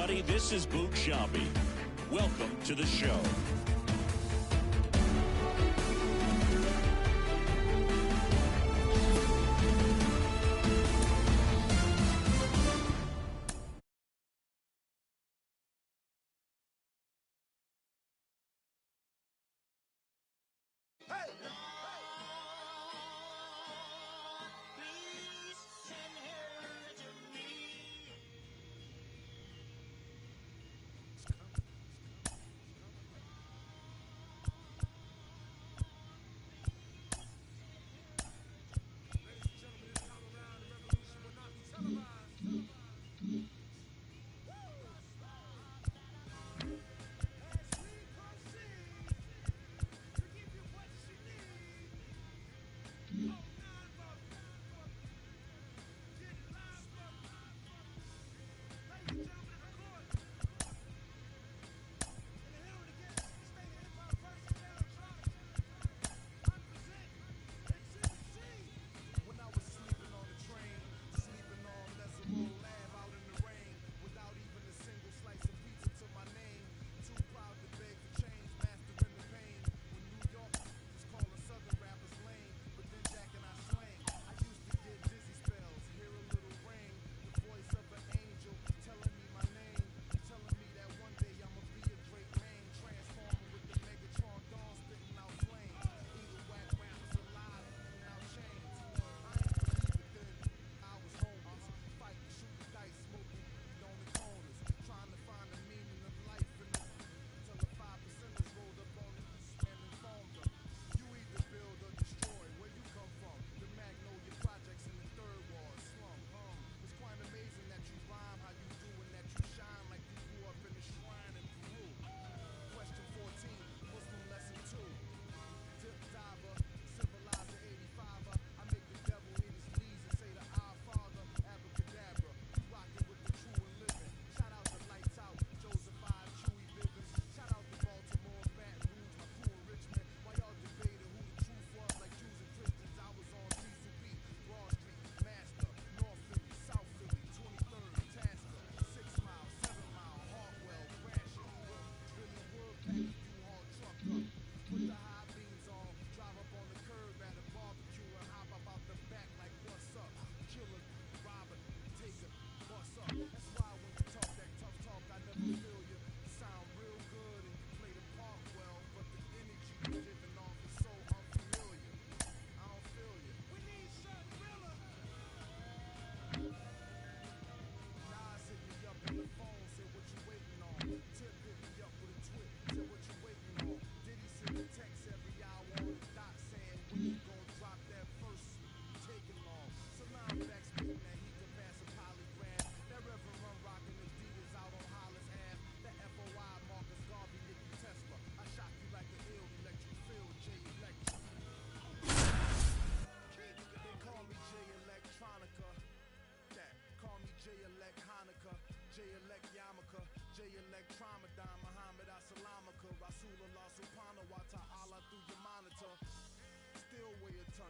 everybody. This is Boog Sciambi. Welcome to the show.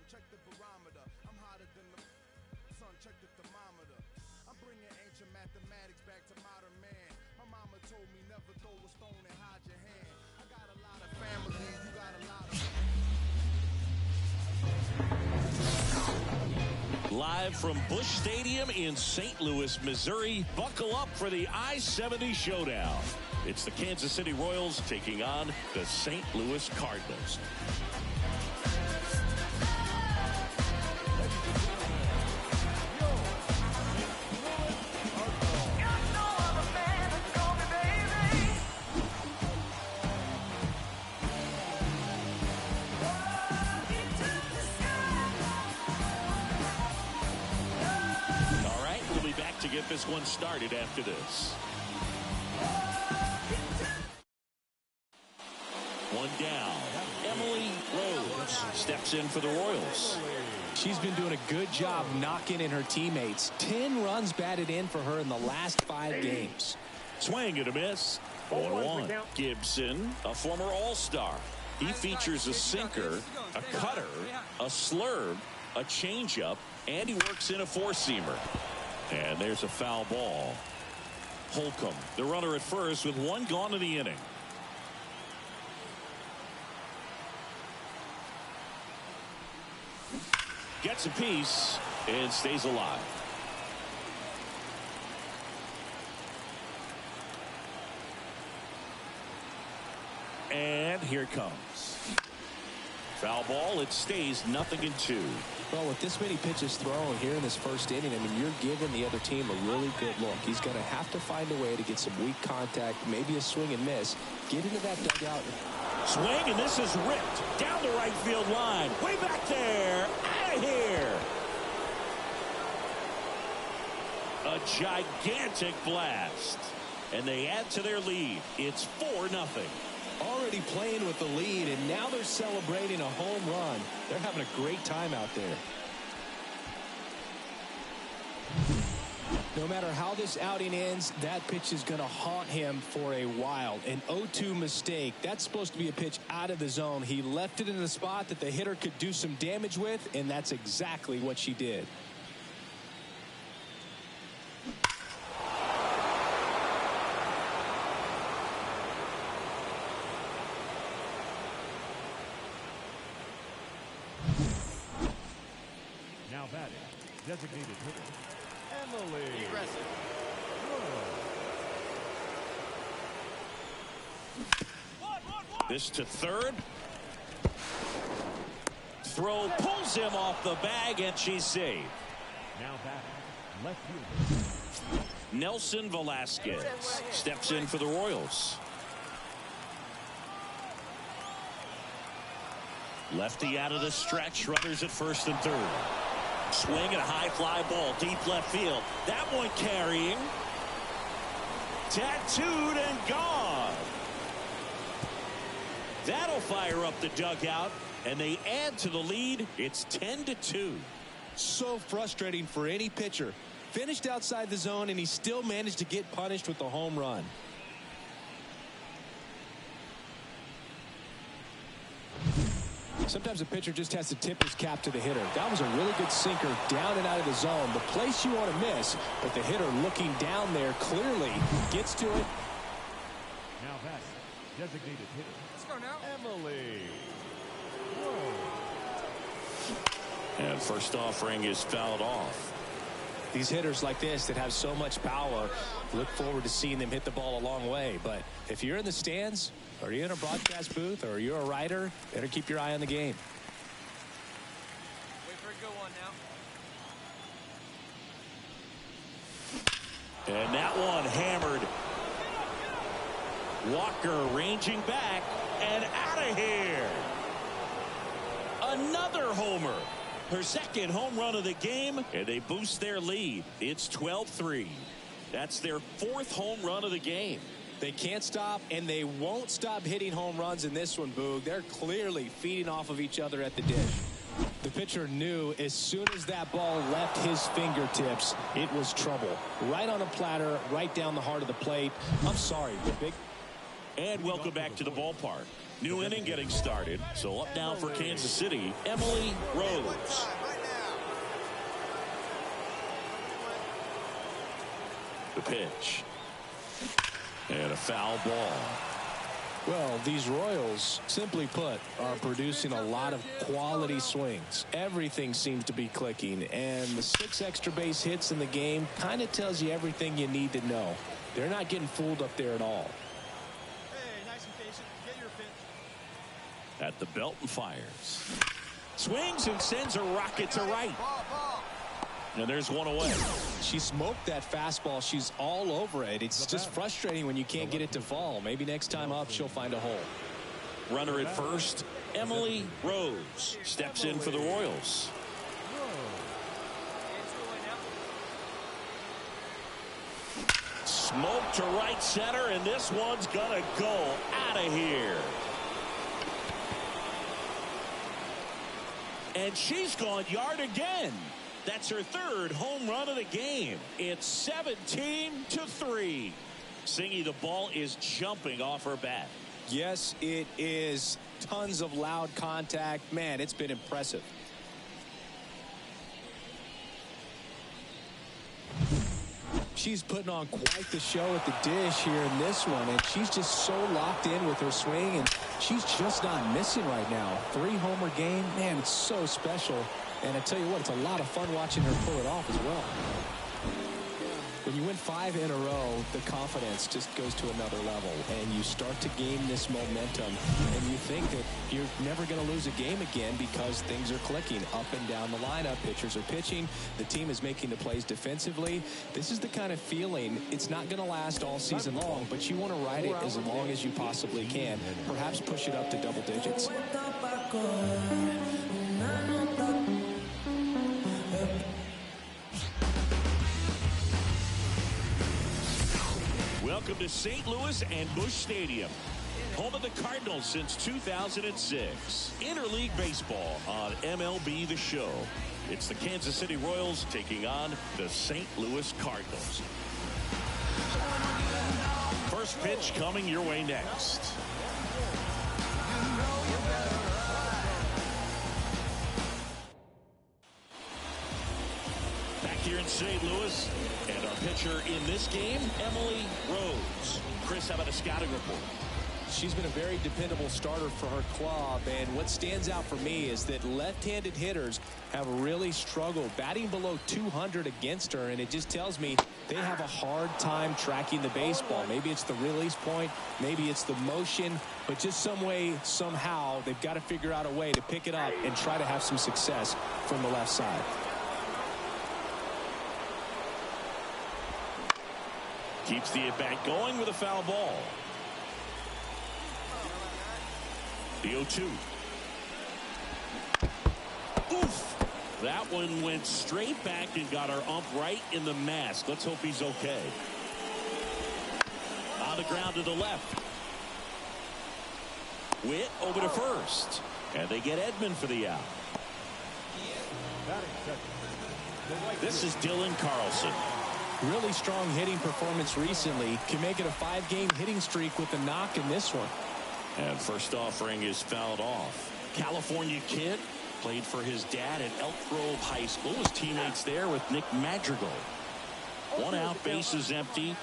Check the barometer. I'm hotter than the sun. Check the thermometer. I'm bringing ancient mathematics back to modern man. My mama told me never throw a stone and hide your hand. I got a lot of family. You got a lot of... Live from Busch Stadium in St. Louis, Missouri. Buckle up for the I-70 showdown. It's the Kansas City Royals taking on the St. Louis Cardinals. To get this one started after this. One down. Emily Rose steps in for the Royals. She's been doing a good job knocking in her teammates. 10 runs batted in for her in the last 5 games. Swing and a miss. 0-1. Gibson, a former All-Star. He features a sinker, a cutter, a slurve, a changeup, and he works in a four-seamer. And there's a foul ball. Holcomb, the runner at first with one gone in the inning. Gets a piece and stays alive. And here it comes. Foul ball. It stays 0-2. Well, with this many pitches thrown here in this first inning, I mean, you're giving the other team a really good look. He's going to have to find a way to get some weak contact, maybe a swing and miss. Get into that dugout. Swing, and this is ripped down the right field line. Way back there. Out of here. A gigantic blast. And they add to their lead. It's 4-0. Already playing with the lead, and now they're celebrating a home run. They're having a great time out there. No matter how this outing ends, that pitch is going to haunt him for a while. An 0-2 mistake. That's supposed to be a pitch out of the zone. He left it in a spot that the hitter could do some damage with, and that's exactly what she did. Now batting, designated hitter, Emily. This to third. Throw pulls him off the bag, and she's saved. Now batting, left fielder. Nelson Velasquez steps in for the Royals. Lefty out of the stretch, runners at first and third. Swing and a high fly ball, deep left field. That one carrying. Tattooed and gone. That'll fire up the dugout, and they add to the lead. It's 10-2. So frustrating for any pitcher. Finished outside the zone, and he still managed to get punished with the home run. Sometimes a pitcher just has to tip his cap to the hitter. That was a really good sinker down and out of the zone. The place you want to miss, but the hitter looking down there clearly gets to it. Now that's designated hitter. Let's go now. Emily. And first offering is fouled off. These hitters like this that have so much power, look forward to seeing them hit the ball a long way. But if you're in the stands, or you're in a broadcast booth, or you're a writer, better keep your eye on the game. Wait for a good one now. And that one hammered. Walker ranging back and out of here. Another homer. Her second home run of the game, and they boost their lead. It's 12-3. That's their fourth home run of the game. They can't stop, and they won't stop hitting home runs in this one, Boog. They're clearly feeding off of each other at the dish. The pitcher knew as soon as that ball left his fingertips, it was trouble. Right on a platter, right down the heart of the plate. I'm sorry, but big. And welcome back to the ballpark. New inning getting started. So up now for Kansas City, Emily Rose. The pitch. And a foul ball. Well, these Royals, simply put, are producing a lot of quality swings. Everything seems to be clicking, and the 6 extra base hits in the game kind of tells you everything you need to know. They're not getting fooled up there at all. Hey, nice and patient. Get your pitch. At the belt and fires. Swings and sends a rocket to right. Ball. And there's one away. She smoked that fastball. She's all over it. It's just frustrating when you can't get it to fall. Maybe next time up, she'll find a hole. Runner at first, Emily Rose steps in for the Royals. Smoke to right center, and this one's gonna go out of here. And she's gone yard again. That's her third home run of the game. It's 17-3. Singy, the ball is jumping off her bat. Yes, it is. Tons of loud contact. Man, it's been impressive. She's putting on quite the show at the dish here in this one, and she's just so locked in with her swing, and she's just not missing right now. 3-homer game, man, it's so special. And I tell you what, it's a lot of fun watching her pull it off as well. When you win 5 in a row, the confidence just goes to another level, and you start to gain this momentum, and you think that you're never going to lose a game again because things are clicking up and down the lineup. Pitchers are pitching. The team is making the plays defensively. This is the kind of feeling, it's not going to last all season long, but you want to ride it as long as you possibly can. Perhaps push it up to double digits. Welcome to St. Louis and Busch Stadium, home of the Cardinals since 2006. Interleague baseball on MLB The Show. It's the Kansas City Royals taking on the St. Louis Cardinals. First pitch coming your way next. Back here in St. Louis, and our pitcher in this game, Emily Rose. Chris, how about a scouting report? She's been a very dependable starter for her club, and what stands out for me is that left-handed hitters have really struggled batting below 200 against her, and it just tells me they have a hard time tracking the baseball. Maybe it's the release point, maybe it's the motion, but just some way, somehow, they've got to figure out a way to pick it up and try to have some success from the left side. Keeps the at-bat going with a foul ball. The 0-2. Oof! That one went straight back and got our ump right in the mask. Let's hope he's okay. On the ground to the left. Witt over to first. And they get Edman for the out. This is Dylan Carlson. Really strong hitting performance recently. Can make it a 5-game hitting streak with a knock in this one. And first offering is fouled off. California kid, played for his dad at Elk Grove High School. His teammates there with Nick Madrigal. One out, bases empty.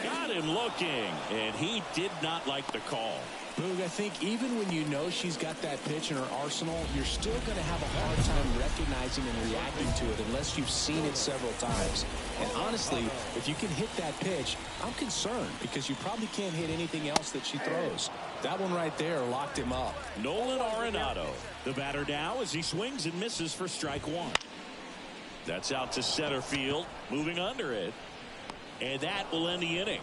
Got him looking, and he did not like the call. Boog, I think even when you know she's got that pitch in her arsenal, you're still going to have a hard time recognizing and reacting to it unless you've seen it several times. And honestly, if you can hit that pitch, I'm concerned because you probably can't hit anything else that she throws. That one right there locked him up. Nolan Arenado, the batter now as he swings and misses for strike one. That's out to center field, moving under it. And that will end the inning.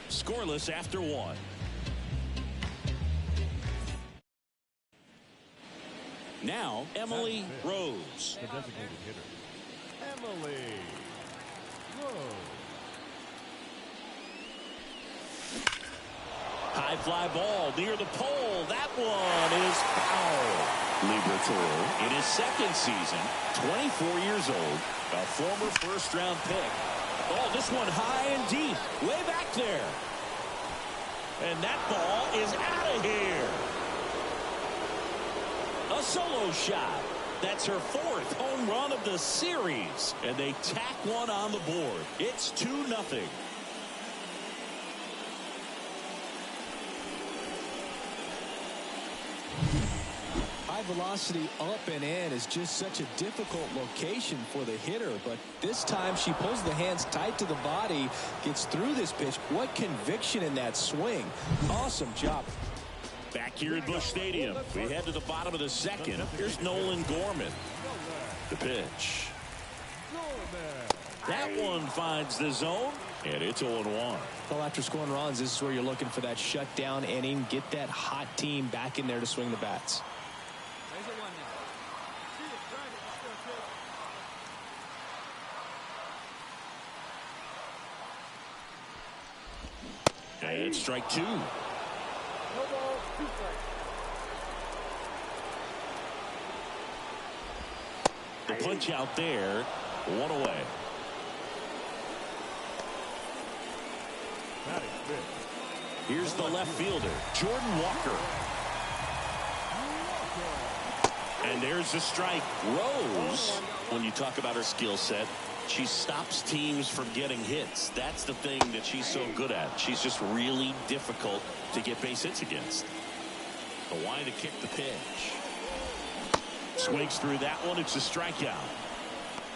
Scoreless after one. Now, Emily Rose. The designated hitter, Emily Rose. High fly ball near the pole. That one is foul. Liberatore, in his second season, 24 years old, a former first-round pick. Oh, this one high and deep, way back there. And that ball is out of here. A solo shot. That's her 4th home run of the series. And they tack one on the board. It's 2-0. High velocity up and in is just such a difficult location for the hitter, but this time she pulls the hands tight to the body, gets through this pitch. What conviction in that swing. Awesome job. Back here at Busch Stadium, we head to the bottom of the second. Here's Nolan Gorman. The pitch. That one finds the zone, and it's 0-1. Well, after scoring runs, this is where you're looking for that shutdown inning. Get that hot team back in there to swing the bats. And it's strike 2. The punch out there, 1 away. Here's the left fielder, Jordan Walker. And And there's the strike. Rose, when you talk about her skill set, she stops teams from getting hits. That's the thing that she's so good at. She's just really difficult to get base hits against. The line to kick the pitch. Swings through that one. It's a strikeout.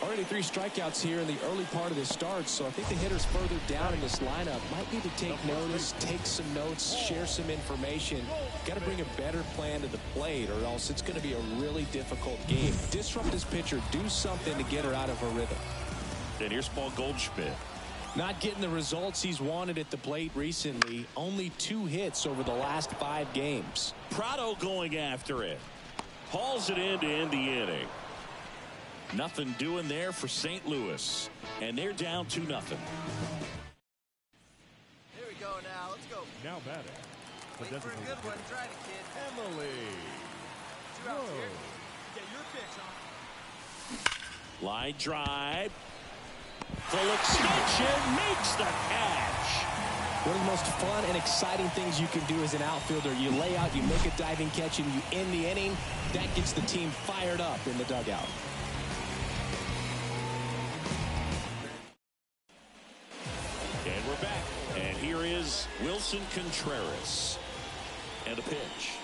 Already 3 strikeouts here in the early part of this start, so I think the hitters further down in this lineup might need to take notice, take some notes, share some information. Got to bring a better plan to the plate, or else it's going to be a really difficult game. Disrupt this pitcher, do something to get her out of her rhythm. And here's Paul Goldschmidt. Not getting the results he's wanted at the plate recently. Only 2 hits over the last 5 games. Prado going after it. Hauls it in to end the inning. Nothing doing there for St. Louis. And they're down 2-0. Here we go now. Let's go. Now batting. The Wait for a good one. Try it, kid. Emily. 2 outs here. Get your pitch on. Line drive. Full extension. Makes the catch. One of the most fun and exciting things you can do as an outfielder. You lay out, you make a diving catch, and you end the inning. That gets the team fired up in the dugout. And we're back. And here is Wilson Contreras. And a pitch.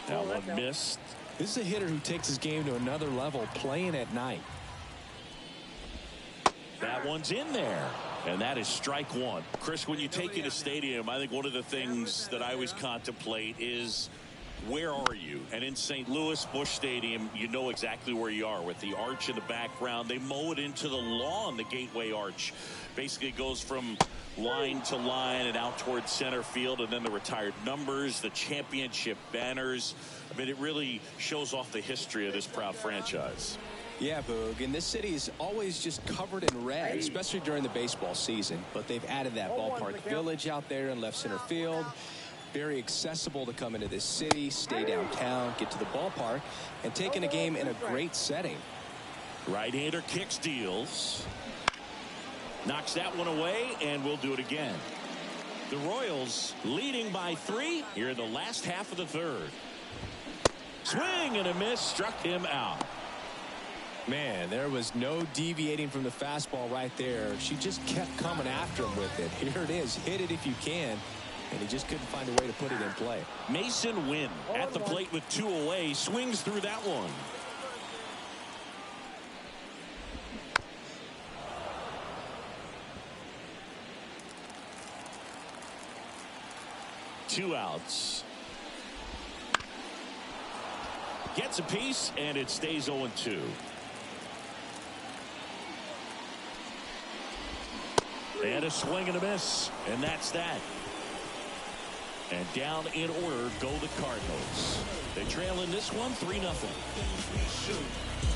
That one missed. This is a hitter who takes his game to another level, playing at night. That one's in there. And that is strike one. Chris, when you take in a stadium, I think one of the things that I always contemplate is, where are you? And in St. Louis, Busch Stadium, you know exactly where you are with the arch in the background. They mow it into the lawn, the Gateway Arch. Basically goes from line to line and out towards center field, and then the retired numbers, the championship banners. I mean, it really shows off the history of this proud franchise. Yeah, Boog, and this city is always just covered in red, especially during the baseball season. But they've added that ballpark village out there in left center field. Very accessible to come into this city, stay downtown, get to the ballpark, and taking a game in a great setting. Right-hander kicks, deals. Knocks that one away, and we'll do it again. The Royals leading by 3 here in the last half of the third. Swing and a miss, struck him out. Man, there was no deviating from the fastball right there. She just kept coming after him with it. Here it is. Hit it if you can. And he just couldn't find a way to put it in play. Mason Wynn at the plate with 2 away. Swings through that one. Two outs. Gets a piece, and it stays 0-2. And a swing and a miss, and that's that. And down in order go the Cardinals. They trail in this one 3-0.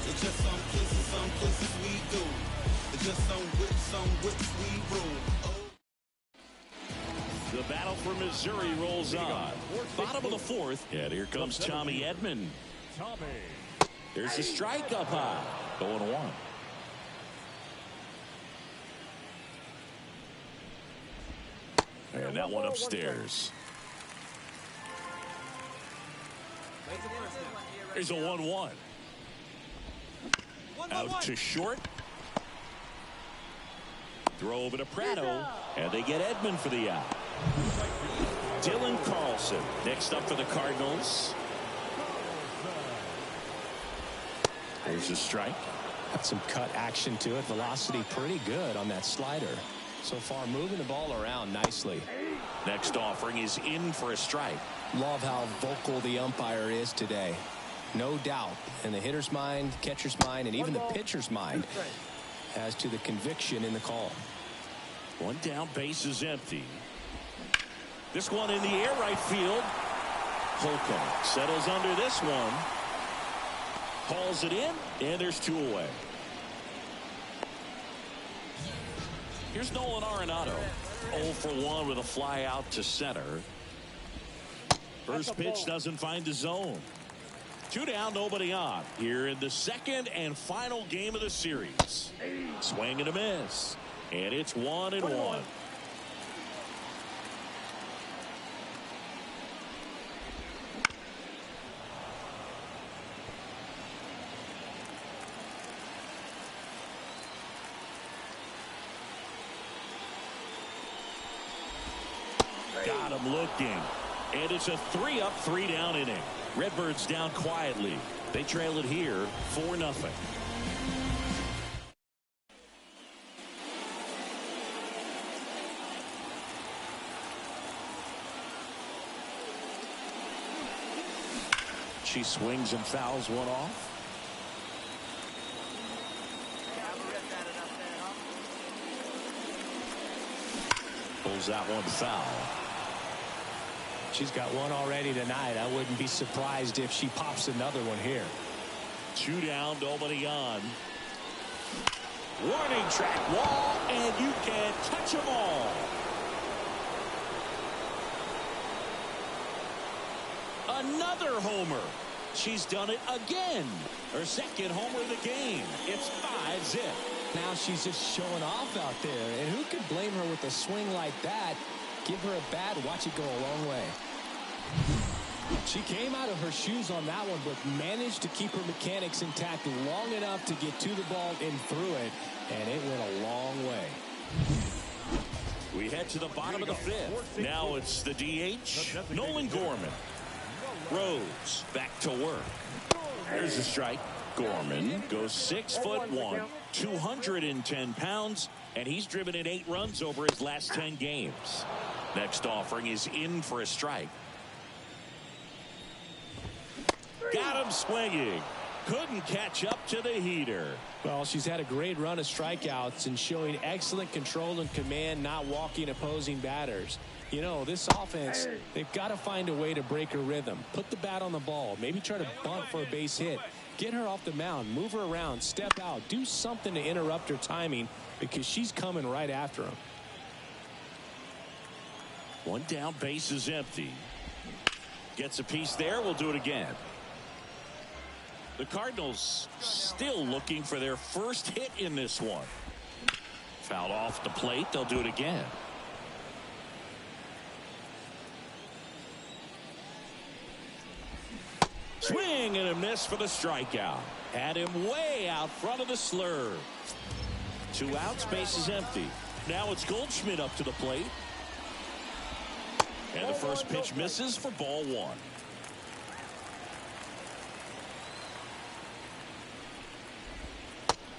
It's just some places we do. It's just some whips we roll. The battle for Missouri rolls on. Bottom of the 4th. And here comes Tommy Edman. There's a strike up high. 0-1. And that one upstairs. There's a 1-1. Out to short. Throw over to Prado. And they get Edman for the out. Dylan Carlson next up for the Cardinals. There's a strike. Got some cut action to it. Velocity pretty good on that slider. So far, moving the ball around nicely. Next offering is in for a strike. Love how vocal the umpire is today. No doubt in the hitter's mind, catcher's mind, and even the pitcher's mind as to the conviction in the call. One down, base is empty. This one in the air, right field. Holcomb settles under this one. Hauls it in, and there's 2 away. Here's Nolan Arenado. 0 for 1 with a fly out to center. First pitch doesn't find the zone. 2 down, nobody on. Here in the second and final game of the series. Swing and a miss. And it's 1-1. Got him looking. And it's a 3-up, 3-down inning. Redbirds down quietly. They trail it here 4-0. She swings and fouls one off. Pulls that one foul. She's got one already tonight. I wouldn't be surprised if she pops another one here. 2 down, nobody on. Warning track wall, and you can touch them all. Another homer. She's done it again. Her second homer of the game. It's 5-zip. Now she's just showing off out there. And who could blame her with a swing like that? Give her a bat, watch it go a long way. She came out of her shoes on that one, but managed to keep her mechanics intact long enough to get to the ball and through it. And it went a long way. We head to the bottom of the 5th. Now it's the DH, Nolan Gorman. Rose back to work. There's a strike. Gorman goes 6'1", 210 pounds, and he's driven in 8 runs over his last 10 games. Next offering is in for a strike. Got him swinging. Couldn't catch up to the heater. Well, she's had a great run of strikeouts and showing excellent control and command, not walking opposing batters. You know, this offense, they've got to find a way to break her rhythm. Put the bat on the ball. Maybe try to bunt for a base hit. Get her off the mound. Move her around. Step out. Do something to interrupt her timing because she's coming right after him. 1 down, base is empty. Gets a piece there. We'll do it again. The Cardinals still looking for their first hit in this one. Fouled off the plate. They'll do it again. Swing and a miss for the strikeout. Had him way out front of the slurve. 2 outs, base is empty. Now it's Goldschmidt up to the plate. And the first pitch misses for ball 1.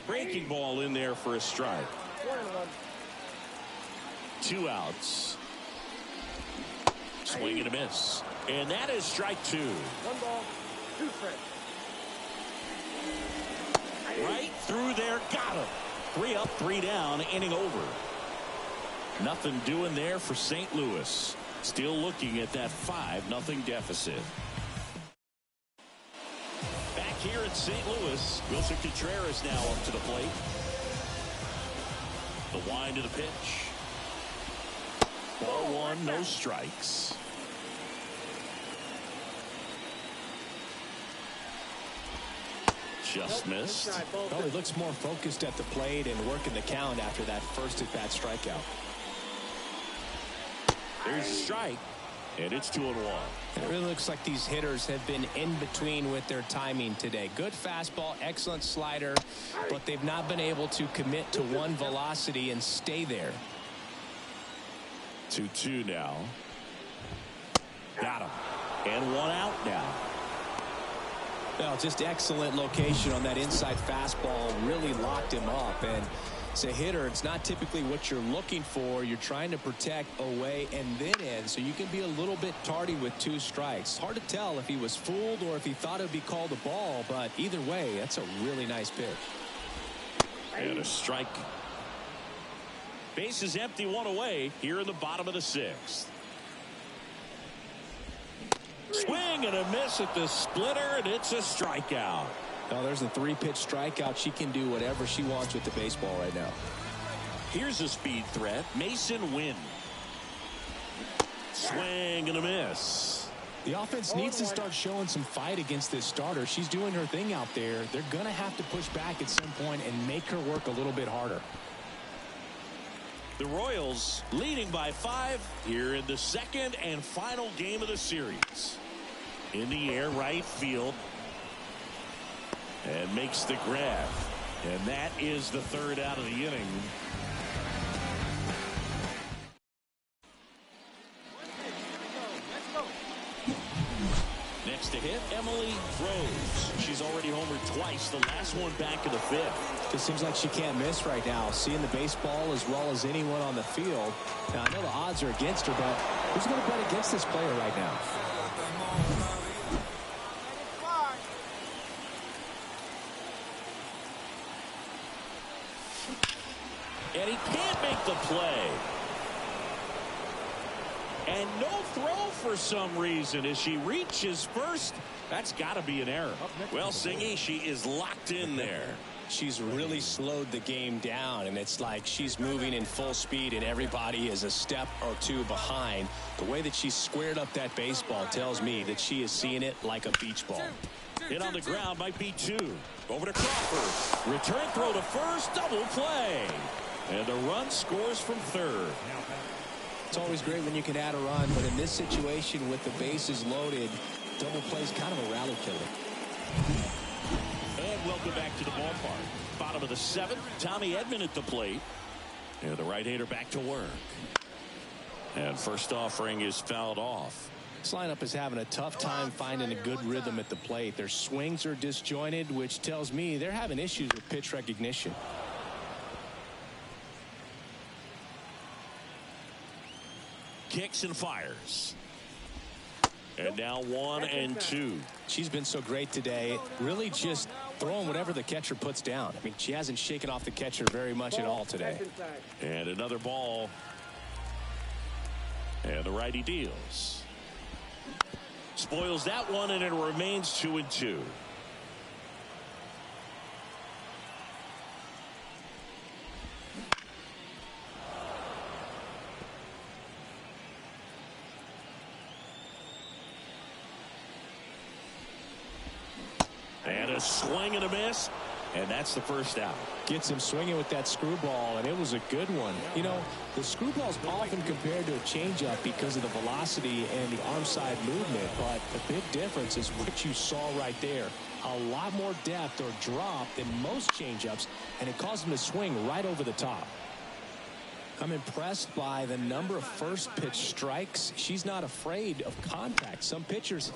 Breaking ball in there for a strike. 2 outs. Swing and a miss. And that is strike 2. 1 ball, 2 strikes. Right through there. Got him. 3 up, 3 down, inning over. Nothing doing there for St. Louis. Still looking at that 5-0 deficit. Back here at St. Louis, Wilson Contreras now up to the plate. The wind of the pitch. Ball 1, no strikes. Just missed. Well, he looks more focused at the plate and working the count after that first at-bat strikeout. There's a strike, and it's 2-1. It really looks like these hitters have been in between with their timing today. Good fastball, excellent slider, but they've not been able to commit to one velocity and stay there. 2-2 now. Got him. And 1 out now. Well, just excellent location on that inside fastball. Really locked him up. And as a hitter, it's not typically what you're looking for. You're trying to protect away and then in, so you can be a little bit tardy with 2 strikes. Hard to tell if he was fooled or if he thought it would be called a ball, but either way, that's a really nice pitch. And a strike. Base is empty, 1 away here in the bottom of the 6th. Swing and a miss at the splitter, and it's a strikeout. Well, there's a 3-pitch strikeout. She can do whatever she wants with the baseball right now. Here's a speed threat, Mason Wynn. Swing and a miss. The offense needs to start showing some fight against this starter. She's doing her thing out there. They're going to have to push back at some point and make her work a little bit harder. The Royals leading by 5 here in the second and final game of the series. In the air, right field. And makes the grab. And that is the 3rd out of the inning. hit, Emily Rose. She's already homered twice, the last one back in the fifth. It seems like she can't miss right now, seeing the baseball as well as anyone on the field. Now, I know the odds are against her, but who's going to bet against this player right now? And he can't make the play. And no throw for some reason as she reaches first. That's got to be an error. Well, Singy, she is locked in there. She's really slowed the game down, and it's like she's moving in full speed, and everybody is a step or two behind. The way that she squared up that baseball tells me that she is seeing it like a beach ball. Hit on the ground might be two. Over to Crawford. Return throw to first. Double play. And the run scores from third. It's always great when you can add a run, but in this situation with the bases loaded, double play is kind of a rally killer. And welcome back to the ballpark. Bottom of the seventh, Tommy Edman at the plate. And the right-hander back to work. And first offering is fouled off. This lineup is having a tough time finding a good rhythm at the plate. Their swings are disjointed, which tells me they're having issues with pitch recognition. Kicks and fires. And now 1-2. She's been so great today, really just throwing whatever the catcher puts down. I mean, she hasn't shaken off the catcher very much at all today. And another ball. And the righty deals. Spoils that one, and it remains 2-2. And a swing and a miss, and that's the first out. Gets him swinging with that screwball, and it was a good one. You know, the screwball's often compared to a changeup because of the velocity and the arm side movement, but the big difference is what you saw right there. A lot more depth or drop than most changeups, and it caused him to swing right over the top. I'm impressed by the number of first pitch strikes. She's not afraid of contact. Some pitchers,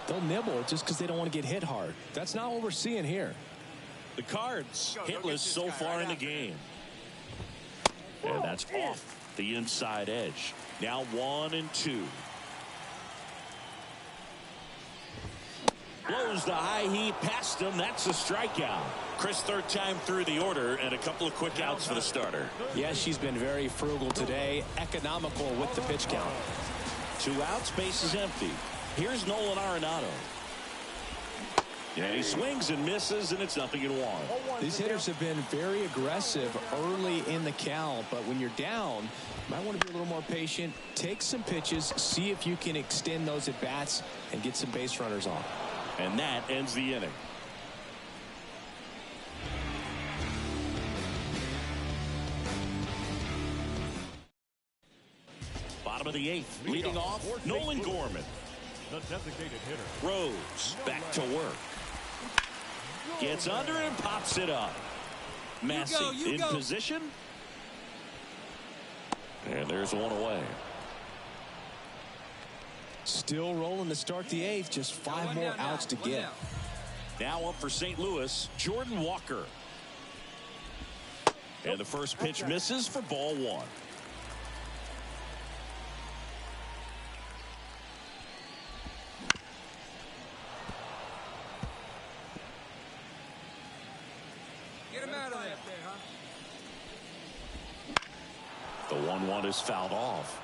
they'll nibble just because they don't want to get hit hard. That's not what we're seeing here. The Cards hitless so far in the game. And that's off the inside edge. Now 1-2. Blows the high heat past him. That's a strikeout. Chris, third time through the order, and a couple of quick outs for the starter. Yeah, she's been very frugal today. Economical with the pitch count. 2 outs, base is empty. Here's Nolan Arenado. And he swings and misses, and it's 0-1. These hitters have been very aggressive early in the count, but when you're down, you might want to be a little more patient. Take some pitches, see if you can extend those at bats and get some base runners on. And that ends the inning. Bottom of the 8th, leading off, Nolan Gorman. The designated hitter. Rose back to work. Gets under and pops it up. Massey in position. And there's one away. Still rolling to start the 8th. Just 5 more outs to get. Now up for St. Louis, Jordan Walker. And the first pitch misses for ball 1. The 1-1 is fouled off.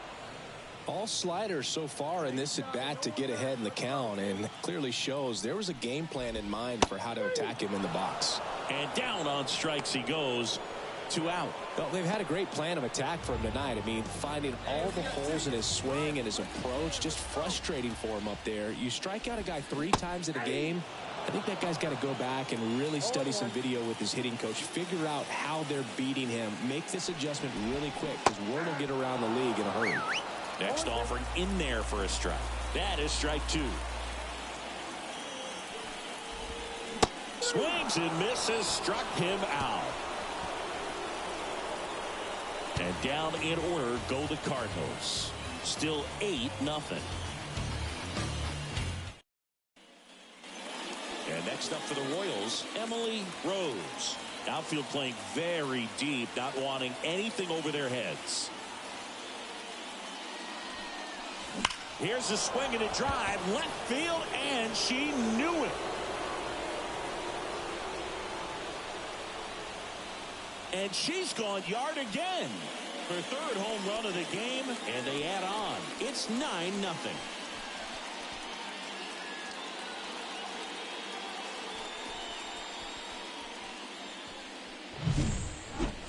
All sliders so far in this at bat to get ahead in the count, and clearly shows there was a game plan in mind for how to attack him in the box. And down on strikes he goes. 2 out. Well, they've had a great plan of attack for him tonight. I mean, finding all the holes in his swing and his approach, just frustrating for him up there. You strike out a guy 3 times in a game, I think that guy's got to go back and really study some video with his hitting coach, figure out how they're beating him, make this adjustment really quick, because word will get around the league in a hurry. Next offering in there for a strike. That is strike 2. Swings and misses, struck him out. And down in order go the Cardinals. Still 8-0. Next up for the Royals, Emily Rose. Outfield playing very deep, not wanting anything over their heads. Here's a swing and a drive, left field, and she knew it. And she's gone yard again. Her third home run of the game, and they add on. It's 9-0.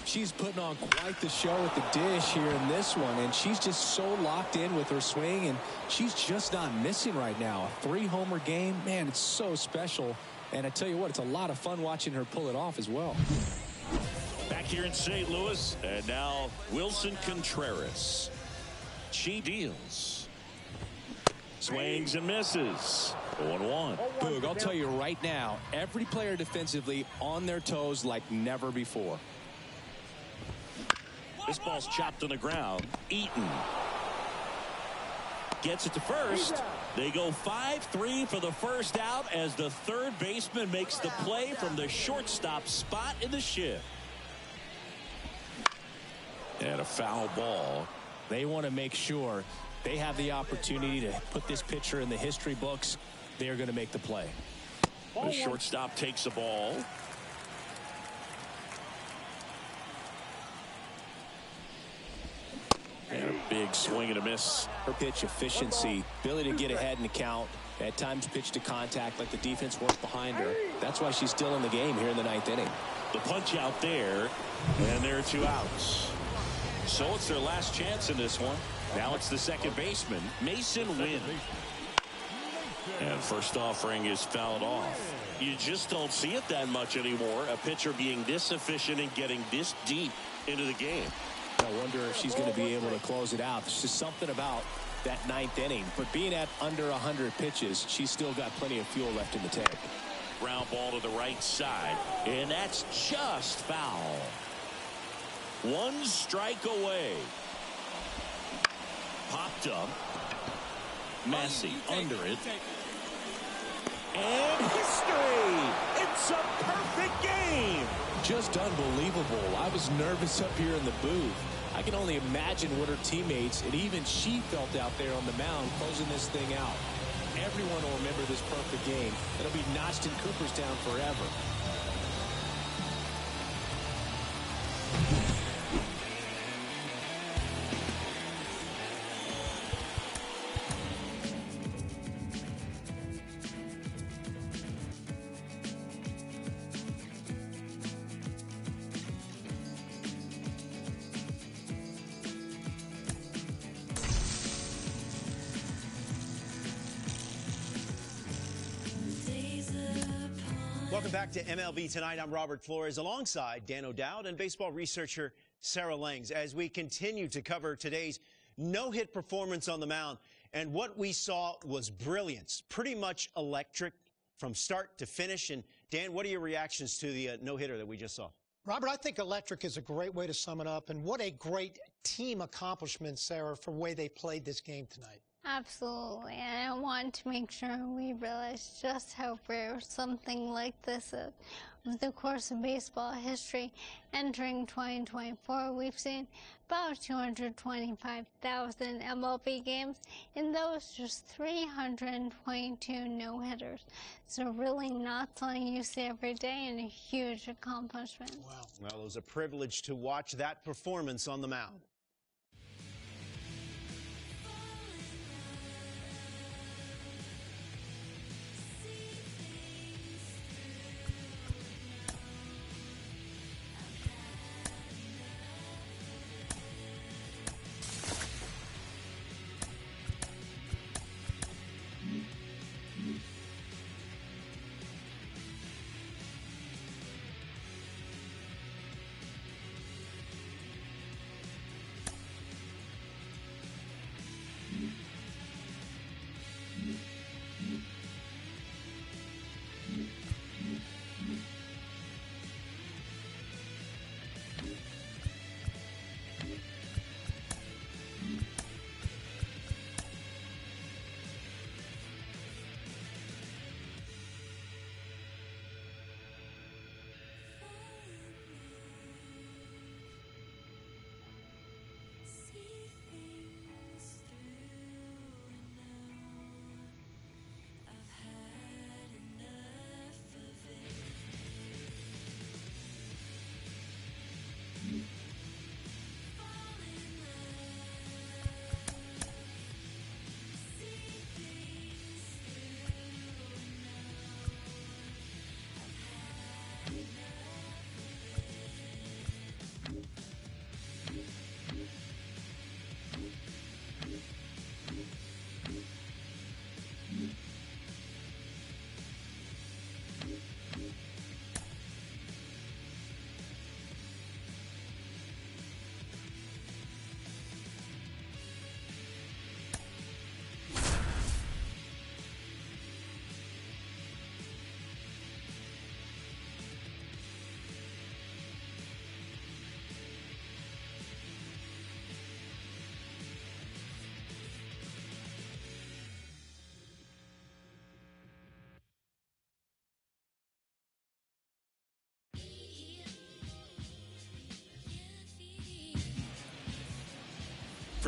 She's putting on quite the show at the dish here in this one, and she's just so locked in with her swing, and she's just not missing right now. A 3-homer game, man, it's so special. And I tell you what, it's a lot of fun watching her pull it off as well. Back here in St. Louis, and now Wilson Contreras. She deals. Swings and misses. 0-1. Boog, I'll tell you right now, every player defensively on their toes like never before. This ball's chopped on the ground. Eaton gets it to first. They go 5-3 for the first out as the third baseman makes the play from the shortstop spot in the shift. And a foul ball. They want to make sure they have the opportunity to put this pitcher in the history books. They are going to make the play. The shortstop takes the ball. And a big swing and a miss. Her pitch efficiency, ability to get ahead in the count, at times pitch to contact, let the defense work behind her. That's why she's still in the game here in the 9th inning. The punch out there, and there are 2 outs. So it's their last chance in this one. Now it's the second baseman, Mason Wynn. And first offering is fouled off. You just don't see it that much anymore. A pitcher being this efficient and getting this deep into the game. I wonder if she's going to be able to close it out. There's just something about that 9th inning. But being at under 100 pitches, she's still got plenty of fuel left in the tank. Ground ball to the right side. And that's just foul. 1 strike away. Popped up. Massey under it. And history. It's a perfect game. Just unbelievable. I was nervous up here in the booth. I can only imagine what her teammates and even she felt out there on the mound closing this thing out. Everyone will remember this perfect game. It'll be notched in Cooperstown forever. Welcome back to MLB Tonight. I'm Robert Flores alongside Dan O'Dowd and baseball researcher Sarah Langs as we continue to cover today's no-hit performance on the mound. And what we saw was brilliance, pretty much electric from start to finish. And Dan, what are your reactions to the no-hitter that we just saw? Robert, I think electric is a great way to sum it up. And what a great team accomplishment, Sarah, for the way they played this game tonight. Absolutely, and I want to make sure we realize just how rare something like this is. Over the course of baseball history, entering 2024, we've seen about 225,000 MLB games. In those, just 322 no-hitters. So really not something you see every day and a huge accomplishment. Wow. Well, it was a privilege to watch that performance on the mound.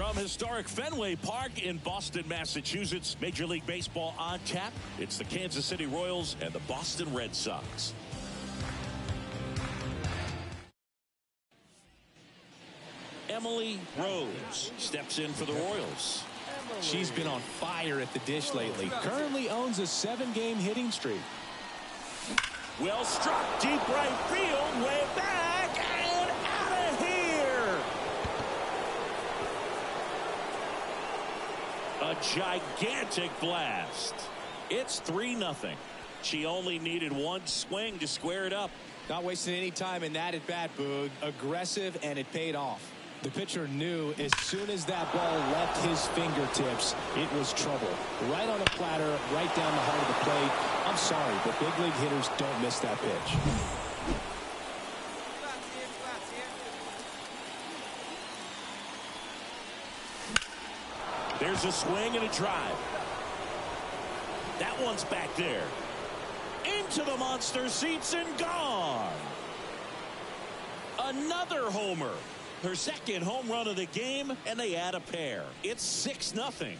From historic Fenway Park in Boston, Massachusetts, Major League Baseball on tap. It's the Kansas City Royals and the Boston Red Sox. Emily Rose steps in for the Royals. She's been on fire at the dish lately. Currently owns a 7-game hitting streak. Well struck, deep right field, way back, and out of here. A gigantic blast. It's 3-0. She only needed one swing to square it up. Not wasting any time in that at bat, Boog. Aggressive, and it paid off. The pitcher knew as soon as that ball left his fingertips, it was trouble. Right on a platter, right down the heart of the plate. I'm sorry, but big league hitters don't miss that pitch. There's a swing and a drive. That one's back there. Into the monster seats and gone. Another homer. Her second home run of the game, and they add a pair. It's 6-0.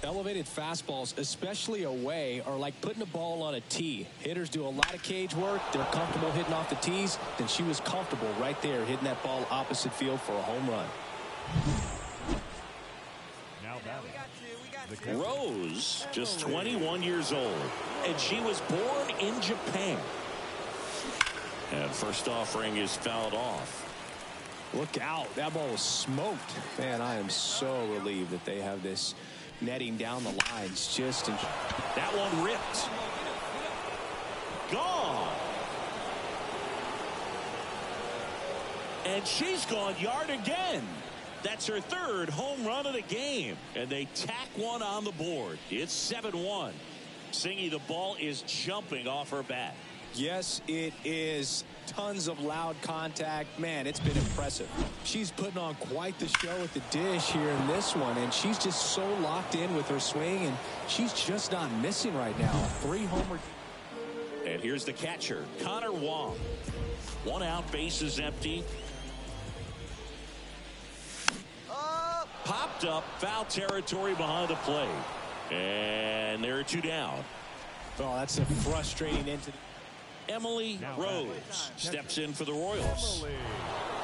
Elevated fastballs, especially away, are like putting a ball on a tee. Hitters do a lot of cage work. They're comfortable hitting off the tees. And she was comfortable right there hitting that ball opposite field for a home run. Rose, just 21 years old, and she was born in Japan. And first offering is fouled off. Look out. That ball was smoked. Man, I am so relieved that they have this netting down the lines. That one ripped. Gone. And she's gone yard again. That's her third home run of the game. And they tack one on the board. It's 7-1. Singy, the ball is jumping off her bat. Yes, it is. Tons of loud contact. Man, it's been impressive. She's putting on quite the show at the dish here in this one. And she's just so locked in with her swing. And she's just not missing right now. 3 homers. And here's the catcher, Connor Wong. 1 out, base is empty. Popped up, foul territory behind the plate. And there are 2 down. Oh, that's a frustrating into. Emily Rose steps in for the Royals.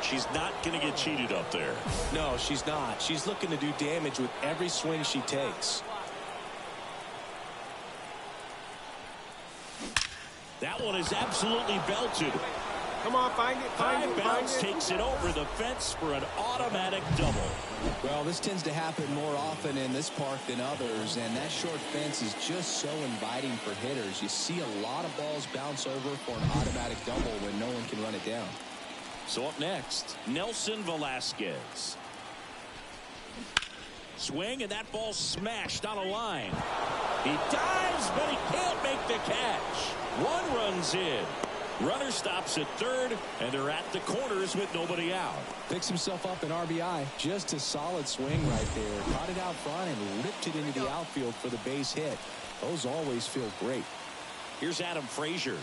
She's not going to get cheated up there. No, she's not. She's looking to do damage with every swing she takes. That one is absolutely belted. Come on, find it, find it, Bounce takes it over the fence for an automatic double. Well, this tends to happen more often in this park than others, and that short fence is just so inviting for hitters. You see a lot of balls bounce over for an automatic double when no one can run it down. So up next, Nelson Velasquez. Swing, and that ball smashed on a line. He dives, but he can't make the catch. 1 runs in. Runner stops at third, and they're at the corners with nobody out. Picks himself up an RBI. Just a solid swing right there. Caught it out front and ripped it into the outfield for the base hit. Those always feel great. Here's Adam Frazier.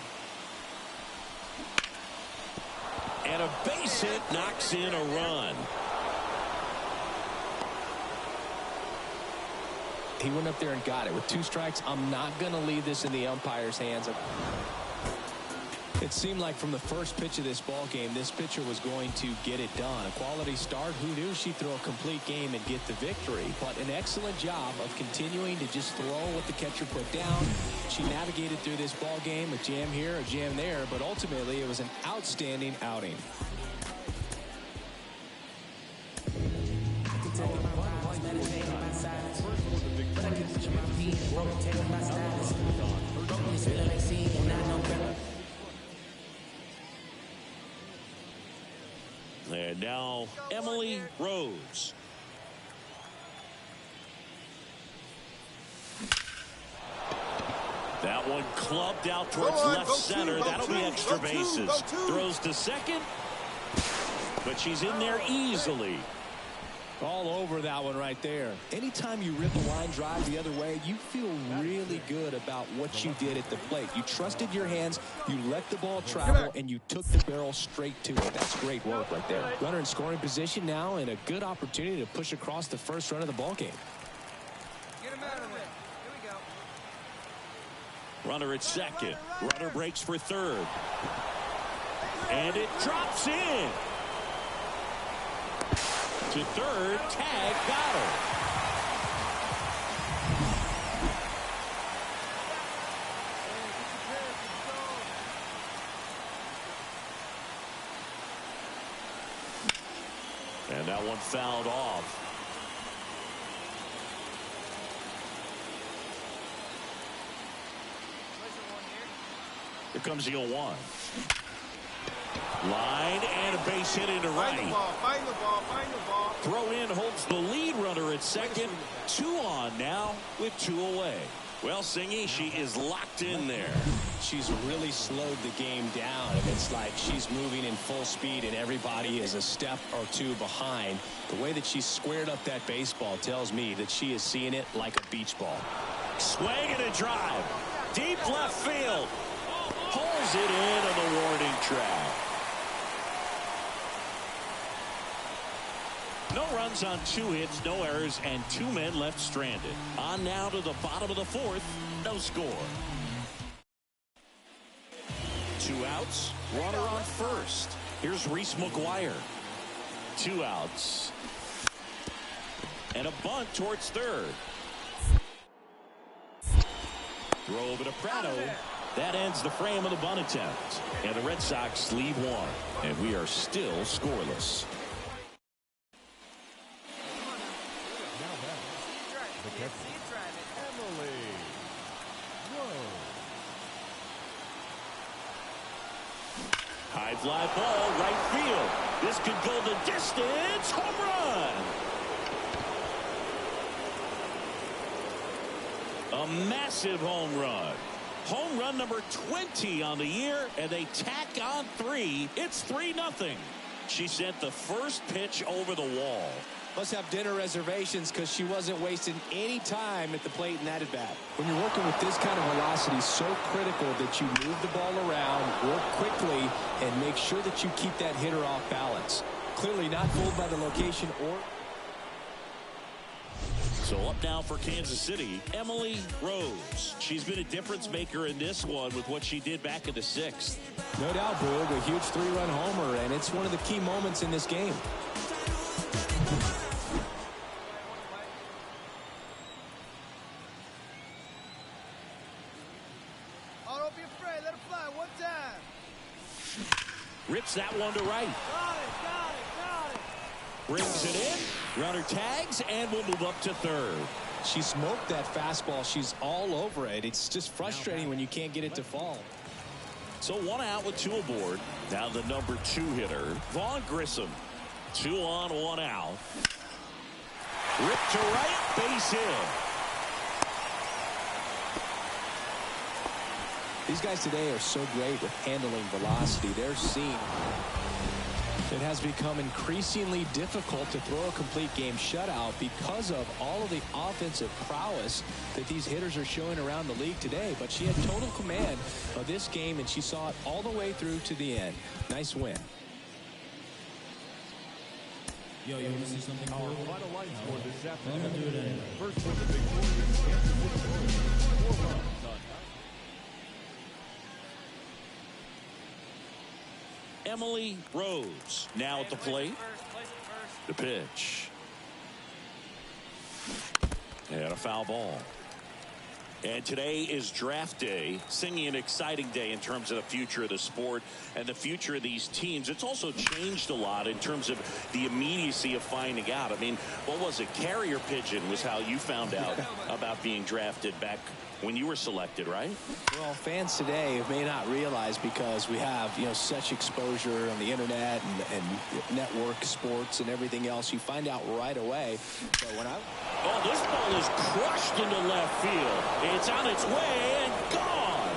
And a base hit knocks in a run. He went up there and got it. With 2 strikes, I'm not going to leave this in the umpire's hands. It seemed like from the first pitch of this ball game, this pitcher was going to get it done. A quality start. Who knew she'd throw a complete game and get the victory? But an excellent job of continuing to just throw what the catcher put down. She navigated through this ball game, a jam here, a jam there, but ultimately it was an outstanding outing. And now Emily Rose. That one clubbed out towards left center. That'll be extra bases. Throws to second, but she's in there easily. All over that one right there. Anytime you rip a line drive the other way, you feel really good about what you did at the plate. You trusted your hands, you let the ball travel, and you took the barrel straight to it. That's great work right there. Runner in scoring position now, and a good opportunity to push across the first run of the ball game. Get him out of there. Here we go. Runner at second. Runner breaks for third. And it drops in. To third, tag, got her. And that one fouled off. Here comes the 0-1. Line and a base hit into right. Find the ball. Throw in holds the lead runner at second. 2 on now with 2 away. Well, Singy, she is locked in there. She's really slowed the game down, and it's like she's moving in full speed and everybody is a step or 2 behind. The way that she squared up that baseball tells me that she is seeing it like a beach ball. Swing and a drive. Deep left field. Pulls it in on the warning track. No runs on 2 hits, no errors, and 2 men left stranded. On now to the bottom of the 4th. No score. 2 outs. Runner on first. Here's Reese McGuire. 2 outs. And a bunt towards third. Throw over to Prado. That ends the frame of the bunt attempt. And the Red Sox lead 1. And we are still scoreless. Emily Rose. High fly ball, right field. This could go the distance. Home run. A massive home run. Home run number 20 on the year, and they tack on 3. It's 3-0. She sent the first pitch over the wall. Must have dinner reservations because she wasn't wasting any time at the plate in that at bat. When you're working with this kind of velocity, so critical that you move the ball around, work quickly, and make sure that you keep that hitter off balance. Clearly not fooled by the location or... So up now for Kansas City, Emily Rose. She's been a difference maker in this one with what she did back in the 6th. No doubt, Boog, a huge 3-run homer, and it's one of the key moments in this game. Oh, don't be afraid. Let it fly. One time. Rips that one to right. Got it. Brings it in. Runner tags and will move up to third. She smoked that fastball. She's all over it. It's just frustrating when you can't get it to fall. So 1 out with 2 aboard. Now the number 2 hitter, Vaughn Grissom. 2 on, 1 out. Ripped to right, base hit. These guys today are so great with handling velocity. They're seeing it has become increasingly difficult to throw a complete game shutout because of all of the offensive prowess that these hitters are showing around the league today. But she had total command of this game, and she saw it all the way through to the end. Nice win. Yo, you want to see something cool? Our final line score this afternoon. First for the victorious Kansas City Royals. 4 runs on Emily Rose now at the plate. The pitch. And a foul ball. And today is draft day, singing an exciting day in terms of the future of the sport and the future of these teams. It's also changed a lot in terms of the immediacy of finding out. I mean, what was it? Carrier pigeon was how you found out about being drafted back when you were selected, right? Well, fans today may not realize because we have, such exposure on the internet and network sports and everything else. You find out right away. But when oh, this ball is crushed into left field. It's on its way and gone.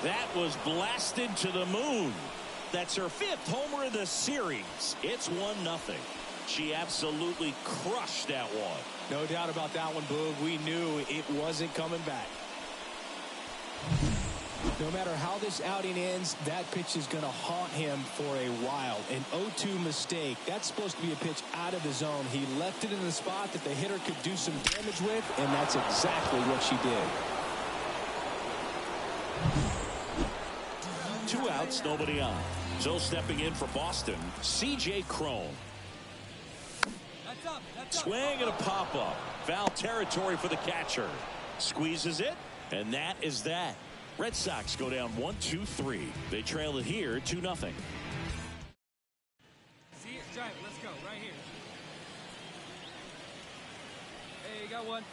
That was blasted to the moon. That's her 5th homer of the series. It's 1-0. She absolutely crushed that one. No doubt about that one, Boog. We knew it wasn't coming back. No matter how this outing ends, that pitch is going to haunt him for a while. An 0-2 mistake. That's supposed to be a pitch out of the zone. He left it in the spot that the hitter could do some damage with, and that's exactly what she did. 2 outs, nobody on. So stepping in for Boston, C.J. Cron. Swing and a pop-up. Foul territory for the catcher. Squeezes it, and that is that. Red Sox go down 1-2-3. They trail it here 2-0. See it, drive it. Let's go right here. Hey, you got one.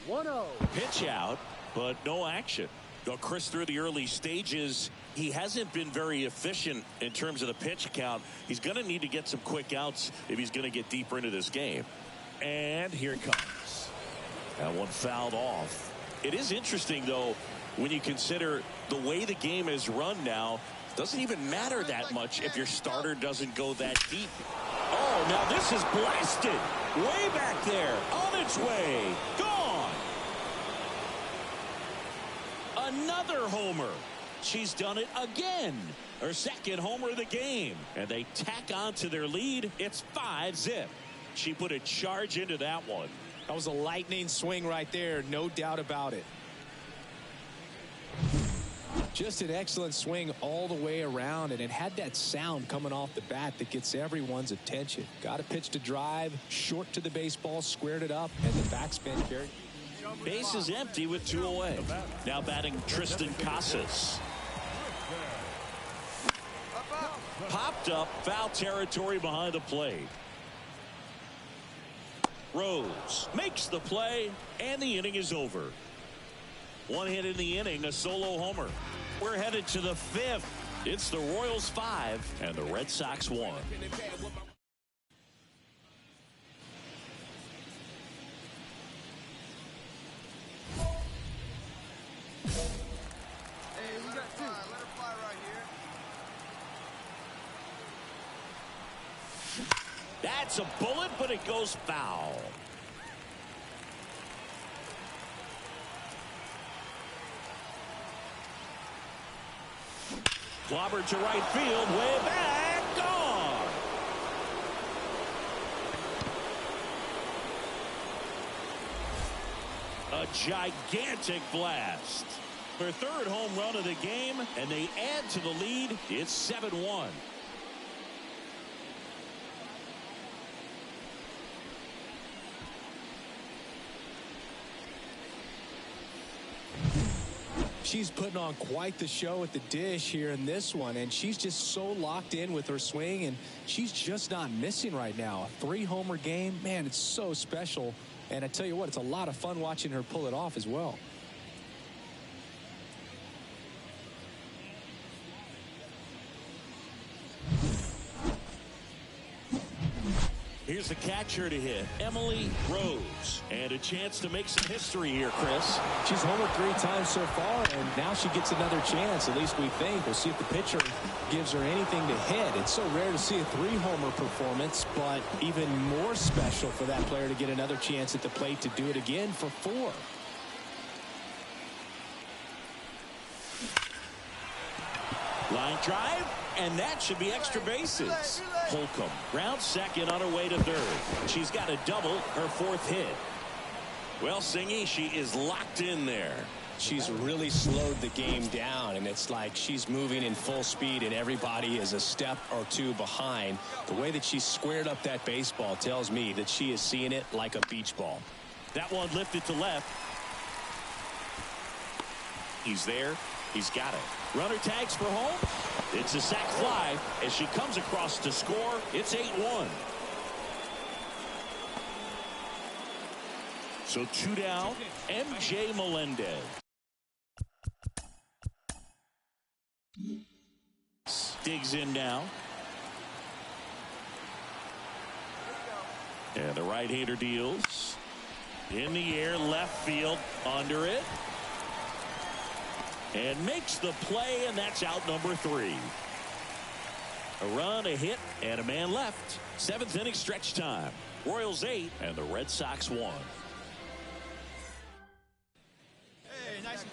1-0. Pitch out, but no action. Though Chris, through the early stages, he hasn't been very efficient in terms of the pitch count. He's going to need to get some quick outs if he's going to get deeper into this game. And here it comes. That one fouled off. It is interesting, though, when you consider the way the game is run now. Doesn't even matter that much if your starter doesn't go that deep. Oh, now this is blasted. Way back there. On its way. Gone. Another homer. She's done it again. Her 2nd homer of the game. And they tack on to their lead. It's 5-zip. She put a charge into that one. That was a lightning swing right there. No doubt about it. Just an excellent swing all the way around, and it had that sound coming off the bat that gets everyone's attention. Got a pitch to drive, short to the baseball, squared it up, and the backspin carried. Base is empty with 2 away. Now batting Tristan Casas. Popped up, foul territory behind the plate. Rose makes the play, and the inning is over. 1 hit in the inning, a solo homer. We're headed to the 5th. It's the Royals 5 and the Red Sox 1. That's a bullet, but it goes foul. Clobbered to right field, way back, gone. A gigantic blast. Their 3rd home run of the game, and they add to the lead. It's 7-1. She's putting on quite the show at the dish here in this one, and she's just so locked in with her swing, and she's just not missing right now. A 3-homer game, man, it's so special. And I tell you what, it's a lot of fun watching her pull it off as well. Here's the catcher to hit, Emily Rose. And a chance to make some history here, Chris. She's homered 3 times so far, and now she gets another chance, at least we think. We'll see if the pitcher gives her anything to hit. It's so rare to see a 3-homer performance, but even more special for that player to get another chance at the plate to do it again for 4. Line drive, and that should be extra bases. Holcomb rounds second on her way to 3rd. She's got a double, her 4th hit. Well, Singy, she is locked in there. She's really slowed the game down, and it's like she's moving in full speed, and everybody is a step or 2 behind. The way that she squared up that baseball tells me that she is seeing it like a beach ball. That one lifted to left. He's there. He's got it. Runner tags for home. It's a sac fly as she comes across to score. It's 8-1. So 2 down. MJ Melendez. Digs in now. And the right-hander deals. In the air, left field, under it. And makes the play, and that's out number 3. A run, a hit, and a man left. 7th inning stretch time. Royals 8 and the Red Sox 1.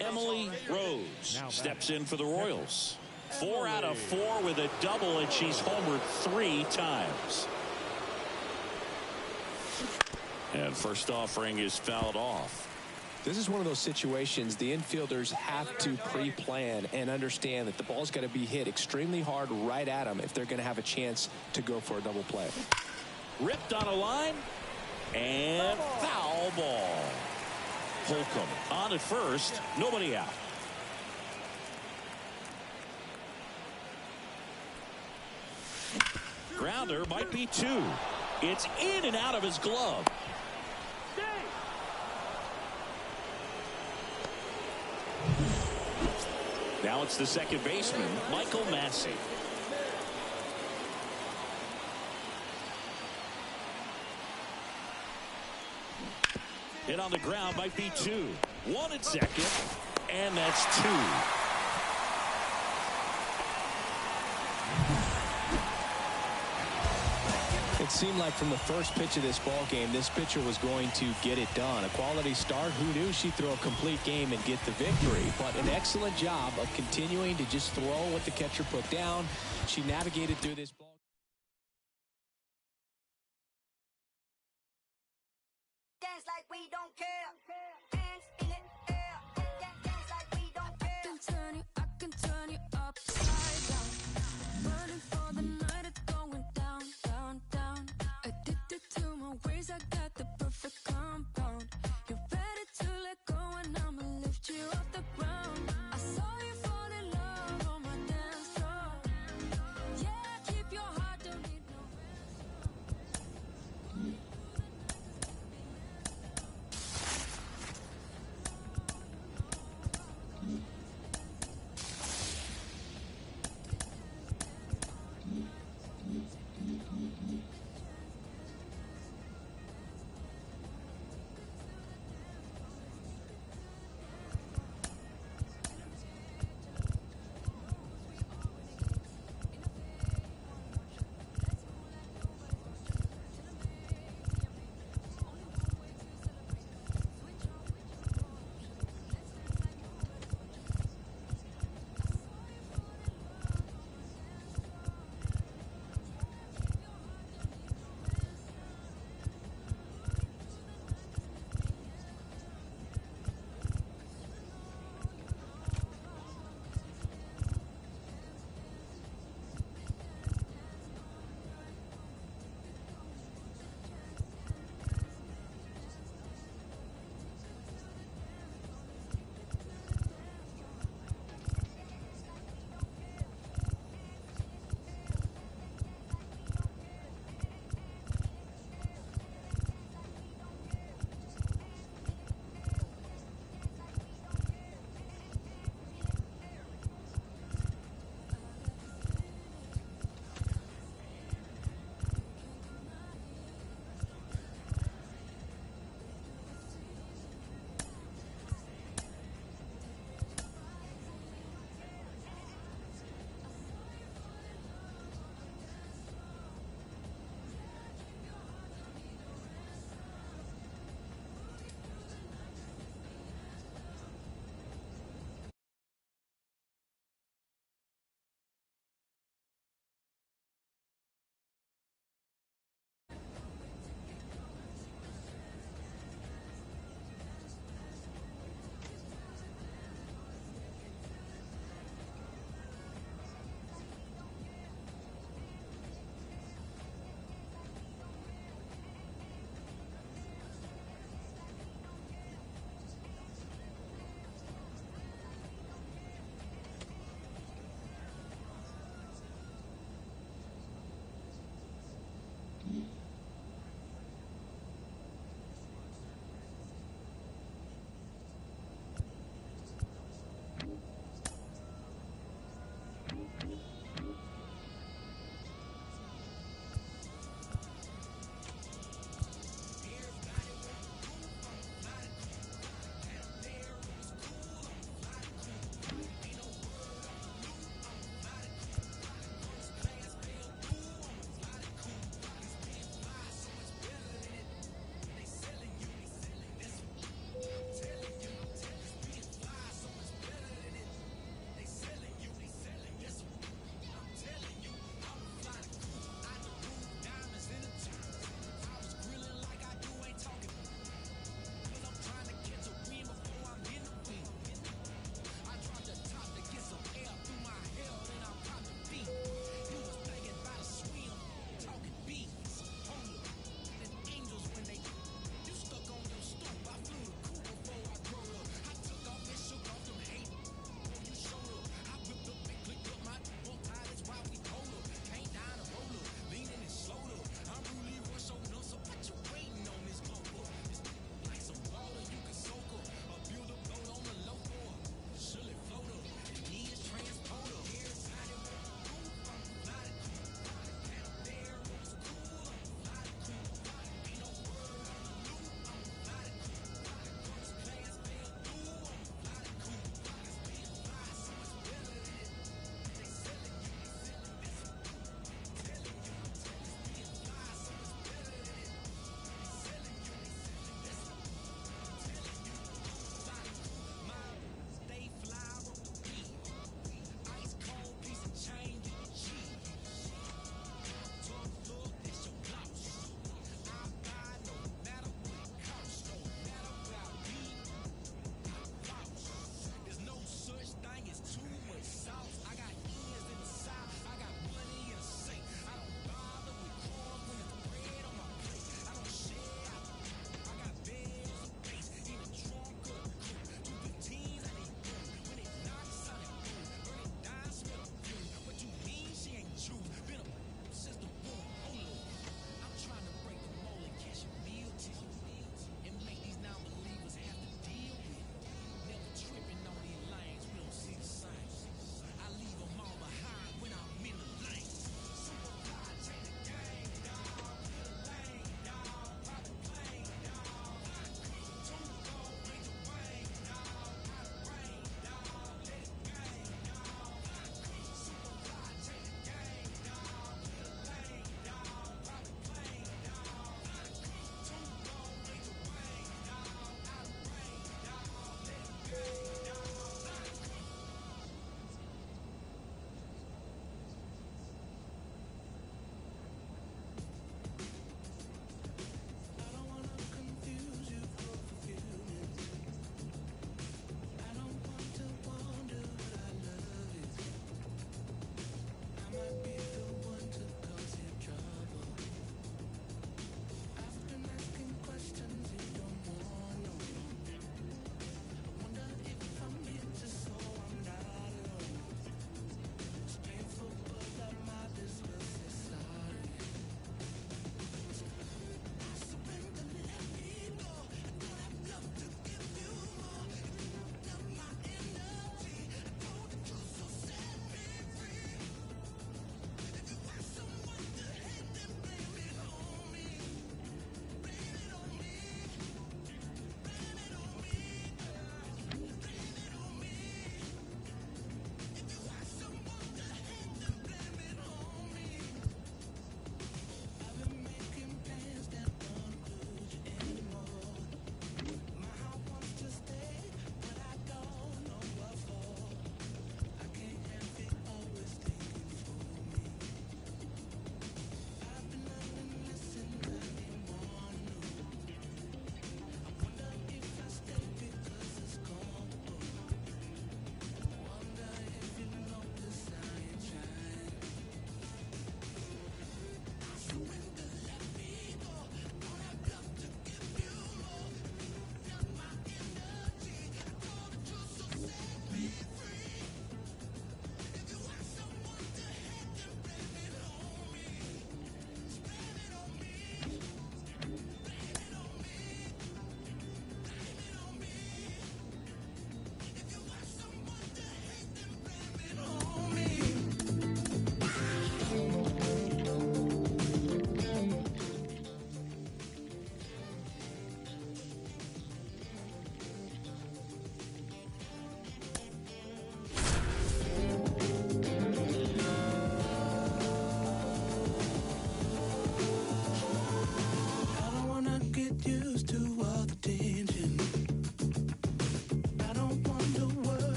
Emily Rose steps in for the Royals. 4 out of 4 with a double, and she's homered 3 times. And first offering is fouled off. This is one of those situations the infielders have to pre-plan and understand that the ball's got to be hit extremely hard right at them if they're going to have a chance to go for a double play. Ripped on a line, and foul ball. Holcomb on at first, nobody out. Grounder might be 2. It's in and out of his glove. Now it's the second baseman, Michael Massey. Hit on the ground might be 2. 1 at second, and that's 2. It seemed like from the first pitch of this ball game, this pitcher was going to get it done. A quality start. Who knew she'd throw a complete game and get the victory? But an excellent job of continuing to just throw what the catcher put down. She navigated through this ball. Dance like we don't care. Hands in the air. Dance like we don't care. I can turn you upside down. Running for the night, it's going down, down, down. Addicted to my ways, I got the perfect compound. You're ready to let go, and I'ma lift you off the ground. I saw you fall in love on my dance floor. Yeah, keep your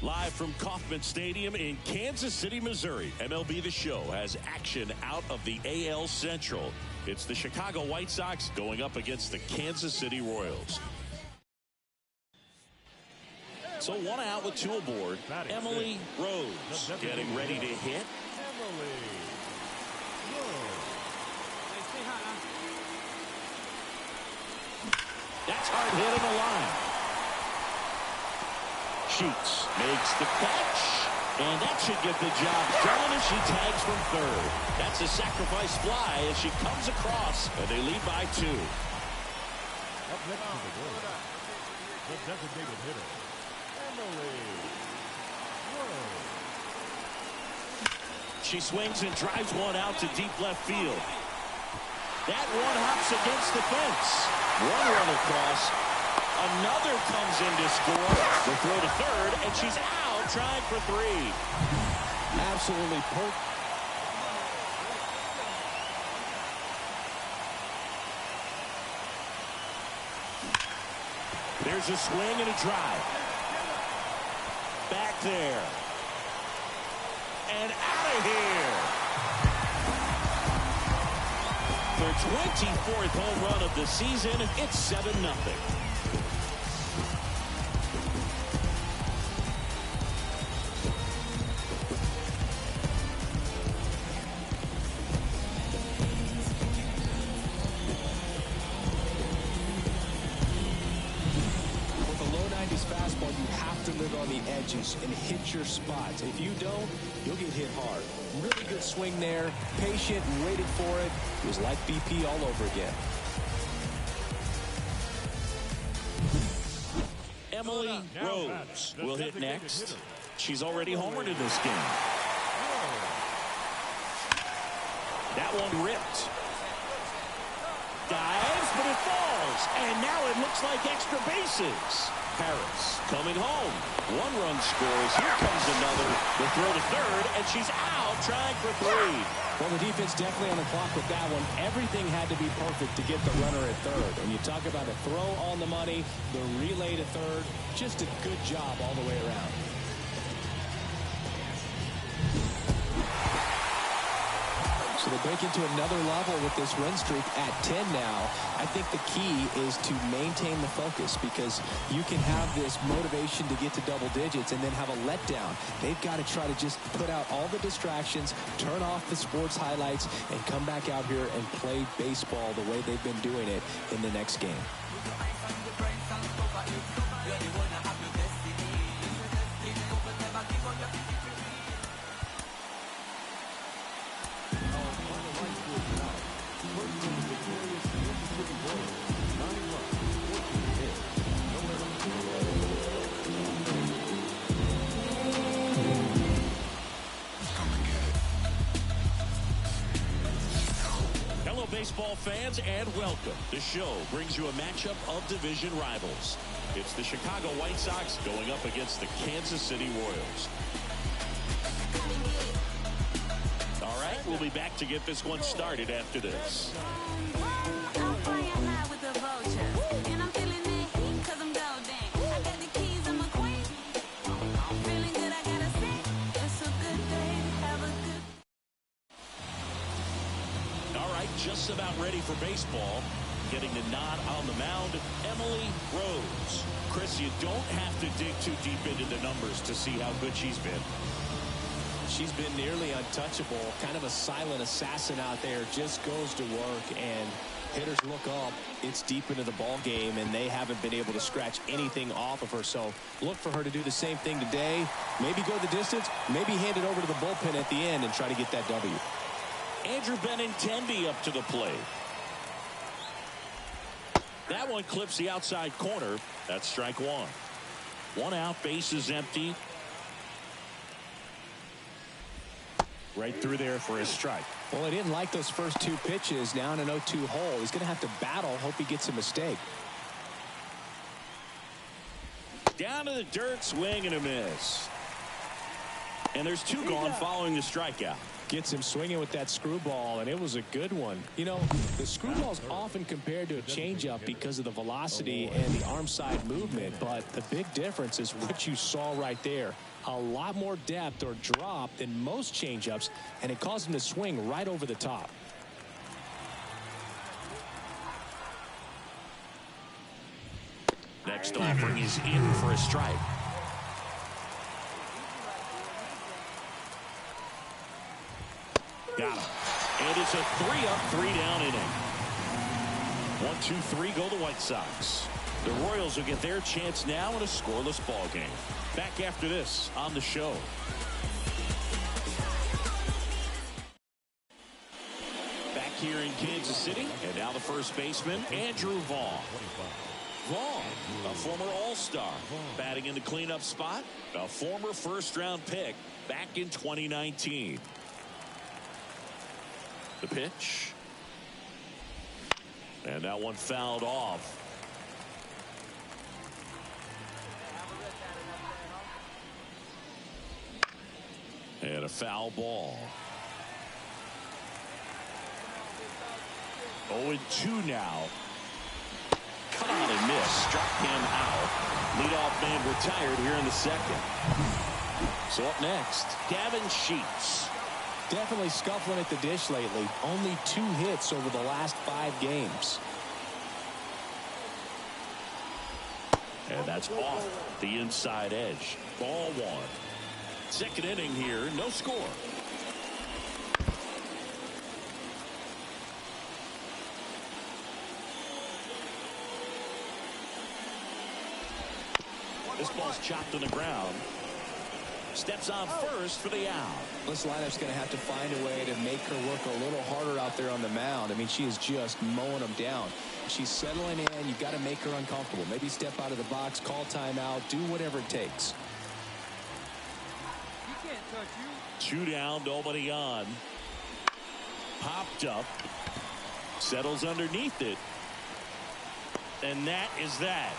Live from Kauffman Stadium in Kansas City, Missouri, MLB The Show has action out of the AL Central. It's the Chicago White Sox going up against the Kansas City Royals. So one out with two aboard. Emily Rose getting ready to hit. That's hard hit on the line. Sheets makes the catch, and that should get the job done as she tags from third. That's a sacrifice fly as she comes across, and they lead by 2. Up next to the goal, the designated hitter, Emily Rose. She swings and drives one out to deep left field. That one hops against the fence. One run across. Another comes in to score. The throw to third, and she's out trying for 3. Absolutely perfect. There's a swing and a drive. Back there. And out of here. Their 24th home run of the season. It's 7-0. Fastball, you have to live on the edges and hit your spots. If you don't, you'll get hit hard. Really good swing there, patient and waited for it. It was like BP all over again. Emily Rose will hit next. She's already homered in this game. That one ripped. Dives, but it falls. And now it looks like extra bases. Harris coming home. 1 run scores. Here comes another. The throw to third, and she's out trying for 3. Well, the defense definitely on the clock with that one. Everything had to be perfect to get the runner at third. And you talk about a throw on the money, the relay to third. Just a good job all the way around. So they break into another level with this win streak at 10 now. I think the key is to maintain the focus, because you can have this motivation to get to double digits and then have a letdown. They've got to try to just put out all the distractions, turn off the sports highlights, and come back out here and play baseball the way they've been doing it in the next game. Baseball fans, and welcome. The show brings you a matchup of division rivals. It's the Chicago White Sox going up against the Kansas City Royals. All right, we'll be back to get this one started after this. Just about ready for baseball. Getting the nod on the mound, Emily Rose. Chris, you don't have to dig too deep into the numbers to see how good she's been. She's been nearly untouchable, kind of a silent assassin out there, just goes to work, and hitters look up. It's deep into the ball game, and they haven't been able to scratch anything off of her. So look for her to do the same thing today. Maybe go the distance, maybe hand it over to the bullpen at the end and try to get that W. Andrew Benintendi up to the plate. That one clips the outside corner. That's strike 1. 1 out, base is empty. Right through there for a strike. Well, I didn't like those first 2 pitches. Now in an 0-2 hole. He's going to have to battle. Hope he gets a mistake. Down to the dirt, swing and a miss. And there's 2 gone following the strikeout. Gets him swinging with that screwball, and it was a good one. You know, the screwball's often compared to a changeup because of the velocity and the arm side movement, but the big difference is what you saw right there. a lot more depth or drop than most changeups, and it caused him to swing right over the top. Next offer is in for a strike. Got him. And it's a 3-up, 3-down inning. 1-2-3 go the White Sox. The Royals will get their chance now in a scoreless ball game. Back after this on the show. Back here in Kansas City, and now the first baseman, Andrew Vaughn. Vaughn, a former All-Star, batting in the cleanup spot, a former first-round pick back in 2019. The pitch. And that one fouled off. And a foul ball. 0-2 now. Cut on and miss. Struck him out. Leadoff man retired here in the second. So up next, Gavin Sheets. Definitely scuffling at the dish lately. Only 2 hits over the last 5 games. And that's off the inside edge. Ball 1. Second inning here, no score. This ball's chopped on the ground. Steps on first for the out. This lineup's going to have to find a way to make her work a little harder out there on the mound. I mean, she is just mowing them down. She's settling in. You've got to make her uncomfortable. Maybe step out of the box, call timeout, do whatever it takes. He can't touch you. 2 down, nobody on. Popped up. Settles underneath it. And that is that.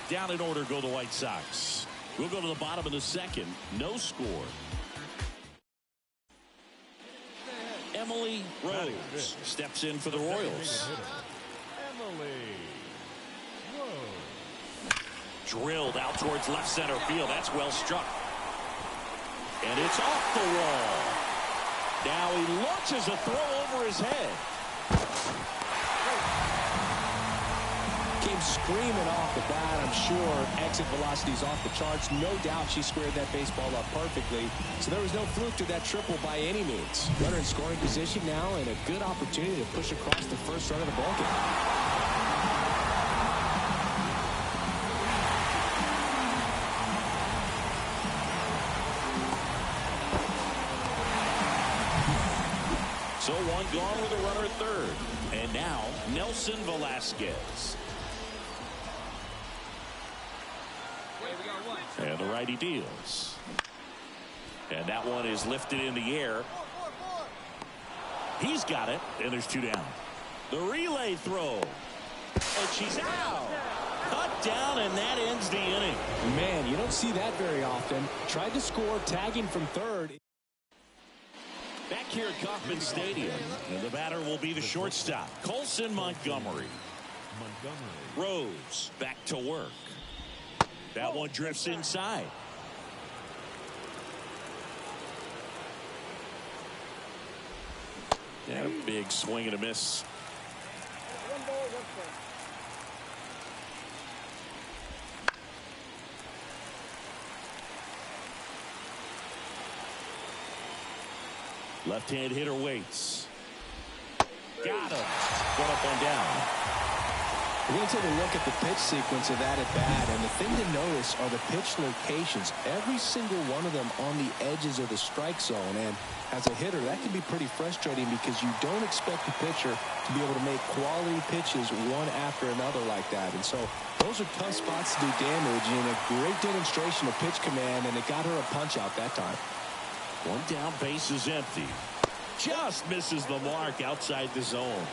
Down in order go the White Sox. We'll go to the bottom of the second. No score. Emily Rose steps in for the Royals. Emily Rose. Drilled out towards left center field. That's well struck. And it's off the wall. Now he launches a throw over his head. Came screaming off the bat. I'm sure exit velocity's off the charts. No doubt she squared that baseball up perfectly. So there was no fluke to that triple by any means. Runner in scoring position now and a good opportunity to push across the first run of the ball game. So 1 gone with a runner at third. And now Nelson Velasquez. And the righty deals. And that one is lifted in the air. He's got it. And there's 2 down. The relay throw. And she's out. Cut down, and that ends the inning. Man, you don't see that very often. Tried to score, tagging from third. Back here at Kauffman Stadium. And the batter will be the shortstop, Colson Montgomery. Rose back to work. That one drifts inside. And a big swing and a miss. Left-hand hitter waits. Got him. One up, one down. We're going to take a look at the pitch sequence of that at bat, and the thing to notice are the pitch locations. Every single one of them on the edges of the strike zone, and as a hitter, that can be pretty frustrating because you don't expect the pitcher to be able to make quality pitches one after another like that. And so those are tough spots to do damage, and a great demonstration of pitch command, and it got her a punch out that time. 1 down, base is empty. Just misses the mark outside the zone.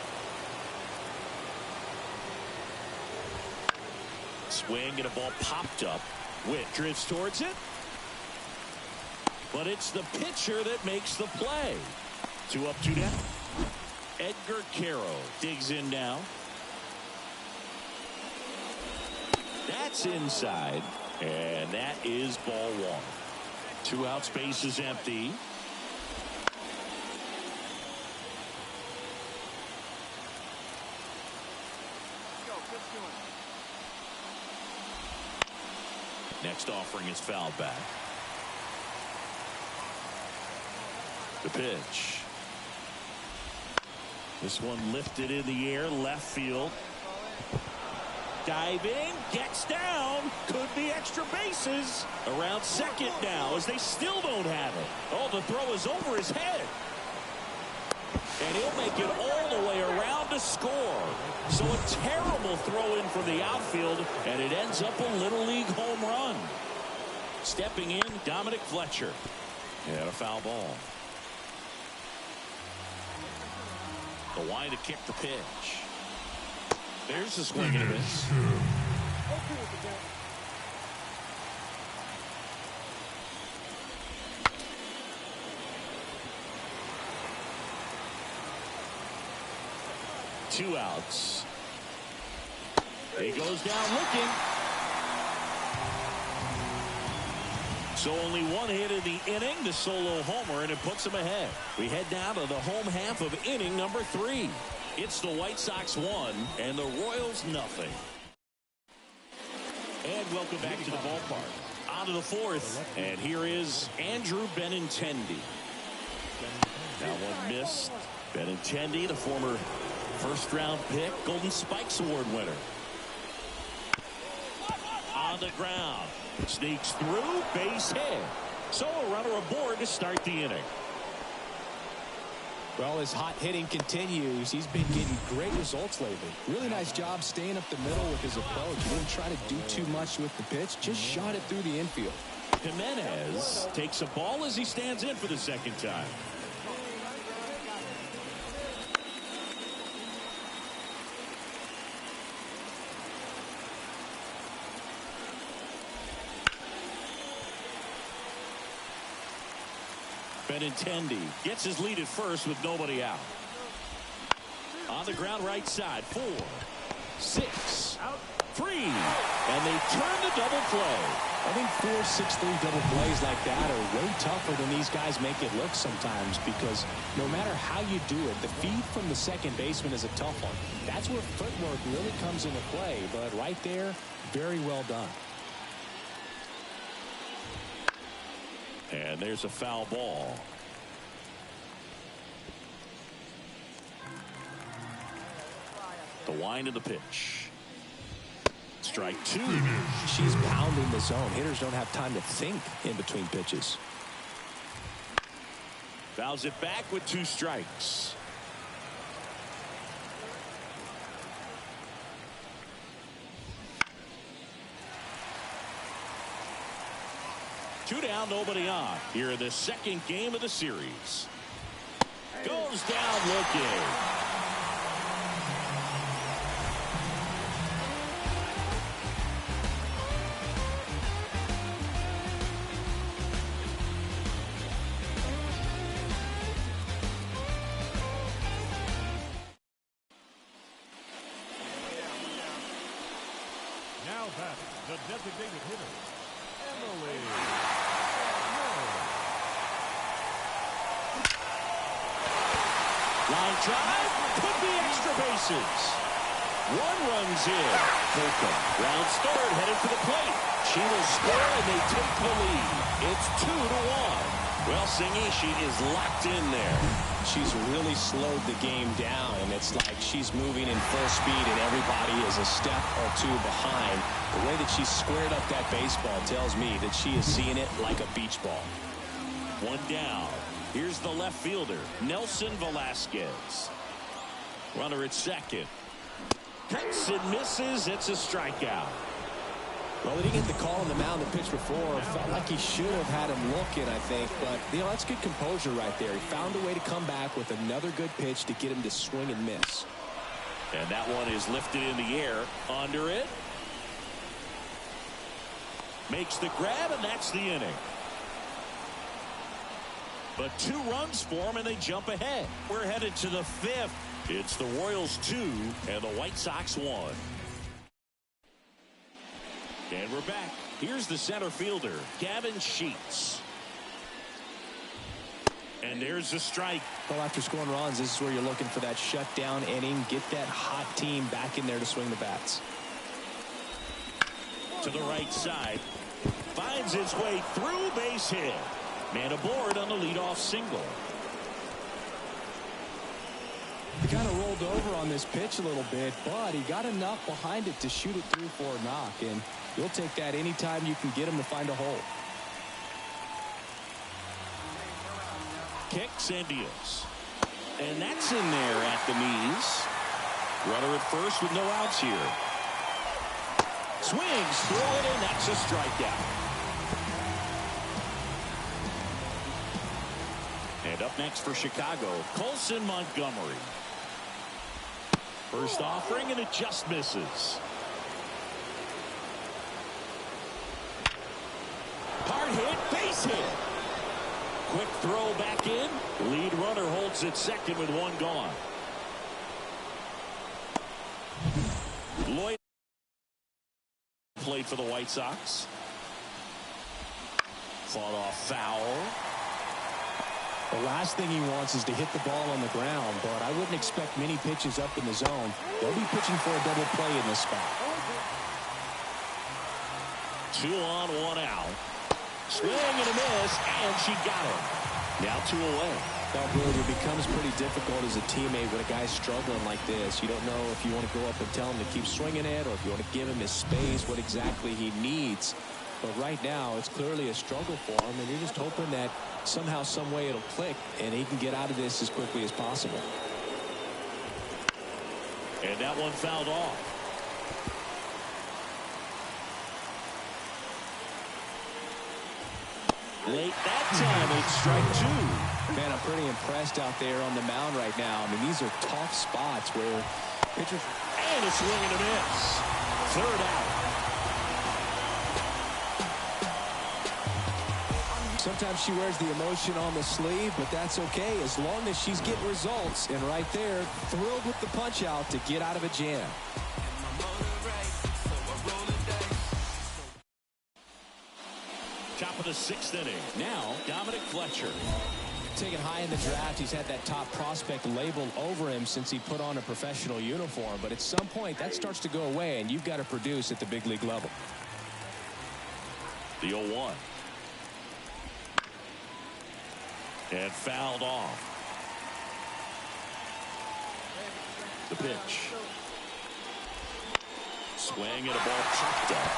Swing and a ball popped up. Witt drifts towards it. But it's the pitcher that makes the play. 2 up, 2 down. Edgar Caro digs in now. That's inside. And that is ball one. 2 outs, base is empty. Next offering is fouled back. The pitch. This one lifted in the air, left field. Diving, gets down, could be extra bases. Around second now as they still don't have it. Oh, the throw is over his head. And he'll make it all the way around to score. So a terrible throw in from the outfield, and it ends up a Little League home run. Stepping in, Dominic Fletcher. And a foul ball. The line to kick the pitch. There's the swing and a miss. Two outs. He goes down looking. So only one hit in the inning, the solo homer, and it puts him ahead. We head down to the home half of inning number 3. It's the White Sox 1 and the Royals nothing. And welcome back to the ballpark. On to the 4th, and here is Andrew Benintendi. That one missed. Benintendi, the former first-round pick, Golden Spikes Award winner. On the ground. Sneaks through, base hit. So a runner aboard to start the inning. Well, his hot hitting continues. He's been getting great results lately. Really nice job staying up the middle with his approach. He didn't try to do too much with the pitch, just shot it through the infield. Jimenez takes a ball as he stands in for the second time. Benintendi gets his lead at first with nobody out. On the ground right side. 4, 6, 3. And they turn the double play. I think 4, 6, 3 double plays like that are way tougher than these guys make it look sometimes, because no matter how you do it, the feed from the second baseman is a tough one. That's where footwork really comes into play. But right there, very well done. And there's a foul ball. The wind of the pitch. Strike 2. She's pounding the zone. Hitters don't have time to think in between pitches. Fouls it back with 2 strikes. Two down, nobody on. Here in the second game of the series. Goes down looking. Now back, the designated hitter, Emily. Line drive, could be extra bases. 1 runs in. Holcomb rounds third, headed for the plate. She will score, and they take the lead. It's 2-1. Well, Singy, she is locked in there. She's really slowed the game down, and it's like she's moving in full speed, and everybody is a step or 2 behind. The way that she squared up that baseball tells me that she is seeing it like a beach ball. 1 down. Here's the left fielder, Nelson Velasquez. Runner at second. Cuts and misses. It's a strikeout. Well, he didn't get the call on the mound the pitch before. Felt like he should have had him looking, I think. But, that's good composure right there. He found a way to come back with another good pitch to get him to swing and miss. And that one is lifted in the air. Under it. Makes the grab, and that's the inning. But 2 runs for them, and they jump ahead. We're headed to the 5th. It's the Royals 2 and the White Sox 1. And we're back. Here's the center fielder, Gavin Sheets. And there's a strike. Well, after scoring runs, this is where you're looking for that shutdown inning. Get that hot team back in there to swing the bats. To the right side. Finds its way through, base hit. Man aboard on the leadoff single. He kind of rolled over on this pitch a little bit, but he got enough behind it to shoot it through for a knock. And you'll take that anytime you can get him to find a hole. Kicks and deals. And that's in there at the knees. Runner at first with no outs here. Swings, throw it in. That's a strikeout. And up next for Chicago, Colson Montgomery. First offering, and it just misses. Hard hit, base hit. Quick throw back in. Lead runner holds at second with one gone. Lloyd played for the White Sox. Fought off foul. The last thing he wants is to hit the ball on the ground, but I wouldn't expect many pitches up in the zone. They'll be pitching for a double play in this spot. 2 on, 1 out. Swing and a miss, and she got him. Now 2 away. Now, Boog, it becomes pretty difficult as a teammate when a guy's struggling like this. You don't know if you want to go up and tell him to keep swinging it or if you want to give him his space, what exactly he needs. But right now, it's clearly a struggle for him, and you're just hoping that somehow, some way it'll click, and he can get out of this as quickly as possible. And that one fouled off. Late that time, it's strike 2. Man, I'm pretty impressed out there on the mound right now. I mean, these are tough spots where pitchers... And a swing and a miss. 3rd out. Sometimes she wears the emotion on the sleeve, but that's okay as long as she's getting results. And right there, thrilled with the punch out to get out of a jam. Top of the 6th inning. Now, Dominic Fletcher. Taken high in the draft, he's had that top prospect labeled over him since he put on a professional uniform. But at some point, that starts to go away, and you've got to produce at the big league level. The 0-1. And fouled off. The pitch. Swing and a ball popped up.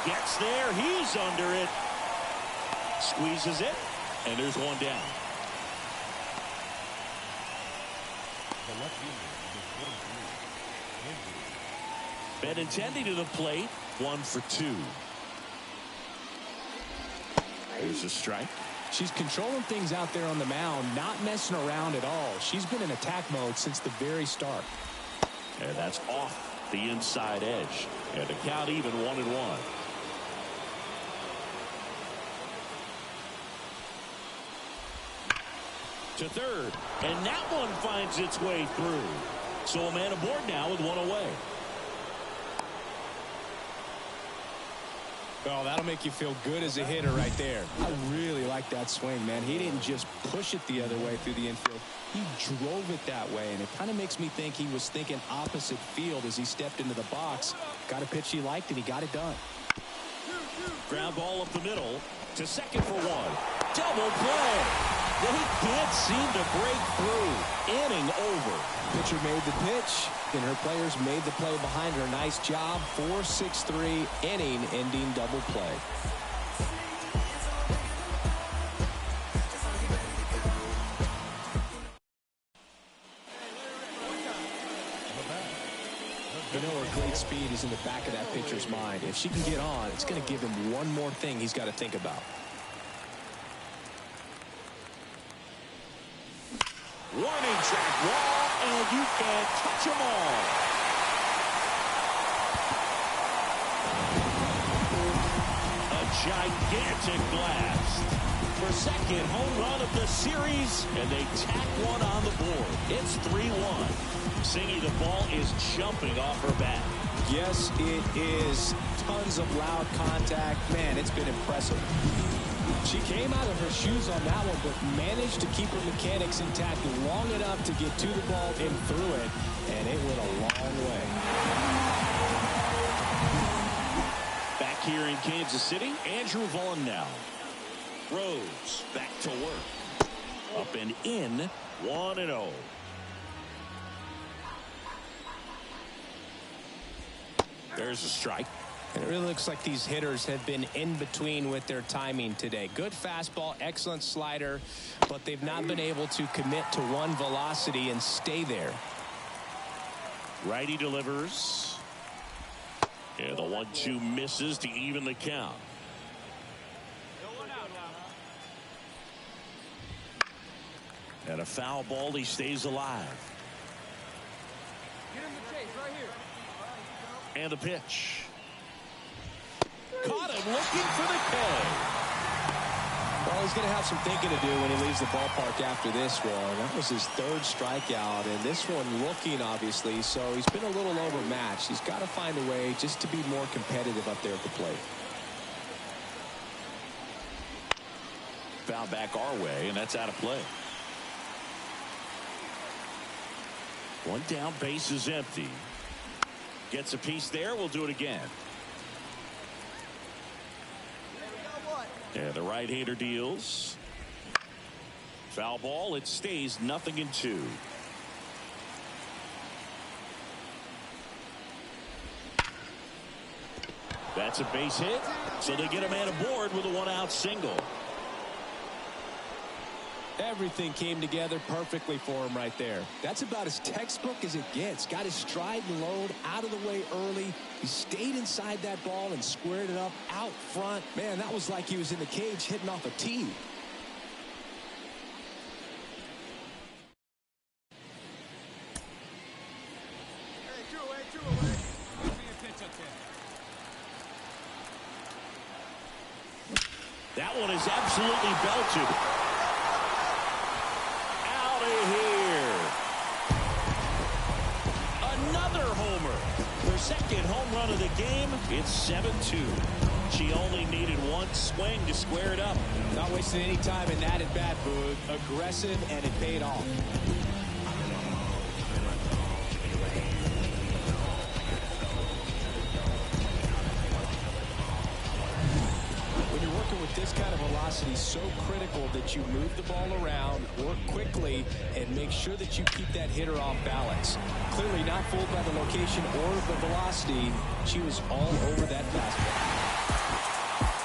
Gets there. He's under it. Squeezes it. And there's one down. Benintendi to the plate. 1 for 2. There's a strike. She's controlling things out there on the mound, not messing around at all. She's been in attack mode since the very start. And that's off the inside edge. And the count even 1-1. To third. And that one finds its way through. So a man aboard now with 1 away. Oh, that'll make you feel good as a hitter right there. I really like that swing, man. He didn't just push it the other way through the infield. He drove it that way, and it kind of makes me think he was thinking opposite field as he stepped into the box. Got a pitch he liked, and he got it done. Ground ball up the middle to second for 1. Double play. Well, he can't seem to break through. Inning over. Pitcher made the pitch, and her players made the play behind her. Nice job. 4-6-3 inning ending double play. You know her great speed is in the back of that pitcher's mind. If she can get on, it's going to give him one more thing he's got to think about. Warning track wall, and you can't touch them all. A gigantic blast. for second home run of the series, and they tack one on the board. It's 3-1. Singy, the ball is jumping off her bat. Yes, it is. Tons of loud contact. Man, it's been impressive. She came out of her shoes on that one, but managed to keep her mechanics intact long enough to get to the ball and through it, and it went a long way. Back here in Kansas City, Andrew Vaughn now. Rose back to work. Up and in, 1-0. There's a strike. And it really looks like these hitters have been in between with their timing today. Good fastball, excellent slider, but they've not been able to commit to one velocity and stay there. Righty delivers. Yeah, the 1-2 misses to even the count. And a foul ball, he stays alive. Get him the chase right here. And the pitch. Caught him looking for the K. Well, he's going to have some thinking to do when he leaves the ballpark after this one. That was his third strikeout, and this one looking, obviously, so he's been a little overmatched. He's got to find a way just to be more competitive up there at the plate. Foul back our way, and that's out of play. One down, base is empty. Gets a piece there. We'll do it again. Yeah, the right-hander deals. Foul ball. It stays 0-2. That's a base hit. So they get a man aboard with a one-out single. Everything came together perfectly for him right there. That's about as textbook as it gets. Got his stride and load out of the way early. He stayed inside that ball and squared it up out front. Man, that was like he was in the cage hitting off a tee. That one is absolutely belted. Here. Another homer. Her second home run of the game. It's 7-2. She only needed one swing to square it up. Not wasting any time in that at bat, Boog. Aggressive, and it paid off. With this kind of velocity, so critical that you move the ball around, work quickly, and make sure that you keep that hitter off balance. Clearly not fooled by the location or the velocity. She was all over that fastball.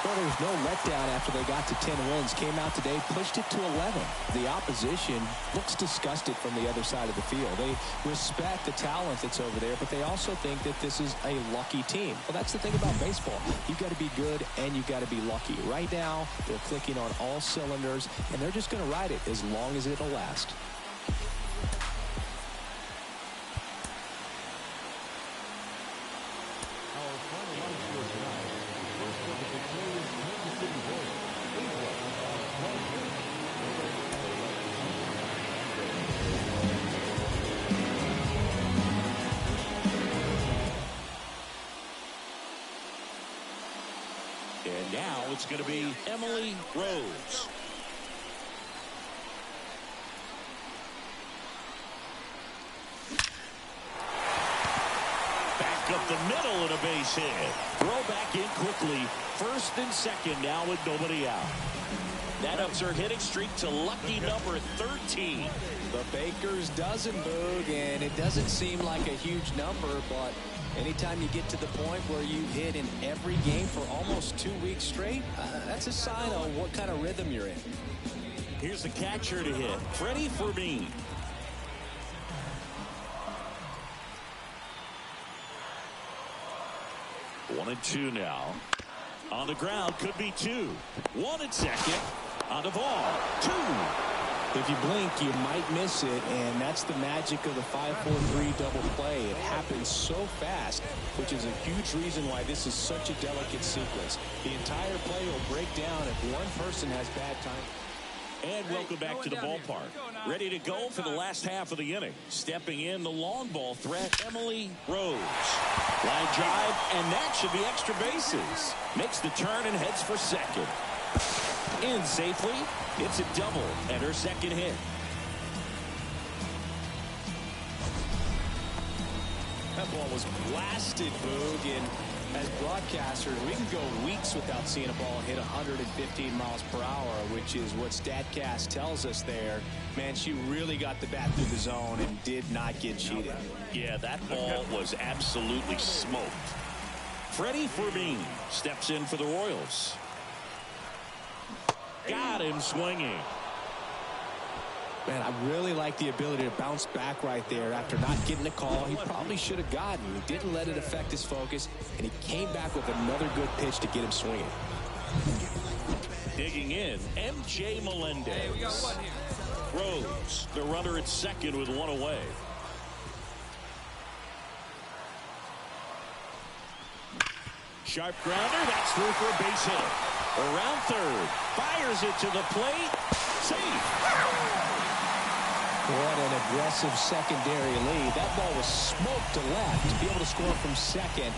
Well, there was no letdown after they got to 10 wins. Came out today, pushed it to 11. The opposition looks disgusted from the other side of the field. They respect the talent that's over there, but they also think that this is a lucky team. Well, that's the thing about baseball. You've got to be good and you've got to be lucky. Right now, they're clicking on all cylinders, and they're just going to ride it as long as it'll last. And now it's going to be Emily Rose. Back up the middle and a base hit. Throw back in quickly. First and second now with nobody out. That ups her hitting streak to lucky number 13. The Baker's dozen, Boog, and it doesn't seem like a huge number, but anytime you get to the point where you hit in every game for almost 2 weeks straight, that's a sign of what kind of rhythm you're in. Here's the catcher to hit, Freddie Fermin. One and two now. On the ground, could be two. One at second. On the ball, two. If you blink, you might miss it, and that's the magic of the 5-4-3 double play. It happens so fast, which is a huge reason why this is such a delicate sequence. The entire play will break down if one person has bad time. And welcome back to the ballpark. Ready to go for the last half of the inning. Stepping in, the long ball threat, Emily Rose. Line drive, and that should be extra bases. Makes the turn and heads for second. In safely. It's a double and her second hit. That ball was blasted, Boog, and as broadcasters, we can go weeks without seeing a ball hit 115 miles per hour, which is what StatCast tells us there. Man, she really got the bat through the zone and did not get cheated. Yeah, that ball was absolutely smoked. Freddie Fermin steps in for the Royals. Got him swinging. Man, I really like the ability to bounce back right there after not getting a call he probably should have gotten. He didn't let it affect his focus, and he came back with another good pitch to get him swinging. Digging in, MJ Melendez. Hey, we got one here. Rose, the runner at second with one away. Sharp grounder, that's through for a base hit. Around third, fires it to the plate. Safe. What an aggressive secondary lead. That ball was smoked to left. To be able to score from second,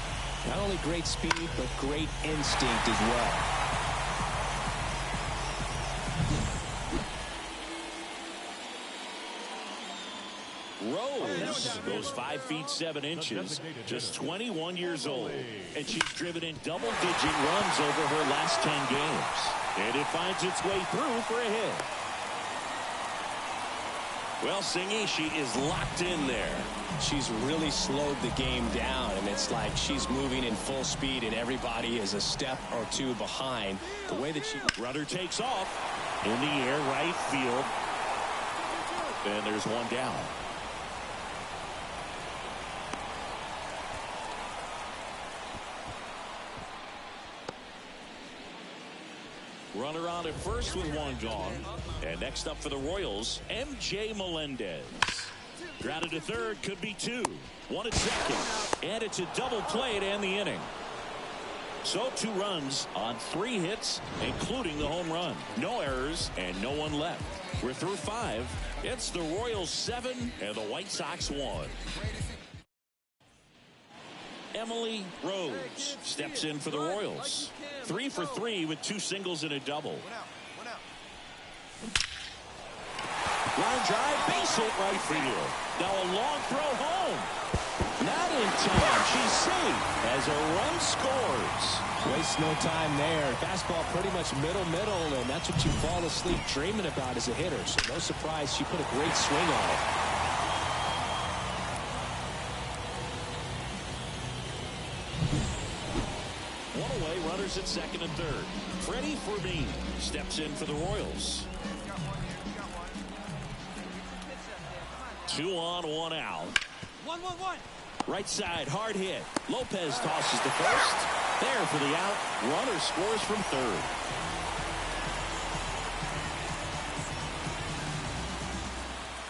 not only great speed, but great instinct as well. Rose goes 5 feet 7 inches, just 21 years old, and she's driven in double-digit runs over her last 10 games. And it finds its way through for a hit. Well, Singy, she is locked in there. She's really slowed the game down, and it's like she's moving in full speed, and everybody is a step or two behind. The way that she... Runner takes off in the air, right field. And there's one down. Runner on at first with one gone. And next up for the Royals, MJ Melendez. Grounded to third, could be two. One at second. And it's a double play to end the inning. So 2 runs on 3 hits, including the home run. No errors and no one left. We're through 5. It's the Royals 7 and the White Sox 1. Emily Rose steps in for the Royals. 3 for 3 with 2 singles and a double. Line drive, base hit right field. Now a long throw home. Not in time. She's safe as a run scores. Waste no time there. Fastball pretty much middle, and that's what you fall asleep dreaming about as a hitter. So no surprise she put a great swing on it. One away, runners at second and third. Freddie Fermin steps in for the Royals. 2 on, 1 out. 1-1-1. Right side, hard hit. Lopez tosses to first. There for the out. Runner scores from third.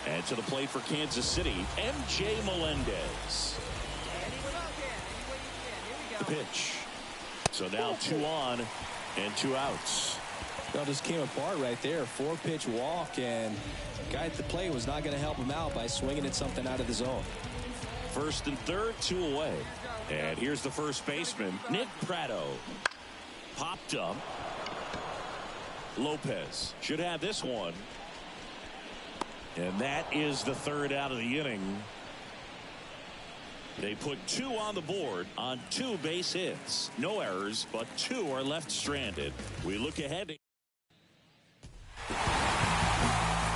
And to the plate for Kansas City, MJ Melendez. The pitch. So now 2 on and 2 outs. Well, just came apart right there. 4-pitch walk, and the guy at the plate was not going to help him out by swinging at something out of the zone. First and third, 2 away. And here's the first baseman, Nick Prado. Popped up. Lopez should have this one. And that is the third out of the inning. They put 2 on the board on 2 base hits. No errors, but 2 are left stranded. We look ahead.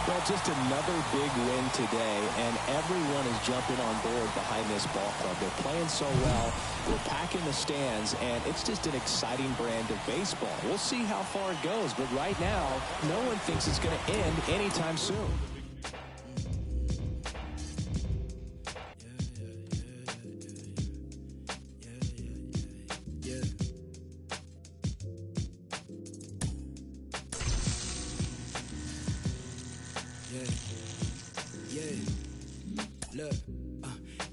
Well, just another big win today, and everyone is jumping on board behind this ball club. They're playing so well. We're packing the stands, and it's just an exciting brand of baseball. We'll see how far it goes, but right now, no one thinks it's going to end anytime soon. Look,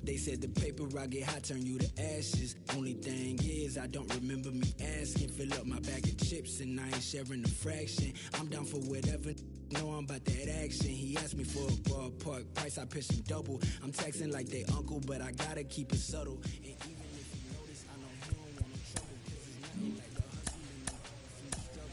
they said the paper rock get hot, turn you to ashes. Only thing is, I don't remember me asking. Fill up my bag of chips and I ain't sharing a fraction. I'm down for whatever. Know I'm about that action. He asked me for a ballpark price, I pitched him double. I'm texting like they uncle, but I gotta keep it subtle. And even if you notice, I know he don't want no trouble, 'cause it's nothing like the hustle and the struggle.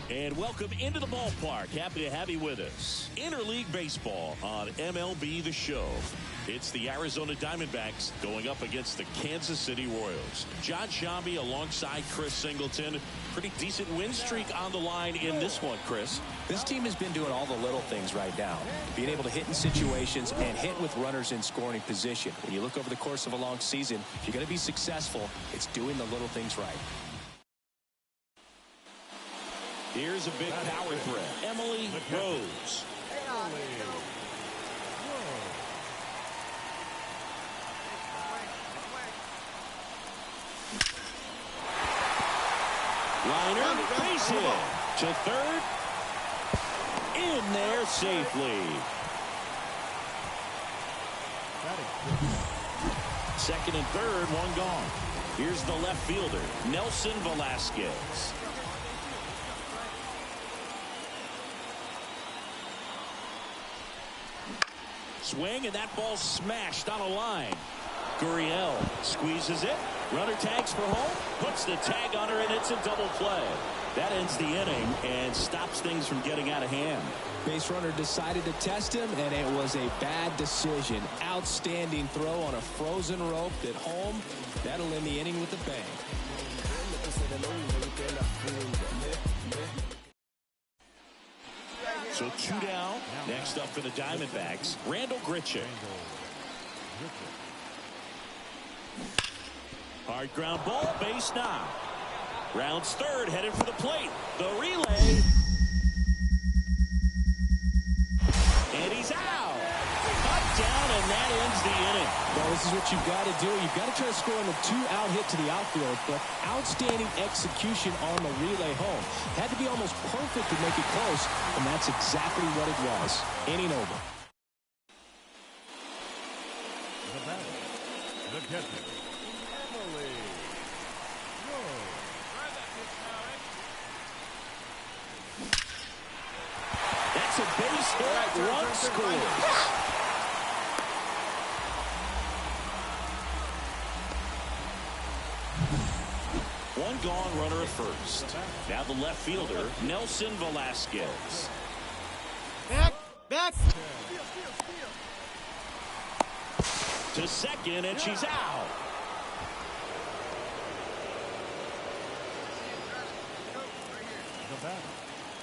And welcome into the ballpark. Happy to have you with us. Interleague Baseball on MLB The Show. It's the Arizona Diamondbacks going up against the Kansas City Royals. John Shambi alongside Chris Singleton. Pretty decent win streak on the line in this one, Chris. This team has been doing all the little things right now. Being able to hit in situations and hit with runners in scoring position. When you look over the course of a long season, if you're going to be successful, it's doing the little things right. Here's a big power threat. Emily Rose. Liner, base hit to third. In there safely. Second and third, one gone. Here's the left fielder, Nelson Velasquez. Swing, and that ball smashed on a line. Gurriel squeezes it. Runner tags for home. Puts the tag on her, and it's a double play. That ends the inning and stops things from getting out of hand. Base runner decided to test him, and it was a bad decision. Outstanding throw on a frozen rope at home. That'll end the inning with a bang. So 2 down. Next up for the Diamondbacks, Randall Grichuk. Hard ground ball, base knock. Rounds third, headed for the plate. The relay. And he's out. Cut down, and that ends the inning. Well, this is what you've got to do. You've got to try to score on a 2-out hit to the outfield, but outstanding execution on the relay home. Had to be almost perfect to make it close, and that's exactly what it was. Inning over. The batter, the catcher, Emily. That's a base hit. Run scores. One gone, runner at first. Now the left fielder, Nelson Velasquez. Back. To second, and she's out. The batter,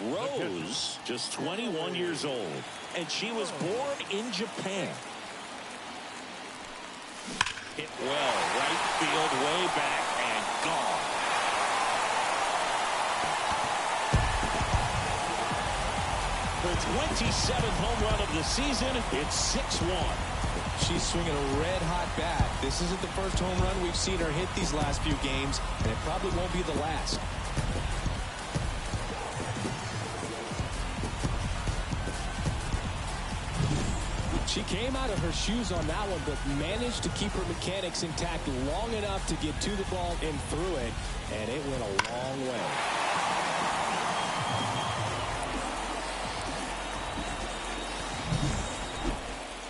Rose, just 21 years old, and she was born in Japan. Hit well, right field, way back, and gone. Her 27th home run of the season, it's 6-1. She's swinging a red-hot bat. This isn't the first home run we've seen her hit these last few games, and it probably won't be the last. She came out of her shoes on that one, but managed to keep her mechanics intact long enough to get to the ball and through it, and it went a long way.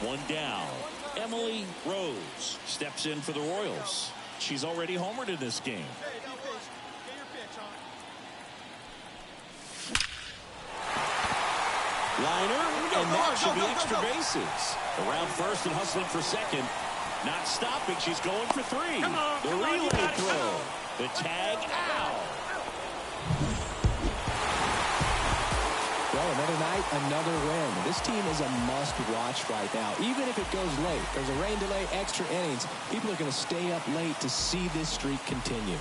One down. Emily Rose steps in for the Royals. She's already homered in this game. Liner, and that should be extra bases. Around first and hustling for second. Not stopping. She's going for 3. The relay throw. The tag out. Well, another night, another win. This team is a must-watch right now. Even if it goes late, there's a rain delay, extra innings. People are going to stay up late to see this streak continue.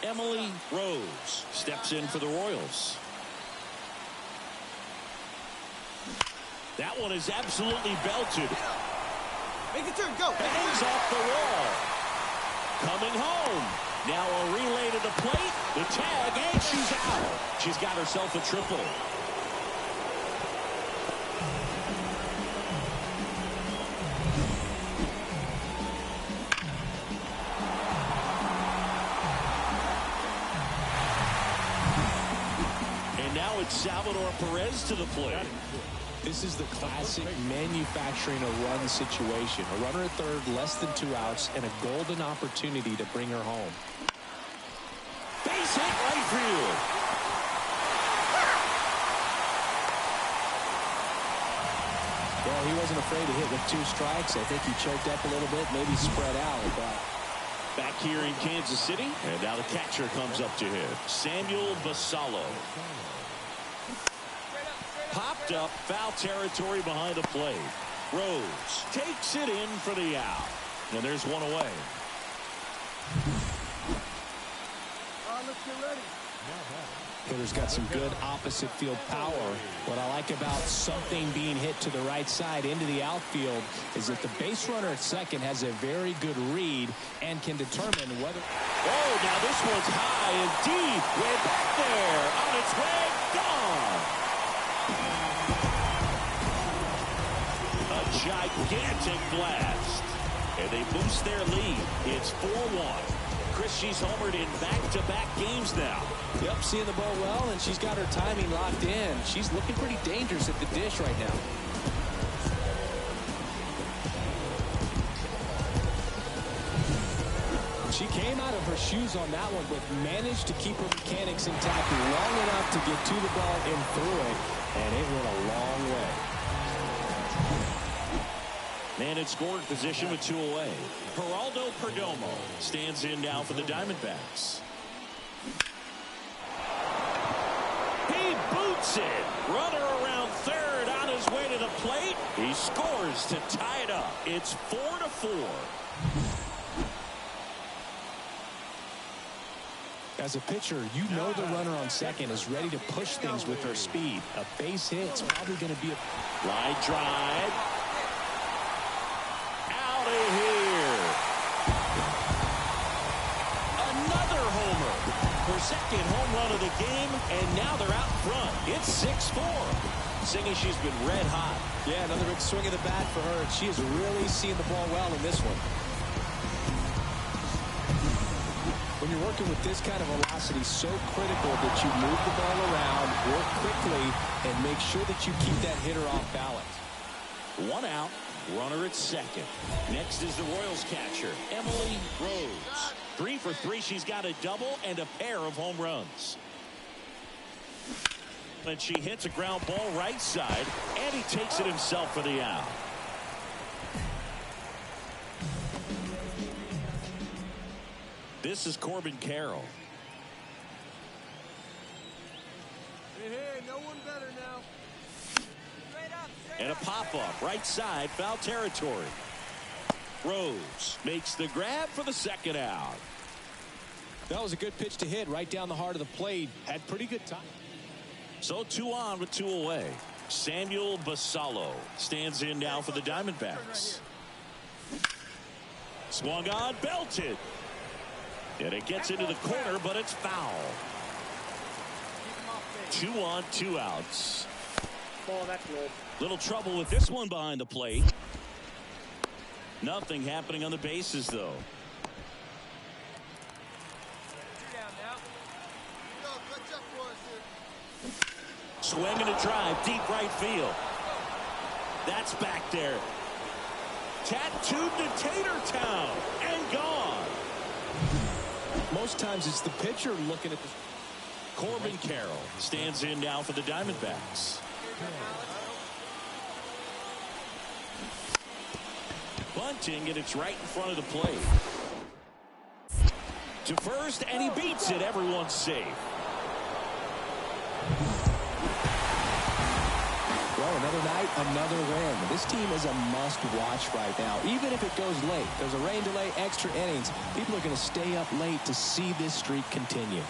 Emily Rose steps in for the Royals. That one is absolutely belted. Make the turn, go. Bangs off the wall. Coming home. Now a relay to the plate. The tag, and she's out. She's got herself a triple. Salvador Perez to the plate. This is the classic manufacturing a run situation. A runner at third, less than 2 outs, and a golden opportunity to bring her home. Base hit right field. Well, he wasn't afraid to hit with 2 strikes. I think he choked up a little bit, maybe spread out. But back here in Kansas City, and now the catcher comes up to him. Samuel Basallo. Popped up, foul territory behind the plate. Rose takes it in for the out. And there's one away. Let's get ready. Hitter's got some good opposite field power. What I like about something being hit to the right side into the outfield is that the base runner at second has a very good read and can determine whether... Oh, now this one's high and deep. Way back there. On its way. Gone. A gigantic blast. And they boost their lead. It's 4-1. Chris, she's homered in back-to-back games now. Yep, seeing the ball well, and she's got her timing locked in. She's looking pretty dangerous at the dish right now. She came out of her shoes on that one, but managed to keep her mechanics intact long enough to get to the ball and through it, and it went a long way. Man in scoring position with 2 away. Geraldo Perdomo stands in now for the Diamondbacks. He boots it. Runner around third on his way to the plate. He scores to tie it up. It's 4-4. As a pitcher, you know the runner on second is ready to push things with her speed. A base hit's probably going to be a line drive. Out of here. Another homer. Her second home run of the game, and now they're out front. It's 6-4. Singing she's been red hot. Yeah, another big swing of the bat for her. She is really seeing the ball well in this one. When you're working with this kind of velocity, so critical that you move the ball around, work quickly, and make sure that you keep that hitter off balance. 1 out, runner at second. Next is the Royals catcher, Emily Rose. 3 for 3. She's got a double and a pair of home runs. And she hits a ground ball right side, and he takes it himself for the out. This is Corbin Carroll. Hey, no one better now. And a pop-up right side, foul territory. Rose makes the grab for the second out. That was a good pitch to hit right down the heart of the plate. Had pretty good time. So 2 on with 2 away. Samuel Basallo stands in now for the Diamondbacks. Swung on, belted. And it gets into the corner, but it's foul. 2 on, 2 outs. Oh, that's good. Little trouble with this one behind the plate. Nothing happening on the bases, though. Swing and a drive, deep right field. That's back there. Tattooed to Tatertown and gone. Most times it's the pitcher looking at the... Corbin Carroll stands in now for the Diamondbacks. Bunting, and it's right in front of the plate. To first, and he beats it. Everyone's safe. Well, another night, another win. This team is a must-watch right now, even if it goes late. There's a rain delay, extra innings. People are going to stay up late to see this streak continue.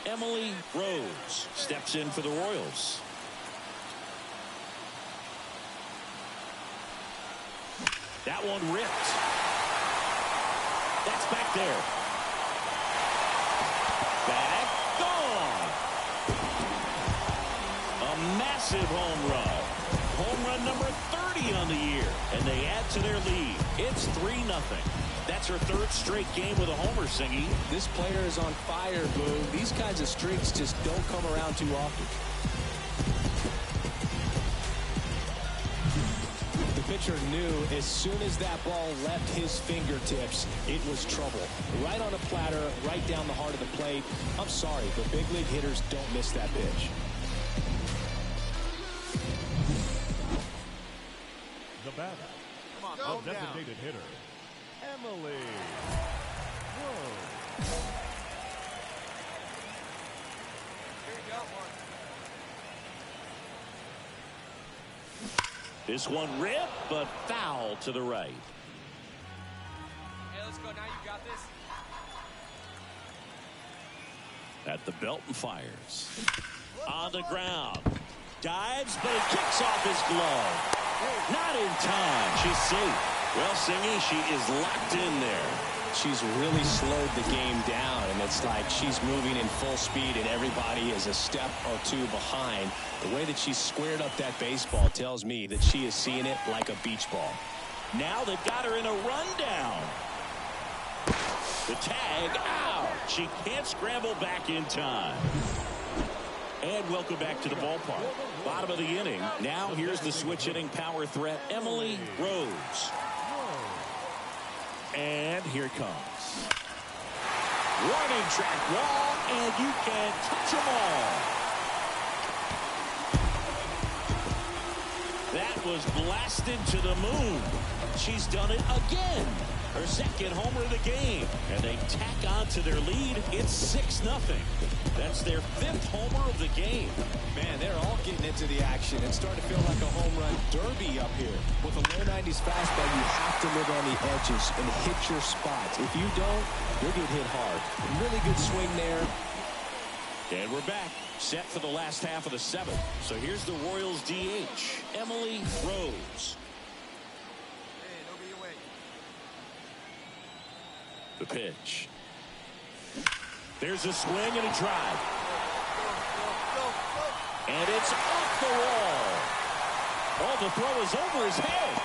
Emily Rose steps in for the Royals. That one ripped. That's back there. Back, gone. A massive home run. Home run number 30 on the year. And they add to their lead. It's 3-0. That's her 3rd straight game with a homer, Singy. This player is on fire, Boo. These kinds of streaks just don't come around too often. The pitcher knew as soon as that ball left his fingertips, it was trouble. Right on a platter, right down the heart of the plate. I'm sorry, but big league hitters don't miss that pitch. The batter, a designated hitter, Emily Rose. This one ripped, but foul to the right. Hey, let's go now. You got this. At the belt and fires. On the ground. Dives, but it kicks off his glove. Not in time. She's safe. Well, Singy, she is locked in there. She's really slowed the game down, and it's like she's moving in full speed, and everybody is a step or two behind. The way that she squared up that baseball tells me that she is seeing it like a beach ball. Now they've got her in a rundown. The tag out. She can't scramble back in time. And welcome back to the ballpark. Bottom of the inning. Now here's the switch hitting power threat, Emily Rose. And here it comes. Warning track wall, and you can touch them all. That was blasted to the moon. She's done it again. Her second homer of the game. And they tack on to their lead. It's 6-0. That's their 5th homer of the game. Man, they're all getting into the action. It's starting to feel like a home run derby up here. With a low 90s fastball, you have to live on the edges and hit your spots. If you don't, you'll get hit hard. Really good swing there. And we're back, set for the last half of the 7th. So here's the Royals DH, Emily Rose. Hey, don't be away. The pitch. There's a swing and a drive. And it's off the wall. Oh, the throw is over his head.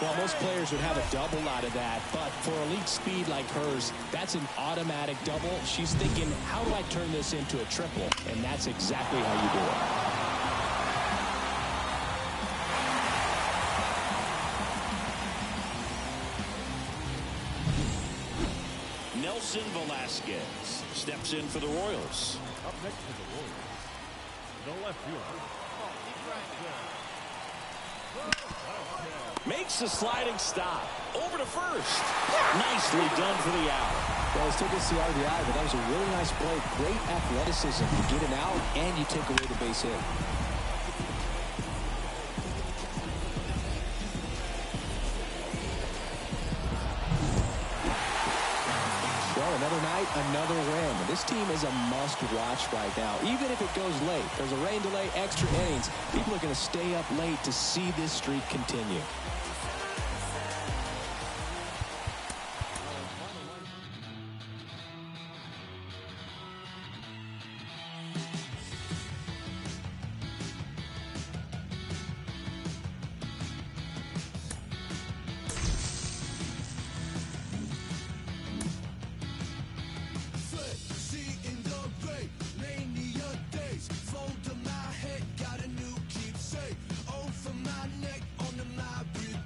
Well, most players would have a double out of that, but for elite speed like hers, that's an automatic double. She's thinking, how do I turn this into a triple? And that's exactly how you do it. Nelson Velasquez steps in for the Royals. Up next for the Royals, the left fielder. Makes the sliding stop. Over to first. Nicely done for the out. Well, it took us the RBI, but that was a really nice play. Great athleticism. You get him out, and you take away the base hit. Well, another night, another win. This team is a must-watch right now. Even if it goes late, there's a rain delay, extra innings. People are going to stay up late to see this streak continue. Fold to my head, got a new keepsake. Oh, for my neck, under my breath.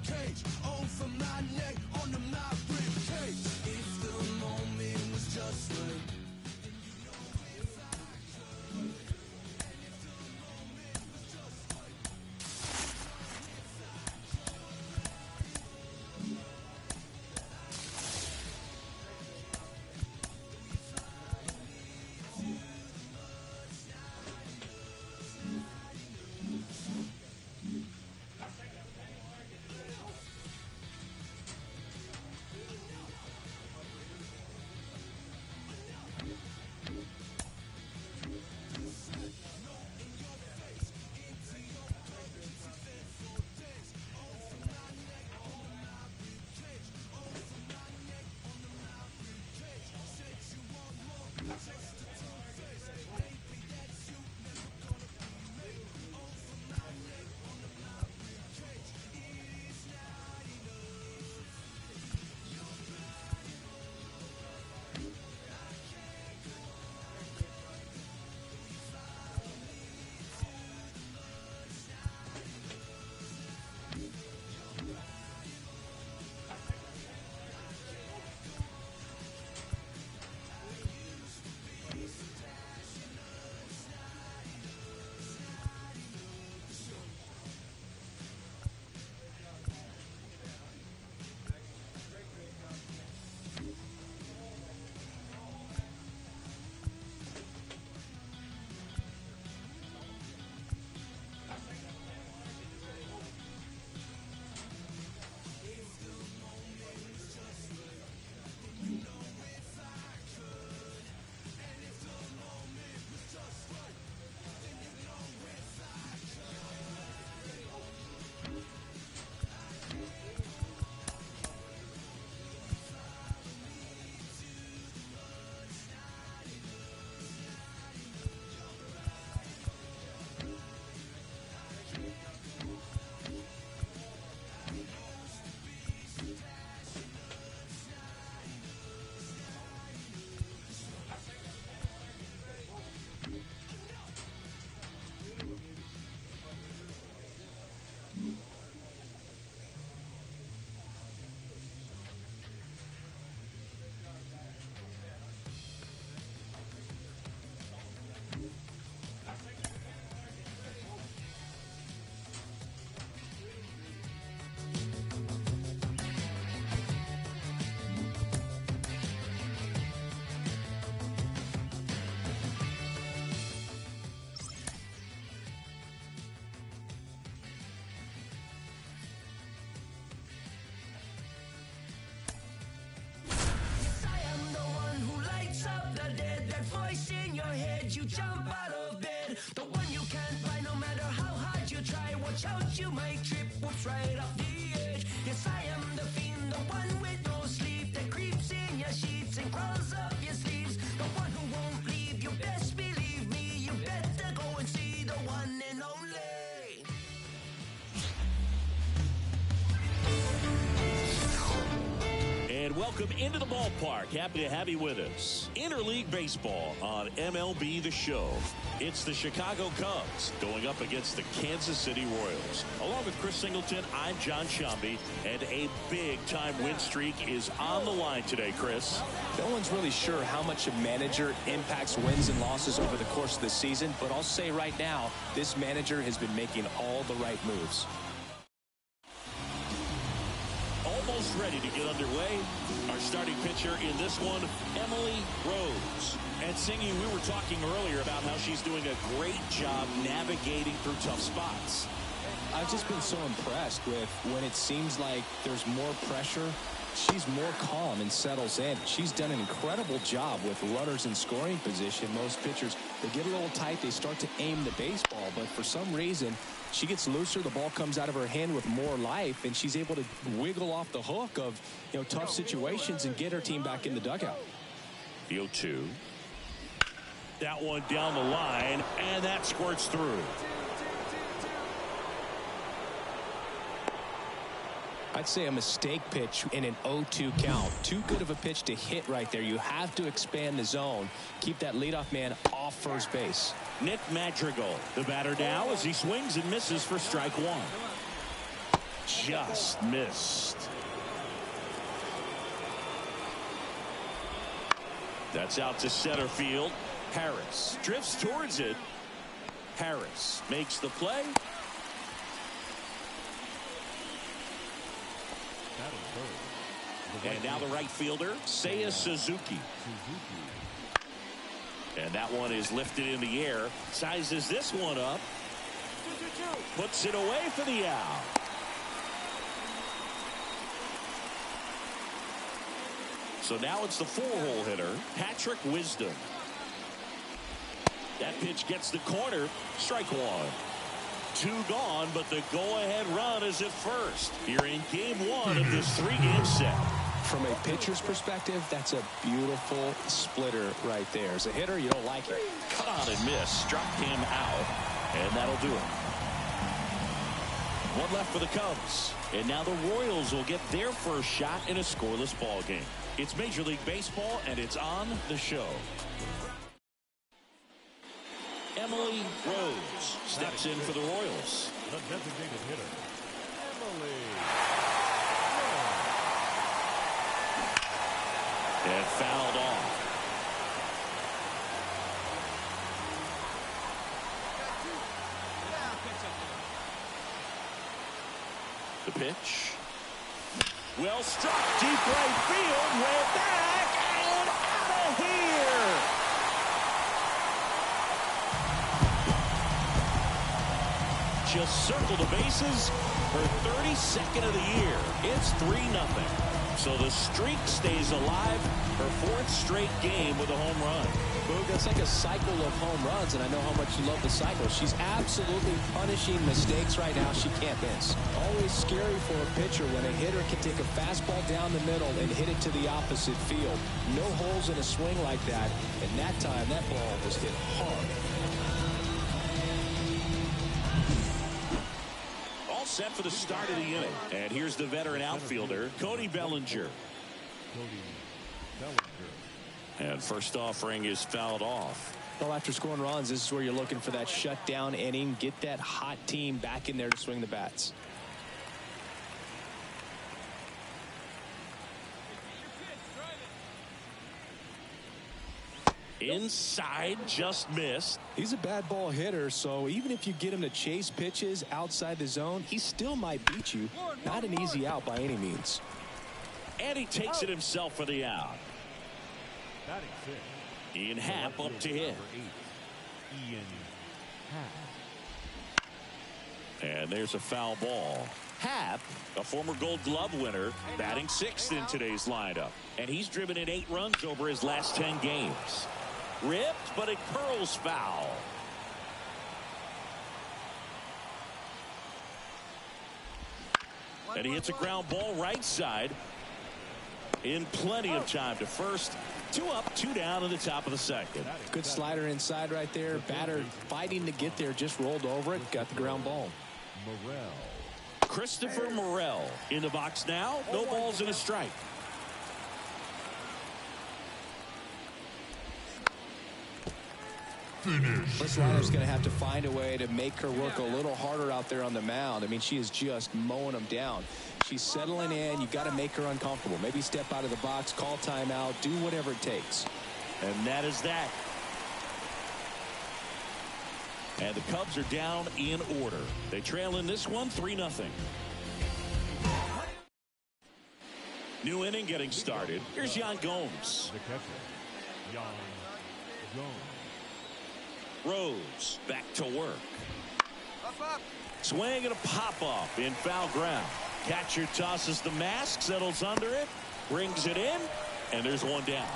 made you jump out of bed. The one you can't buy no matter how hard you try. Watch out, you might trip, whoops, right off the edge. Yes, I am the fiend, the one with no sleep that creeps in your sheets and crawls up your sleeves. The one who won't leave, you best believe me. You better go and see the one and only. And welcome into the ballpark. Happy to have you with us. Interleague Baseball on MLB The Show. It's the Chicago Cubs going up against the Kansas City Royals. Along with Chris Singleton, I'm John Shambi, and a big-time win streak is on the line today, Chris. No one's really sure how much a manager impacts wins and losses over the course of the season, but I'll say right now, this manager has been making all the right moves. Almost ready to get underway. Our starting pitcher in this one, Emily Rose. And Singy, we were talking earlier about how she's doing a great job navigating through tough spots. I've just been so impressed with when it seems like there's more pressure, she's more calm and settles in. She's done an incredible job with runners in scoring position. Most pitchers, they get a little tight, they start to aim the baseball, but for some reason, she gets looser, the ball comes out of her hand with more life, and she's able to wiggle off the hook of, tough situations and get her team back in the dugout. The 0-2. That one down the line, and that squirts through. I'd say a mistake pitch in an 0-2 count. Too good of a pitch to hit right there. You have to expand the zone. Keep that leadoff man off first base. Nick Madrigal, the batter now as he swings and misses for strike one. Just missed. That's out to center field. Harris drifts towards it. Harris makes the play. And now the right fielder, Seiya Suzuki. And that one is lifted in the air. Sizes this one up. Puts it away for the out. So now it's the four-hole hitter, Patrick Wisdom. That pitch gets the corner. Strike one. Two gone, but the go-ahead run is at first. Here in game one of this three-game set. From a pitcher's perspective, that's a beautiful splitter right there. As a hitter, you don't like it. Cut on and miss. Struck him out. And that'll do it. One left for the Cubs. And now the Royals will get their first shot in a scoreless ball game. It's Major League Baseball, and it's on the show. Emily Rose steps in for the Royals. The designated hitter, Emily. And fouled off. The pitch. Well struck, deep right field, way back, and out of here. Just circled the bases. Her 32nd of the year. It's 3-0. So the streak stays alive. Her fourth straight game with a home run. Boog, that's like a cycle of home runs, and I know how much you love the cycle. She's absolutely punishing mistakes right now she can't miss. Always scary for a pitcher when a hitter can take a fastball down the middle and hit it to the opposite field. No holes in a swing like that, and that time that ball was hit hard. Set for the start of the inning. And here's the veteran outfielder, Cody Bellinger. And first offering is fouled off. Well, after scoring runs, this is where you're looking for that shutdown inning. Get that hot team back in there to swing the bats. Inside, just missed. He's a bad ball hitter, so even if you get him to chase pitches outside the zone, he still might beat you. Not an easy out by any means. And he takes it himself for the out. Ian Happ up to hit. Ian Happ. And there's a foul ball. Happ, a former Gold Glove winner, batting sixth in today's lineup. And he's driven in 8 runs over his last 10 games. Ripped, but it curls foul. And he hits a ground ball right side in plenty of time to first. 2 up, 2 down in the top of the second. Good slider inside right there. Batter fighting to get there, just rolled over it, got the ground ball. Christopher Morel in the box now. No balls and a strike. This liner's going to have to find a way to make her work a little harder out there on the mound. I mean, she is just mowing them down. She's settling in. You got to make her uncomfortable. Maybe step out of the box, call timeout, do whatever it takes. And that is that. And the Cubs are down in order. They trail in this one 3-0. New inning getting started. Here's Yan Gomes. The catcher, Yan Gomes. Rose back to work. Up. Swing and a pop-off in foul ground. Catcher tosses the mask, settles under it, brings it in, and there's one down.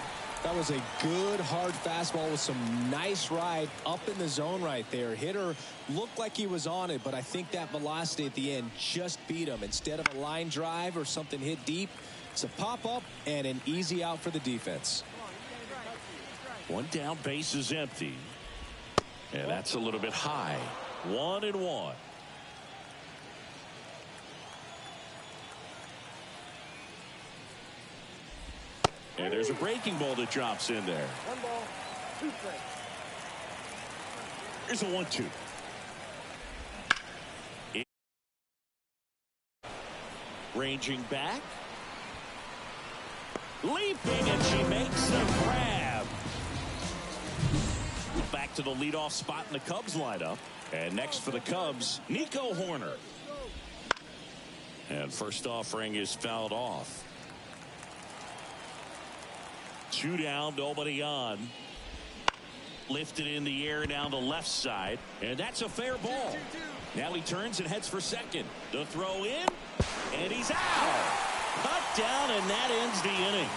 That was a good hard fastball with some nice ride up in the zone right there. Hitter looked like he was on it, but I think that velocity at the end just beat him. Instead of a line drive or something hit deep, it's a pop-up and an easy out for the defense. One down, base is empty. And that's a little bit high. 1-1. And there's a breaking ball that drops in there. 1 ball, 2 strikes. Here's a 1-2. Ranging back. Leaping, and she makes the grab. Back to the leadoff spot in the Cubs lineup. And next for the Cubs, Nico Horner. And first offering is fouled off. 2 down, nobody on. Lifted in the air down the left side. And that's a fair ball. Now he turns and heads for second. The throw in. And he's out. Cut down, and that ends the inning.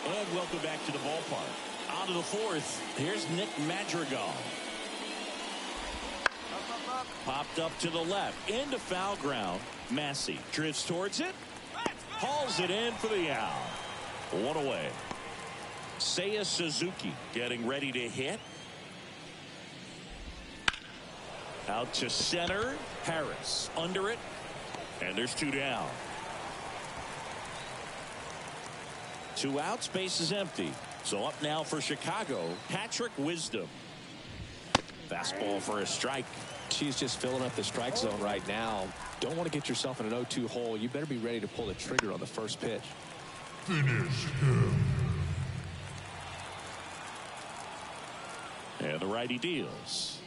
And welcome back to the ballpark. Out of the 4th, here's Nick Madrigal. Popped up to the left, into foul ground. Massey drifts towards it, hauls it in for the out. 1 away. Seiya Suzuki getting ready to hit. Out to center. Harris under it, and there's 2 down. 2 outs, base is empty. So up now for Chicago, Patrick Wisdom. Fastball for a strike. She's just filling up the strike zone right now. Don't want to get yourself in an 0-2 hole. You better be ready to pull the trigger on the first pitch. Finish him. And the righty deals.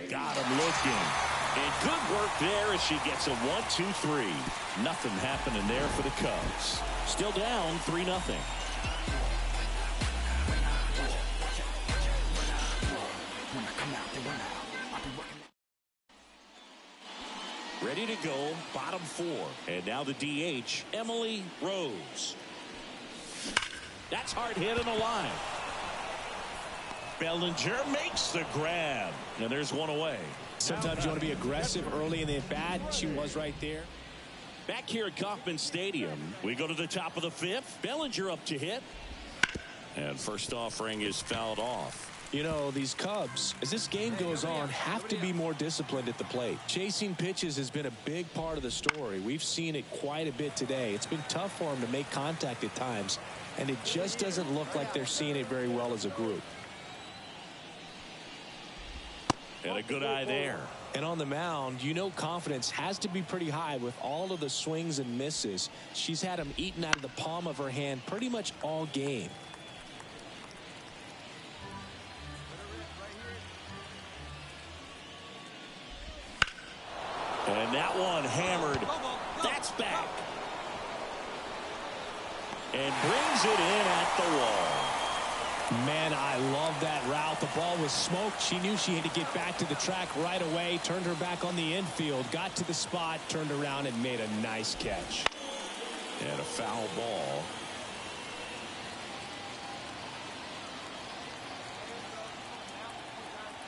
Got him looking. And good work there as she gets a 1-2-3. Nothing happening there for the Cubs. Still down 3-0. Ready to go, bottom 4. And now the DH, Emily Rose. That's hard hit in the line. Bellinger makes the grab. And there's 1 away. Sometimes you want to be aggressive early in the at-bat. She was right there. Back here at Kauffman Stadium, we go to the top of the 5th. Bellinger up to hit. And first offering is fouled off. You know, these Cubs, as this game goes on, have to be more disciplined at the plate. Chasing pitches has been a big part of the story. We've seen it quite a bit today. It's been tough for them to make contact at times, and it just doesn't look like they're seeing it very well as a group. And a good eye there. And on the mound, you know confidence has to be pretty high with all of the swings and misses. She's had them eaten out of the palm of her hand pretty much all game. And that one hammered. That's back. And brings it in at the wall. Man, I love that route. The ball was smoked. She knew she had to get back to the track right away. Turned her back on the infield. Got to the spot. Turned around and made a nice catch. And a foul ball.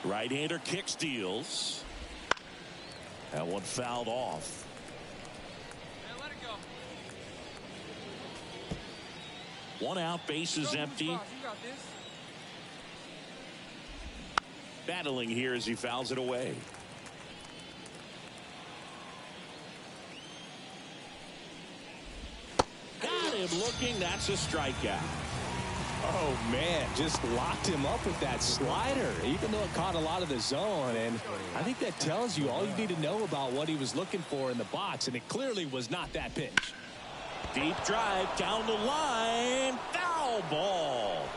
Right-hander kick steals. That one fouled off. Man, let it go. One out, base is empty. You got this. Battling here as he fouls it away. Got him looking. That's a strikeout. Oh, man, just locked him up with that slider, even though it caught a lot of the zone. And I think that tells you all you need to know about what he was looking for in the box, and it clearly was not that pitch. Deep drive down the line. Foul ball.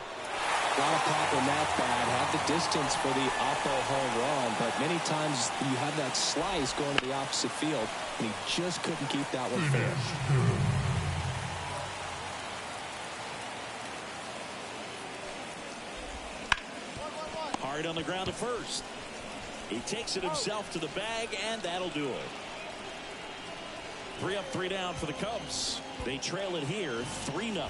A lot of pop in that bat. Had the distance for the Oppo home run, but many times you have that slice going to the opposite field, and he just couldn't keep that one fair. Hard on the ground to first. He takes it himself to the bag, and that'll do it. 3 up, 3 down for the Cubs. They trail it here 3-0.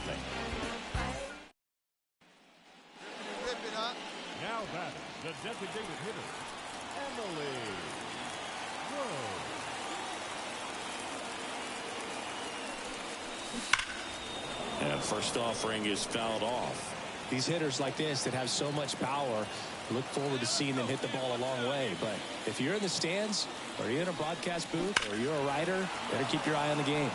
Rip it up. Now batting, the designated hitter, Emily Rose. And first offering is fouled off. These hitters like this that have so much power, look forward to seeing them hit the ball a long way. But if you're in the stands or you're in a broadcast booth or you're a writer, better keep your eye on the game.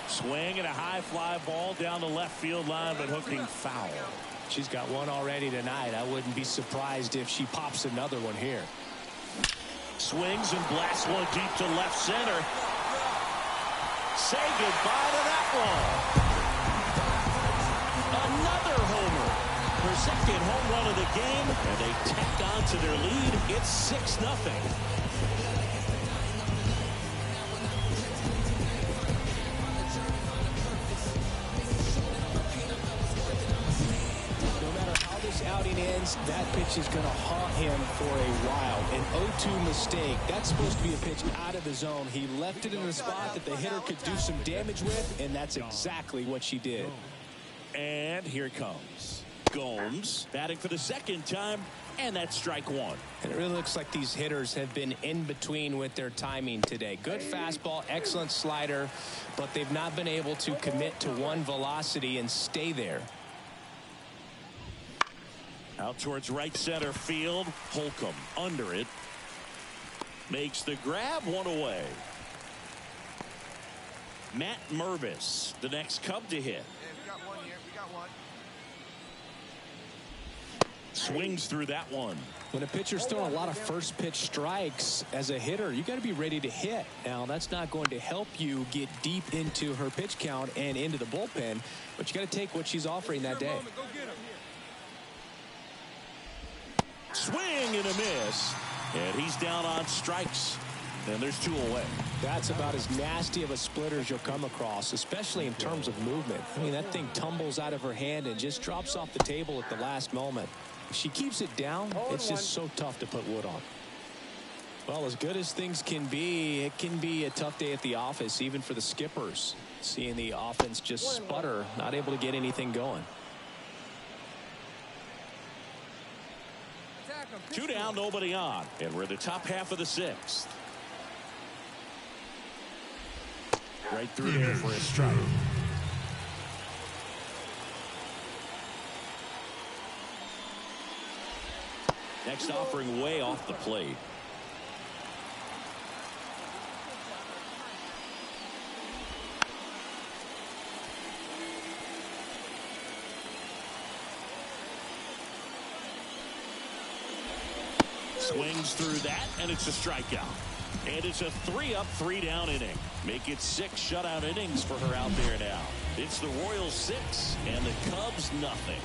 Swing and a high fly ball down the left field line, but hooking foul. She's got one already tonight. I wouldn't be surprised if she pops another one here. Swings and blasts one deep to left center. Say goodbye to that one. Another homer. Her second home run of the game, and they tack on to their lead. It's 6-0. Outing ends, that pitch is going to haunt him for a while. An 0-2 mistake. That's supposed to be a pitch out of the zone. He left it in a spot that the hitter could do some damage with, and that's exactly what she did. And here it comes. Gomes batting for the second time, and that's strike one. And it really looks like these hitters have been in between with their timing today. Good fastball, excellent slider, but they've not been able to commit to one velocity and stay there. Out towards right center field. Holcomb under it. Makes the grab, one away. Matt Mervis, the next Cub to hit. Yeah, we got one here. We got one. Swings through that one. When a pitcher's throwing a lot of first pitch strikes as a hitter, you got to be ready to hit. Now, that's not going to help you get deep into her pitch count and into the bullpen, but you got to take what she's offering that day. Go get him. Swing and a miss. And he's down on strikes. And there's 2 away. That's about as nasty of a splitter as you'll come across, especially in terms of movement. I mean, that thing tumbles out of her hand and just drops off the table at the last moment. If she keeps it down, it's just so tough to put wood on. Well, as good as things can be, it can be a tough day at the office, even for the skippers. Seeing the offense just sputter, not able to get anything going. 2 down, nobody on. And we're in the top half of the 6th. Right through there for a strike. Next offering way off the plate. Swings through that, and it's a strikeout. And it's a 3-up, 3-down inning. Make it 6 shutout innings for her out there now. It's the Royals 6 and the Cubs nothing.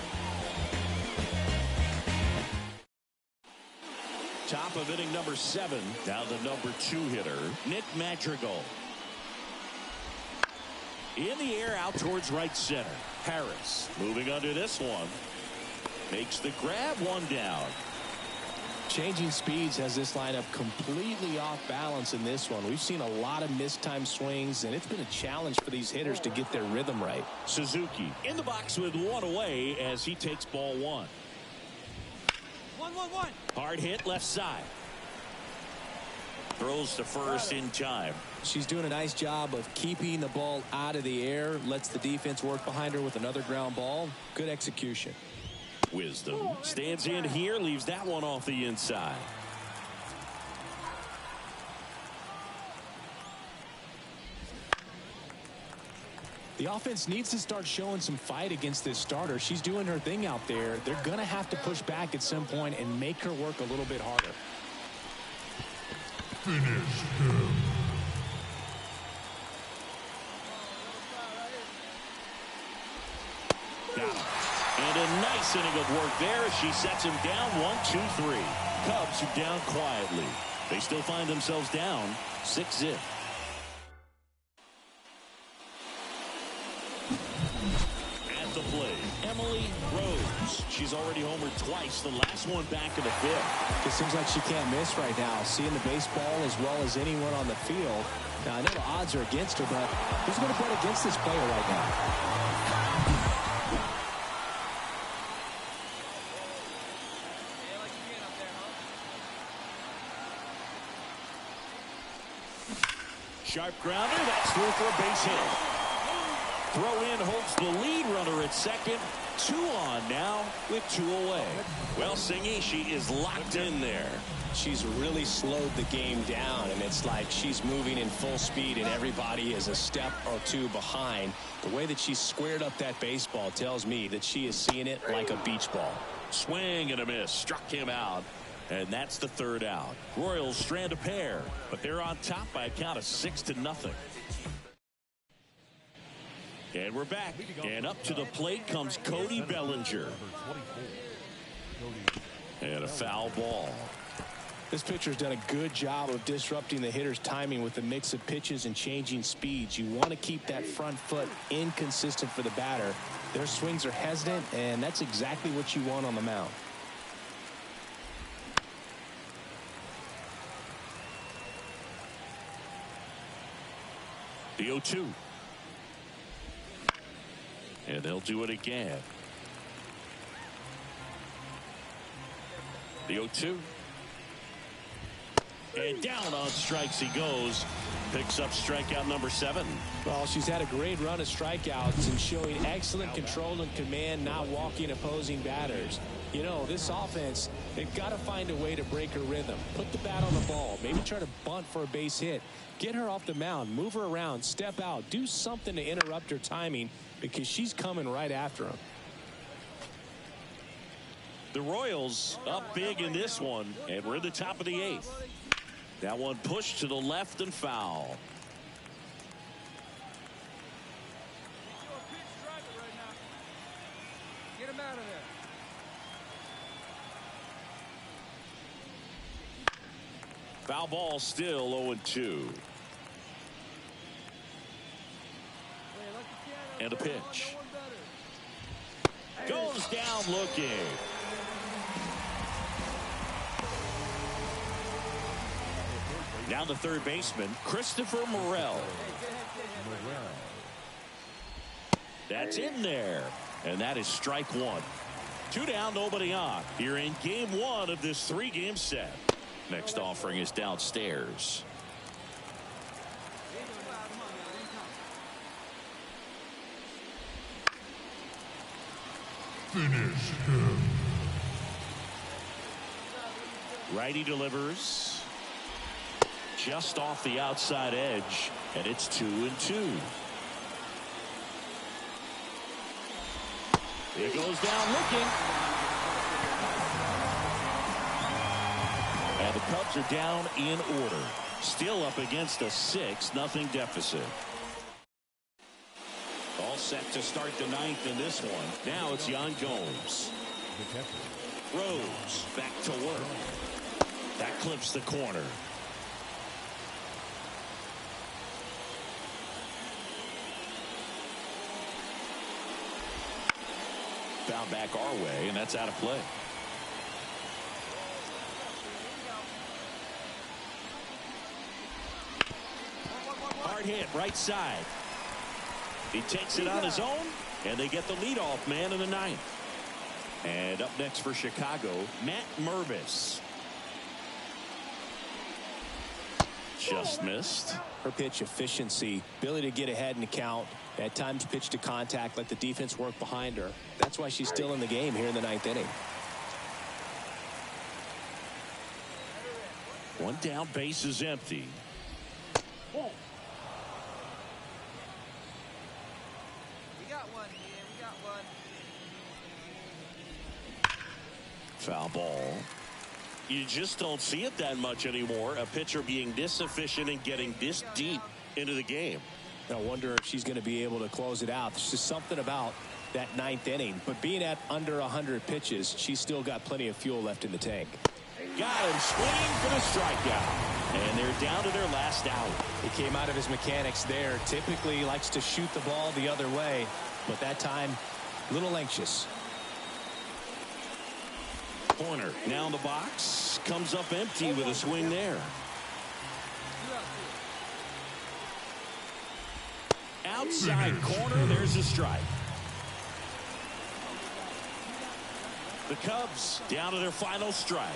Top of inning number 7. Now the number 2 hitter, Nick Madrigal. In the air out towards right center. Harris moving under this one. Makes the grab, one down. Changing speeds has this lineup completely off balance in this one. We've seen a lot of mistimed swings, and it's been a challenge for these hitters to get their rhythm right. Suzuki in the box with one away as he takes ball one. 1-1-1. Hard hit left side. Throws to first in time. She's doing a nice job of keeping the ball out of the air. Lets the defense work behind her with another ground ball. Good execution. Wisdom stands in here, leaves that one off the inside. The offense needs to start showing some fight against this starter. She's doing her thing out there. They're going to have to push back at some point and make her work a little bit harder. Finish him. Got him. And a nice inning of work there as she sets him down 1-2-3. Cubs are down quietly. They still find themselves down 6-0. At the plate, Emily Rose. She's already homered twice, the last one back in the fifth. It seems like she can't miss right now. Seeing the baseball as well as anyone on the field. Now, I know the odds are against her, but who's going to bet against this player right now? Sharp grounder, that's through for a base hit. Throw in holds the lead runner at second. 2 on now with 2 away. Well, Singy, she is locked in there. She's really slowed the game down, and it's like she's moving in full speed and everybody is a step or 2 behind. The way that she squared up that baseball tells me that she is seeing it like a beach ball. Swing and a miss, struck him out. And that's the 3rd out. Royals strand a pair, but they're on top by a count of 6-0. And we're back. And up to the plate comes Cody Bellinger. And a foul ball. This pitcher's done a good job of disrupting the hitter's timing with the mix of pitches and changing speeds. You want to keep that front foot inconsistent for the batter. Their swings are hesitant, and that's exactly what you want on the mound. The 0-2. And they'll do it again. The 0-2. And down on strikes he goes. Picks up strikeout number 7. Well, she's had a great run of strikeouts and showing excellent control and command, not walking opposing batters. You know, this offense, they've got to find a way to break her rhythm. Put the bat on the ball. Maybe try to bunt for a base hit. Get her off the mound. Move her around. Step out. Do something to interrupt her timing because she's coming right after him. The Royals up big in this one, and we're in the top of the 8th. That one pushed to the left and foul. Get him out of there. Foul ball, still 0-2. And a pitch. Goes down looking. Now the third baseman, Christopher Morel. That's in there. And that is strike 1. 2 down, nobody on. Here in game 1 of this 3-game set. Next offering is downstairs. Finish him. Righty delivers. Just off the outside edge. And it's 2-2. It goes down looking. And the Cubs are down in order. Still up against a 6-0 deficit. All set to start the 9th in this one. Now it's Yan Gomes. Rose back to work. That clips the corner. fouled back our way, and that's out of play. Hard hit, right side. He takes it on his own, and they get the leadoff man in the ninth. And up next for Chicago, Matt Mervis. Just missed. Her pitch efficiency, ability to get ahead in the count, at times pitch to contact, let the defense work behind her. That's why she's still in the game here in the ninth inning. One down, base is empty. We got one, man. We got one. Foul ball. You just don't see it that much anymore. A pitcher being this efficient and getting this deep into the game. I wonder if she's going to be able to close it out. There's just something about that ninth inning. But being at under 100 pitches, she's still got plenty of fuel left in the tank. Got him swinging for the strikeout. And they're down to their last out. He came out of his mechanics there. Typically likes to shoot the ball the other way. But that time, a little anxious. Corner now in the box. Comes up empty with a swing there. Outside corner. There's a strike. The Cubs down to their final strike.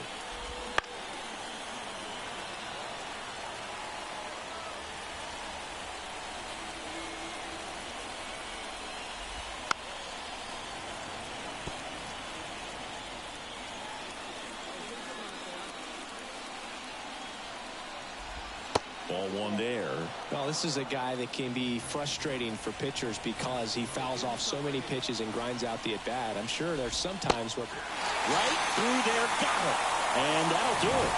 Ball one there. Well, this is a guy that can be frustrating for pitchers because he fouls off so many pitches and grinds out the at-bat. I'm sure there's some times where... Right through there, got it. And that'll do it.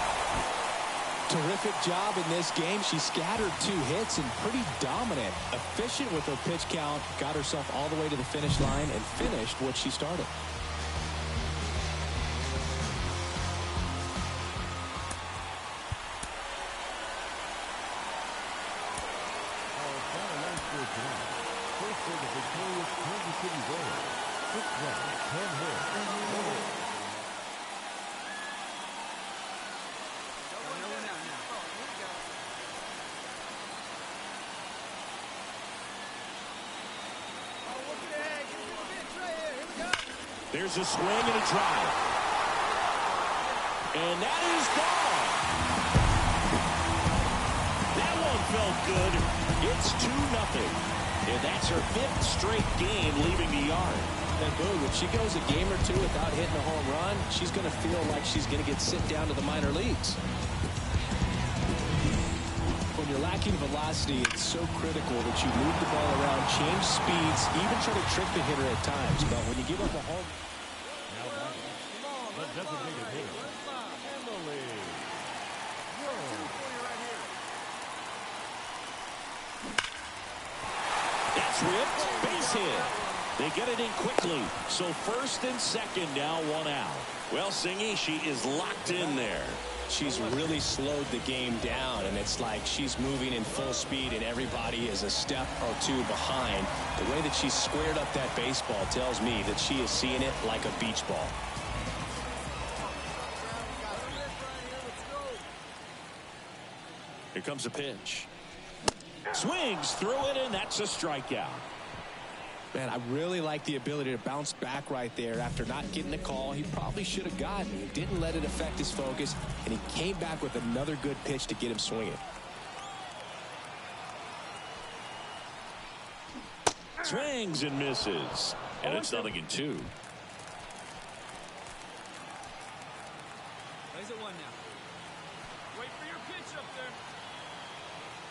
Terrific job in this game. She scattered 2 hits and pretty dominant. Efficient with her pitch count. Got herself all the way to the finish line and finished what she started. First for the victorious Kansas City Royals, 6th round, 10 hits. There's a swing and a drive. And that is gone. That one felt good. It's 2-0. And that's her 5th straight game leaving the yard. And boom, if she goes a game or 2 without hitting a home run, she's going to feel like she's going to get sent down to the minor leagues. When you're lacking velocity, it's so critical that you move the ball around, change speeds, even try to trick the hitter at times. But when you give up a home... Now batting, the designated hitter, Emily. That's ripped. Base hit. They get it in quickly. So first and second now, 1 out. Well, Singy, she is locked in there. She's really slowed the game down, and it's like she's moving in full speed, and everybody is a step or 2 behind. The way that she squared up that baseball tells me that she is seeing it like a beach ball. Here comes a pitch. Swings through it, and that's a strikeout. Man, I really like the ability to bounce back right there after not getting the call he probably should have gotten. He didn't let it affect his focus, and he came back with another good pitch to get him swinging. Swings and misses. And it's 0-2. Plays it 1 now. Wait for your pitch up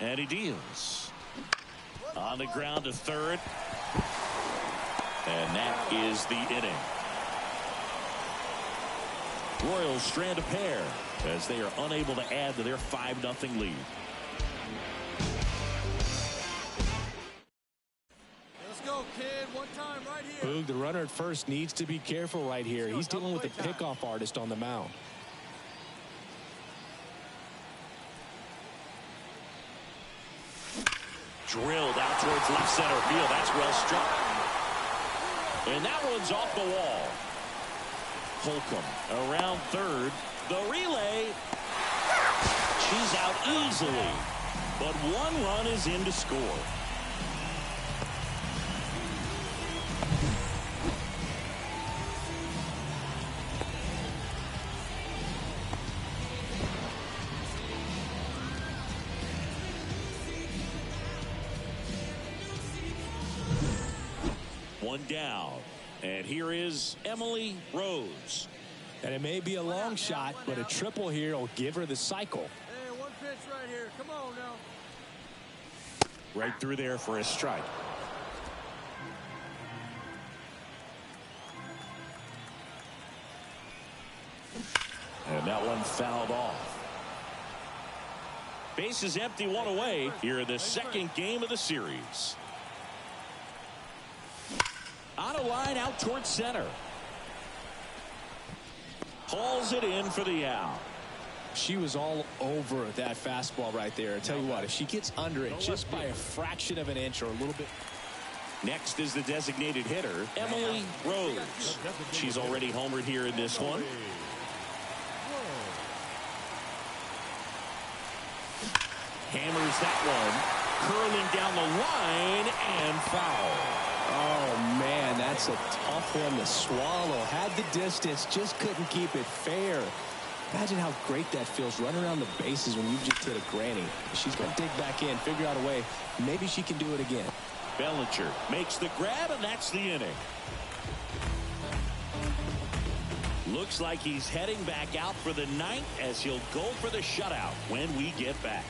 there. And he deals. On the ground to third. And that is the inning. Royals strand a pair as they are unable to add to their 5-0 lead. Let's go, kid. One time right here. Boog, the runner at first needs to be careful right here. He's dealing with a pickoff artist on the mound. Drilled out towards left center field. That's well struck. And that one's off the wall. Holcomb around third. The relay. She's out easily. But one run is in to score. One down. And here is Emily Rose. And it may be a long shot, but a triple here will give her the cycle. Hey, one pitch right here. Come on now. Right through there for a strike. And that one fouled off. Base is empty, one away here in the second game of the series. On a line out towards center. Hauls it in for the out. She was all over that fastball right there. I tell you what, if she gets under it just by a fraction of an inch or a little bit. Next is the designated hitter, Emily Rose. She's already homered here in this one. Hammers that one, curling down the line and foul. Oh, man, that's a tough one to swallow. Had the distance, just couldn't keep it fair. Imagine how great that feels, running around the bases when you just hit a granny. She's going to dig back in, figure out a way. Maybe she can do it again. Bellinger makes the grab, and that's the inning. Looks like he's heading back out for the ninth as he'll go for the shutout when we get back.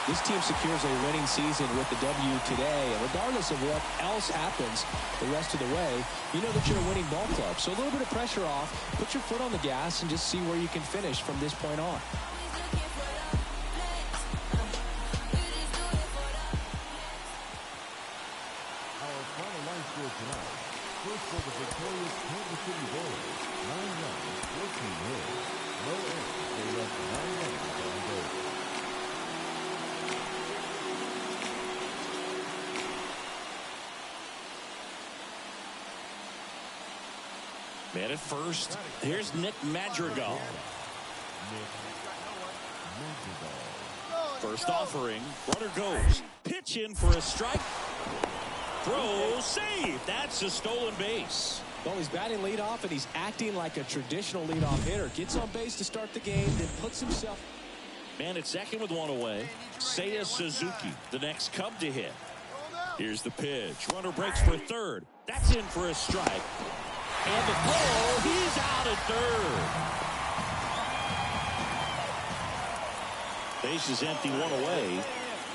This team secures a winning season with the W today, and regardless of what else happens the rest of the way, you know that you're a winning ball club. So a little bit of pressure off, put your foot on the gas, and just see where you can finish from this point on. Our final line score tonight. First for the victorious Kansas City Royals, 9 runs, 14 hits. No errors. They left 9 runs on goal. Man at first, here's Nick Madrigal. First offering, runner goes. Pitch in for a strike. Throw, save. That's a stolen base. Well, he's batting leadoff, and he's acting like a traditional leadoff hitter. Gets on base to start the game, then puts himself. Man at second with one away. Seiya Suzuki, the next Cub to hit. Here's the pitch. Runner breaks for third. That's in for a strike. And the throw, he's out at third. Base is empty, one away.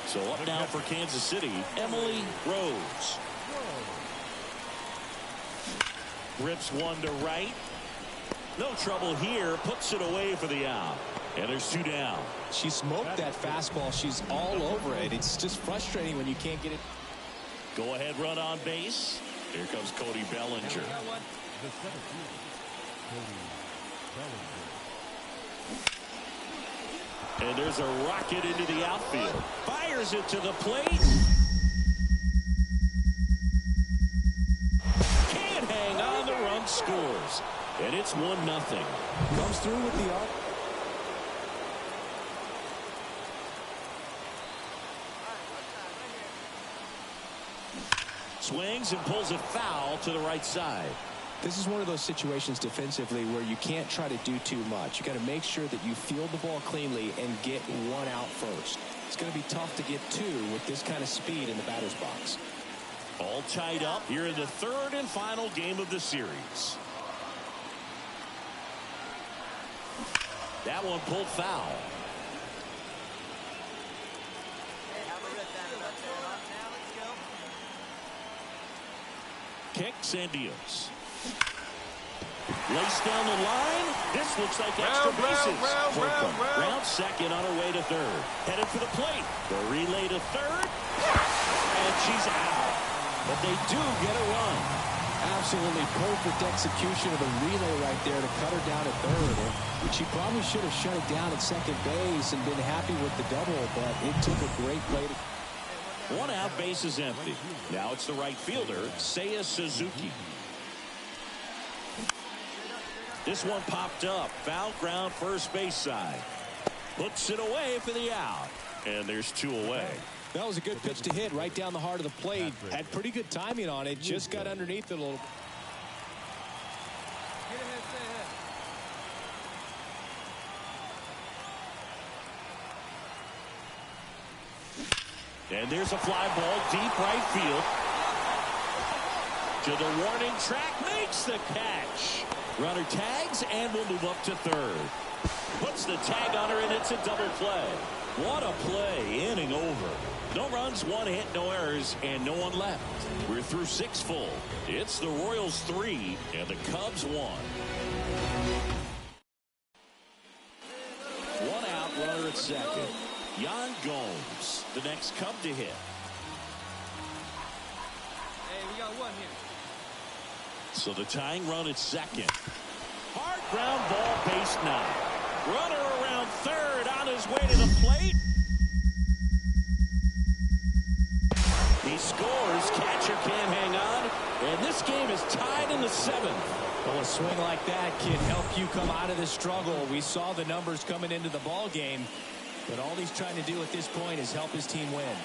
So up now for Kansas City, Emily Rose. Rips one to right. No trouble here, puts it away for the out. And there's two down. She smoked that fastball. She's all over it. It's just frustrating when you can't get it. Go ahead run on base. Here comes Cody Bellinger. The 17th, Cody Bellinger. And there's a rocket into the outfield. Fires it to the plate. Can't hang on, the run scores. And it's 1-0. Comes through with the arc. Swings and pulls it foul to the right side. This is one of those situations defensively where you can't try to do too much. You got to make sure that you field the ball cleanly and get one out first. It's going to be tough to get two with this kind of speed in the batter's box. All tied up here in the third and final game of the series. That one pulled foul. Kicks and deals. Lace down the line. This looks like extra bases. Round second on her way to third. Headed for the plate. The relay to third. And she's out. But they do get a run. Absolutely perfect execution of the relay right there to cut her down at third. She probably should have shut it down at second base and been happy with the double, but it took a great play to One out, base is empty. Now it's the right fielder, Seiya Suzuki. This one popped up. Foul ground, first base side. Puts it away for the out. And there's 2 away. That was a good pitch to hit right down the heart of the plate. Had pretty good timing on it. Just got underneath it a little. Get ahead, stay ahead. And there's a fly ball deep right field. To the warning track, makes the catch. Runner tags and will move up to third. Puts the tag on her, and it's a double play. What a play, inning over. No runs, 1 hit, no errors, and no one left. We're through 6 full. It's the Royals 3 and the Cubs 1. 1 out, runner at second. Yan Gomes, the next Cub to hit. Hey, we got 1 here. So the tying run at second. Hard ground ball, base 9. Runner around third on his way to the plate. He scores. Catcher can't hang on. And this game is tied in the 7th. Well, a swing like that can help you come out of this struggle. We saw the numbers coming into the ball game, but all he's trying to do at this point is help his team win.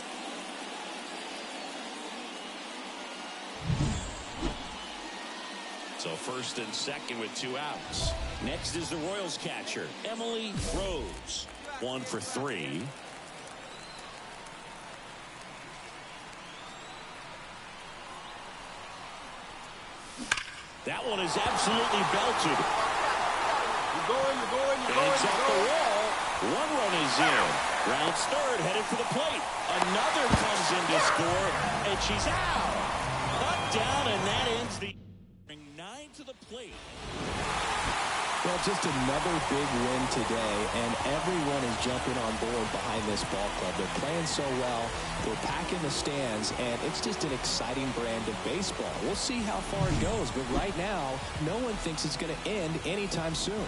So first and second with 2 outs. Next is the Royals catcher, Emily Rose. 1 for 3. That one is absolutely belted. You're going. It's off the wall. 1 run is in. Rounds third, headed for the plate. Another comes in to score, and she's out. Cut down, and that ends the 9 to the plate. Well, just another big win today, and everyone is jumping on board behind this ball club. They're playing so well. They're packing the stands, and it's just an exciting brand of baseball. We'll see how far it goes, but right now, no one thinks it's going to end anytime soon.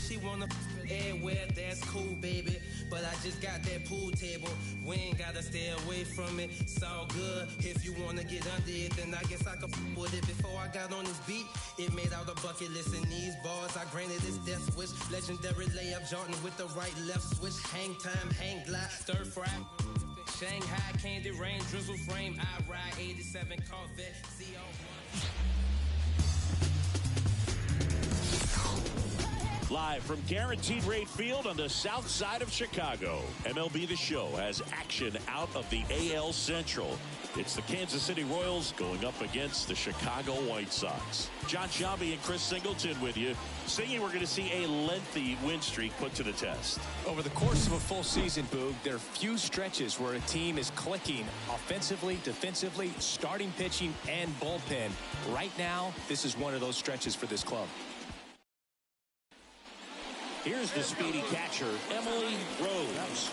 she wanna everywhere, that's cool, baby. But I just got that pool table. We ain't gotta stay away from it. It's all good. If you wanna get under it, then I guess I could with it. Before I got on this beat, it made out a bucket list in these bars. I granted this death wish. Legendary layup, Jordan with the right left switch. Hang time, hang glide, stir fry. Shanghai candy rain, drizzle frame. I ride 87 Corvette. CO1. Live from Guaranteed Rate Field on the south side of Chicago, MLB The Show has action out of the AL Central. It's the Kansas City Royals going up against the Chicago White Sox. John Sciambi and Chris Singleton with you. Singing, we're going to see a lengthy win streak put to the test. Over the course of a full season, Boog, there are few stretches where a team is clicking offensively, defensively, starting pitching, and bullpen. Right now, this is one of those stretches for this club. Here's the speedy catcher, Emily Rose.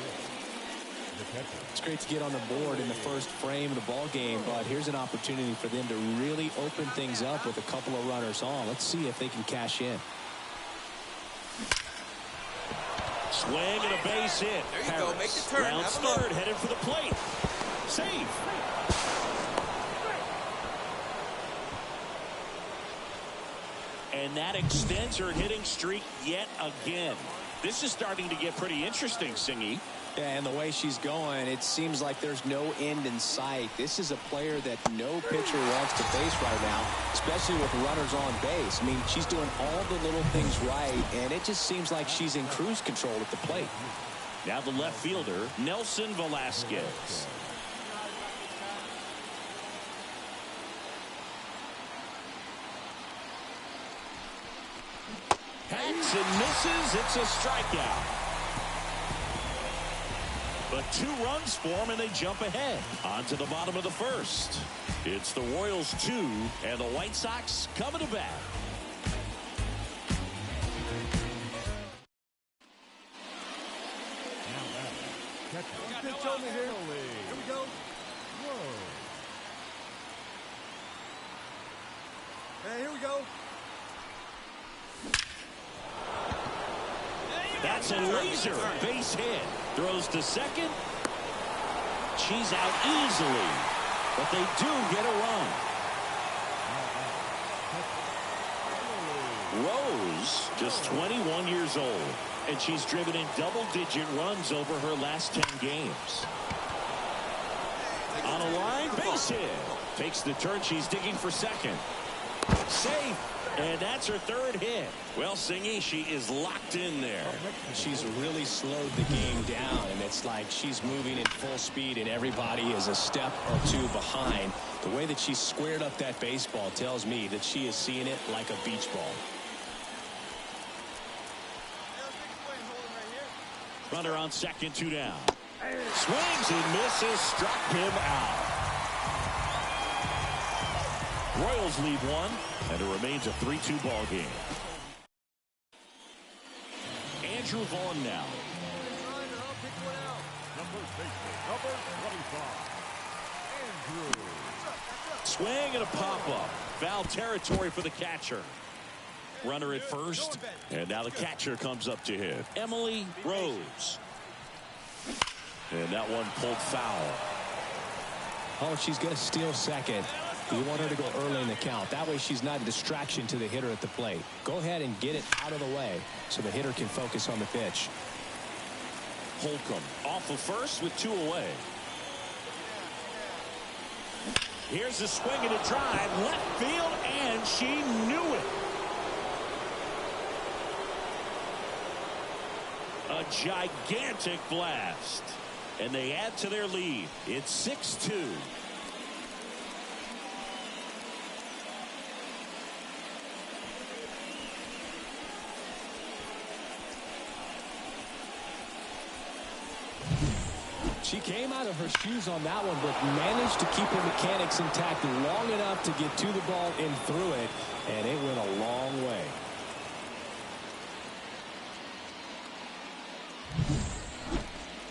It's great to get on the board in the first frame of the ball game, but here's an opportunity for them to really open things up with a couple of runners on. Let's see if they can cash in. Swing and a base hit. There you go. Make the turn. Rounds third, headed for the plate. Safe. And that extends her hitting streak yet again. This is starting to get pretty interesting, Singy. Yeah, and the way she's going, it seems like there's no end in sight. This is a player that no pitcher wants to face right now, especially with runners on base. I mean, she's doing all the little things right, and it just seems like she's in cruise control at the plate. Now the left fielder, Nelson Velasquez. Hacks and misses. It's a strikeout. But 2 runs for them, and they jump ahead. On to the bottom of the first. It's the Royals 2, and the White Sox coming to bat. Pitch over here. Here we go. Whoa. Hey, here we go. That's a laser base hit. Throws to second. She's out easily, but they do get a run. Rose, just 21 years old, and she's driven in double-digit runs over her last 10 games. On a line, base hit. Takes the turn. She's digging for second. Safe. And that's her third hit. Well, Singy, she is locked in there. She's really slowed the game down, and it's like she's moving at full speed, and everybody is a step or 2 behind. The way that she squared up that baseball tells me that she is seeing it like a beach ball. Runner on second, 2 down. Swings and misses, struck him out. Royals lead 1, and it remains a 3-2 ball game. Andrew Vaughn now. Swing and a pop-up. Foul territory for the catcher. Runner at first, and now the catcher comes up to hit. Emily Rose. And that one pulled foul. Oh, she's going to steal second. You want her to go early in the count. That way she's not a distraction to the hitter at the plate. Go ahead and get it out of the way so the hitter can focus on the pitch. Holcomb off of first with 2 away. Here's a swing and a drive. Left field, and she knew it. A gigantic blast. And they add to their lead. It's 6-2. She came out of her shoes on that one, but managed to keep her mechanics intact long enough to get to the ball and through it, and it went a long way.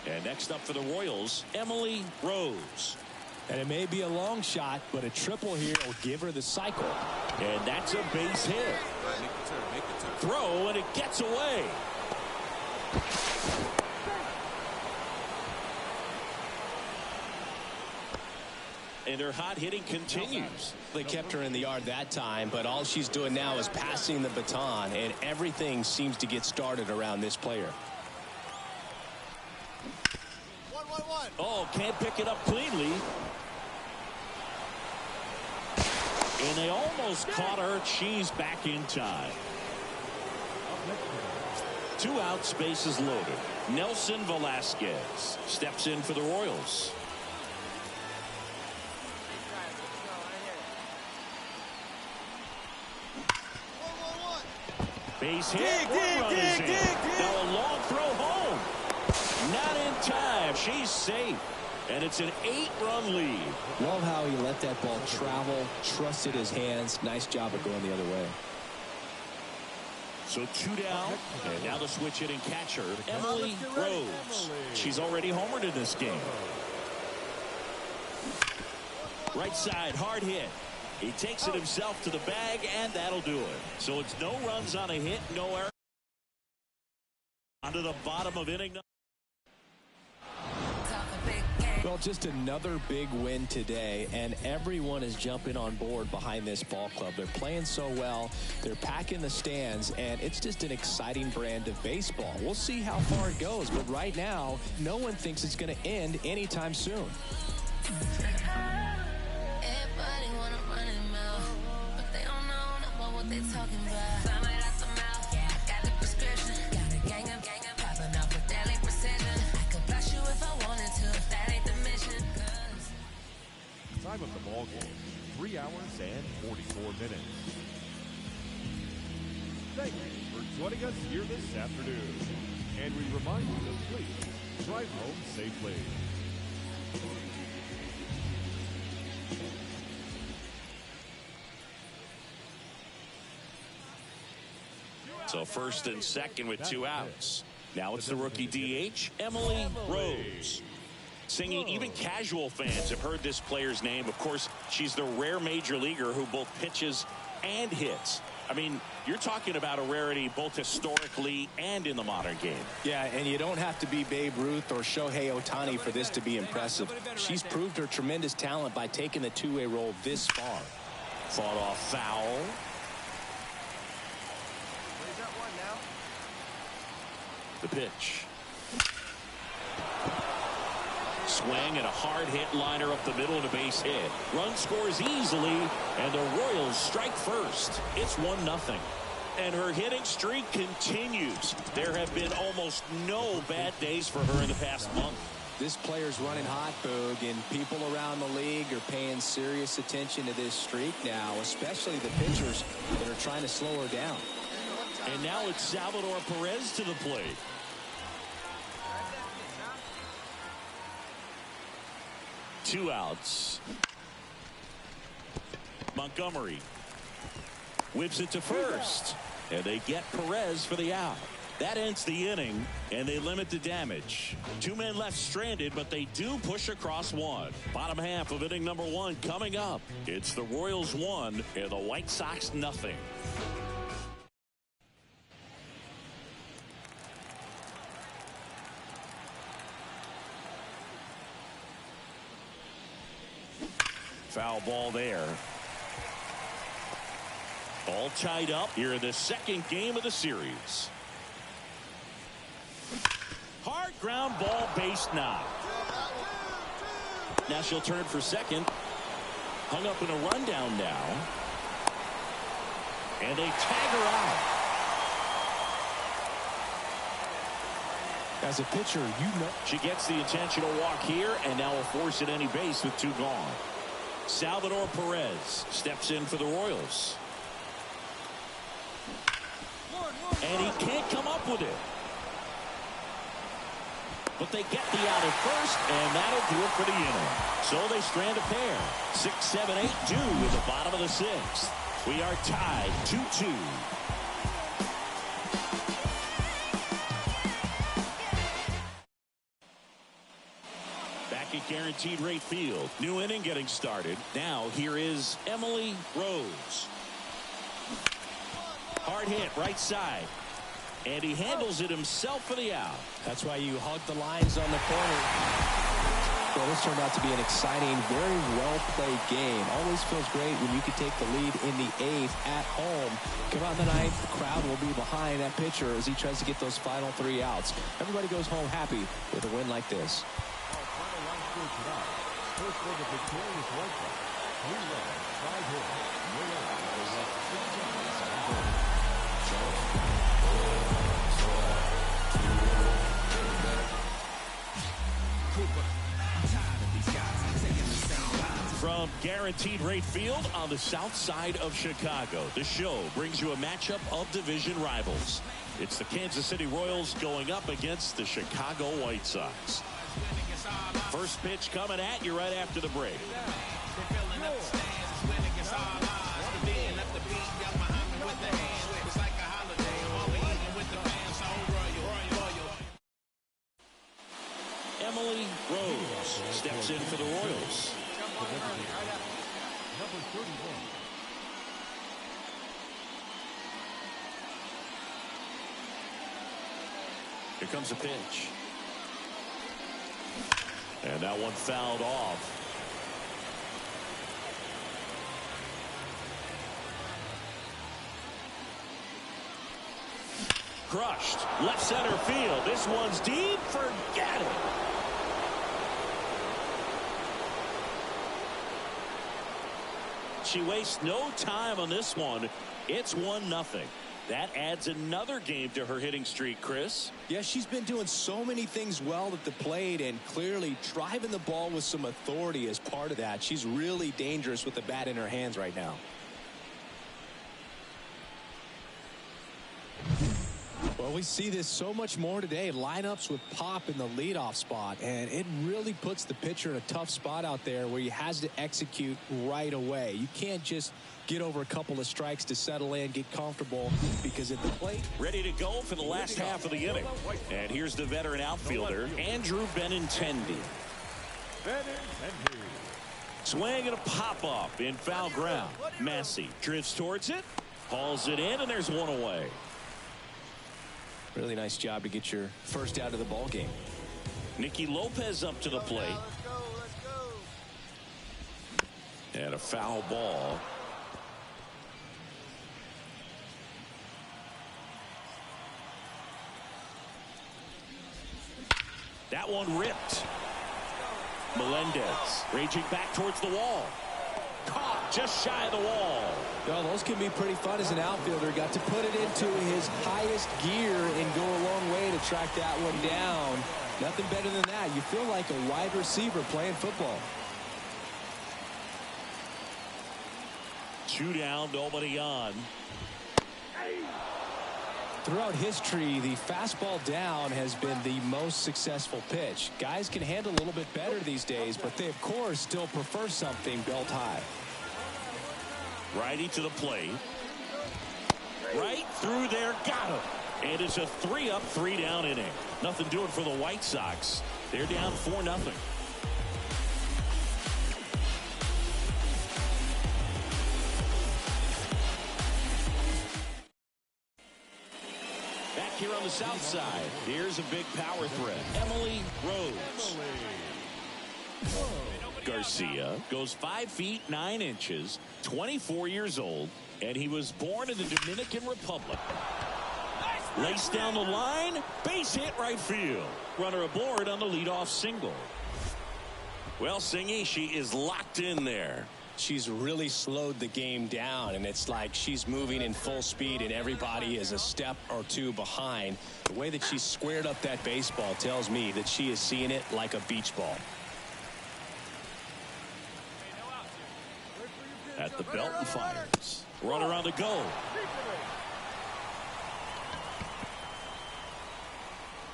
And next up for the Royals, Emily Rose. And it may be a long shot, but a triple here will give her the cycle. And that's a base hit. Make the turn. Make the turn. throw, and it gets away. And her hot hitting continues. They kept her in the yard that time, but all she's doing now is passing the baton, and everything seems to get started around this player. 1-1-1. Oh, can't pick it up cleanly. And they almost caught her. She's back in time. 2 outs, bases loaded. Nelson Velasquez steps in for the Royals. Base hit. Dig. Now a long throw home. Not in time. She's safe. And it's an 8-run lead. Love how he let that ball travel, trusted his hands. Nice job of going the other way. So 2 down. And now the switch hitting catcher, Emily Rose. She's already homered in this game. Right side, hard hit. He takes it himself to the bag, and that'll do it. So it's no runs on a hit, no error. Onto the bottom of inning. Well, just another big win today, and everyone is jumping on board behind this ball club. They're playing so well. They're packing the stands, and it's just an exciting brand of baseball. We'll see how far it goes, but right now, no one thinks it's going to end anytime soon. Everybody wanna run their mouth, but they don't know what they talking about. Vomit out the mouth, yeah, I got the prescription. Got a gang of popping off with deadly precision. I could blast you if I wanted to, that ain't the mission. Time of the ball game, 3 hours and 44 minutes. Thank you for joining us here this afternoon. And we remind you to please drive home safely. So first and second with 2 outs. Now it's the rookie DH, Emily Rose. Singing, even casual fans have heard this player's name. Of course, she's the rare major leaguer who both pitches and hits. I mean, you're talking about a rarity both historically and in the modern game. Yeah, and you don't have to be Babe Ruth or Shohei Ohtani for this to be impressive. She's proved her tremendous talent by taking the two-way role this far. Fought off foul. The pitch. Swing and a hard hit liner up the middle and a base hit. Run scores easily, and the Royals strike first. It's 1-0. And her hitting streak continues. There have been almost no bad days for her in the past month. This player's running hot, Boog, and people around the league are paying serious attention to this streak now, especially the pitchers that are trying to slow her down. And now it's Salvador Perez to the plate. Two outs. Montgomery whips it to first, and they get Perez for the out. That ends the inning, and they limit the damage. 2 men left stranded, but they do push across one. Bottom half of inning number 1 coming up. It's the Royals 1 and the White Sox 0. Foul ball there. All tied up here in the second game of the series. Hard ground ball, base knock. Now she'll turn for second. Hung up in a rundown now. And they tag her out. As a pitcher, you know. She gets the intentional walk here, and now will force at any base with 2 gone. Salvador Perez steps in for the Royals. And he can't come up with it. But they get the out at first, and that'll do it for the inning. So they strand a pair. 6, 7, 8 do in the bottom of the 6th. We are tied 2-2. Guaranteed rate field. New inning getting started. Now here is Emily Rose. Hard hit right side. And he handles it himself for the out. That's why you hug the lines on the corner. Well, this turned out to be an exciting, very well-played game. Always feels great when you can take the lead in the 8th at home. Come out in the 9th, the crowd will be behind that pitcher as he tries to get those final 3 outs. Everybody goes home happy with a win like this. Our final line score tonight. First for the victorious White Sox. 3 runs, 5 hits, no errors. They left 6 innings on goal. From Guaranteed Rate Field on the south side of Chicago, the show brings you a matchup of division rivals. It's the Kansas City Royals going up against the Chicago White Sox. First pitch coming at you right after the break. Emily Rose steps in for the Royals. Number 31. Here comes a pitch. And that one fouled off. Crushed. Left center field. This one's deep. Forget it. She wastes no time on this one. It's 1-0. That adds another game to her hitting streak, Chris. Yeah, she's been doing so many things well at the plate and clearly driving the ball with some authority as part of that. She's really dangerous with the bat in her hands right now. Well, we see this so much more today. Lineups with pop in the leadoff spot, and it really puts the pitcher in a tough spot out there where he has to execute right away. You can't just get over a couple of strikes to settle in, get comfortable, because at the plate. Ready to go for the last half of the inning. And here's the veteran outfielder, Andrew Benintendi. Swing and a pop-up in foul ground. Massey drifts towards it, hauls it in, and there's one away. Really nice job to get your first out of the ball game. Nicky Lopez up to the plate. And a foul ball. That one ripped. Melendez raging back towards the wall. Caught just shy of the wall. Well, those can be pretty fun as an outfielder. Got to put it into his highest gear and go a long way to track that one down. Nothing better than that. You feel like a wide receiver playing football. 2 down, nobody on. Throughout history, the fastball down has been the most successful pitch. Guys can handle a little bit better these days, but they, of course, still prefer something belt high. Righty to the plate. Right through there. Got him. And it's a 3-up, 3-down inning. Nothing doing for the White Sox. They're down 4-0. Back here on the south side, here's a big power threat. Emily Rose. Garcia goes 5 feet 9 inches, 24 years old, and he was born in the Dominican Republic. Laced down the line, base hit right field. Runner aboard on the leadoff single. Well, Singy, she is locked in there. She's really slowed the game down, and it's like she's moving in full speed and everybody is a step or two behind. The way that she squared up that baseball tells me that she is seeing it like a beach ball. At the belt and fires. Runner on the go.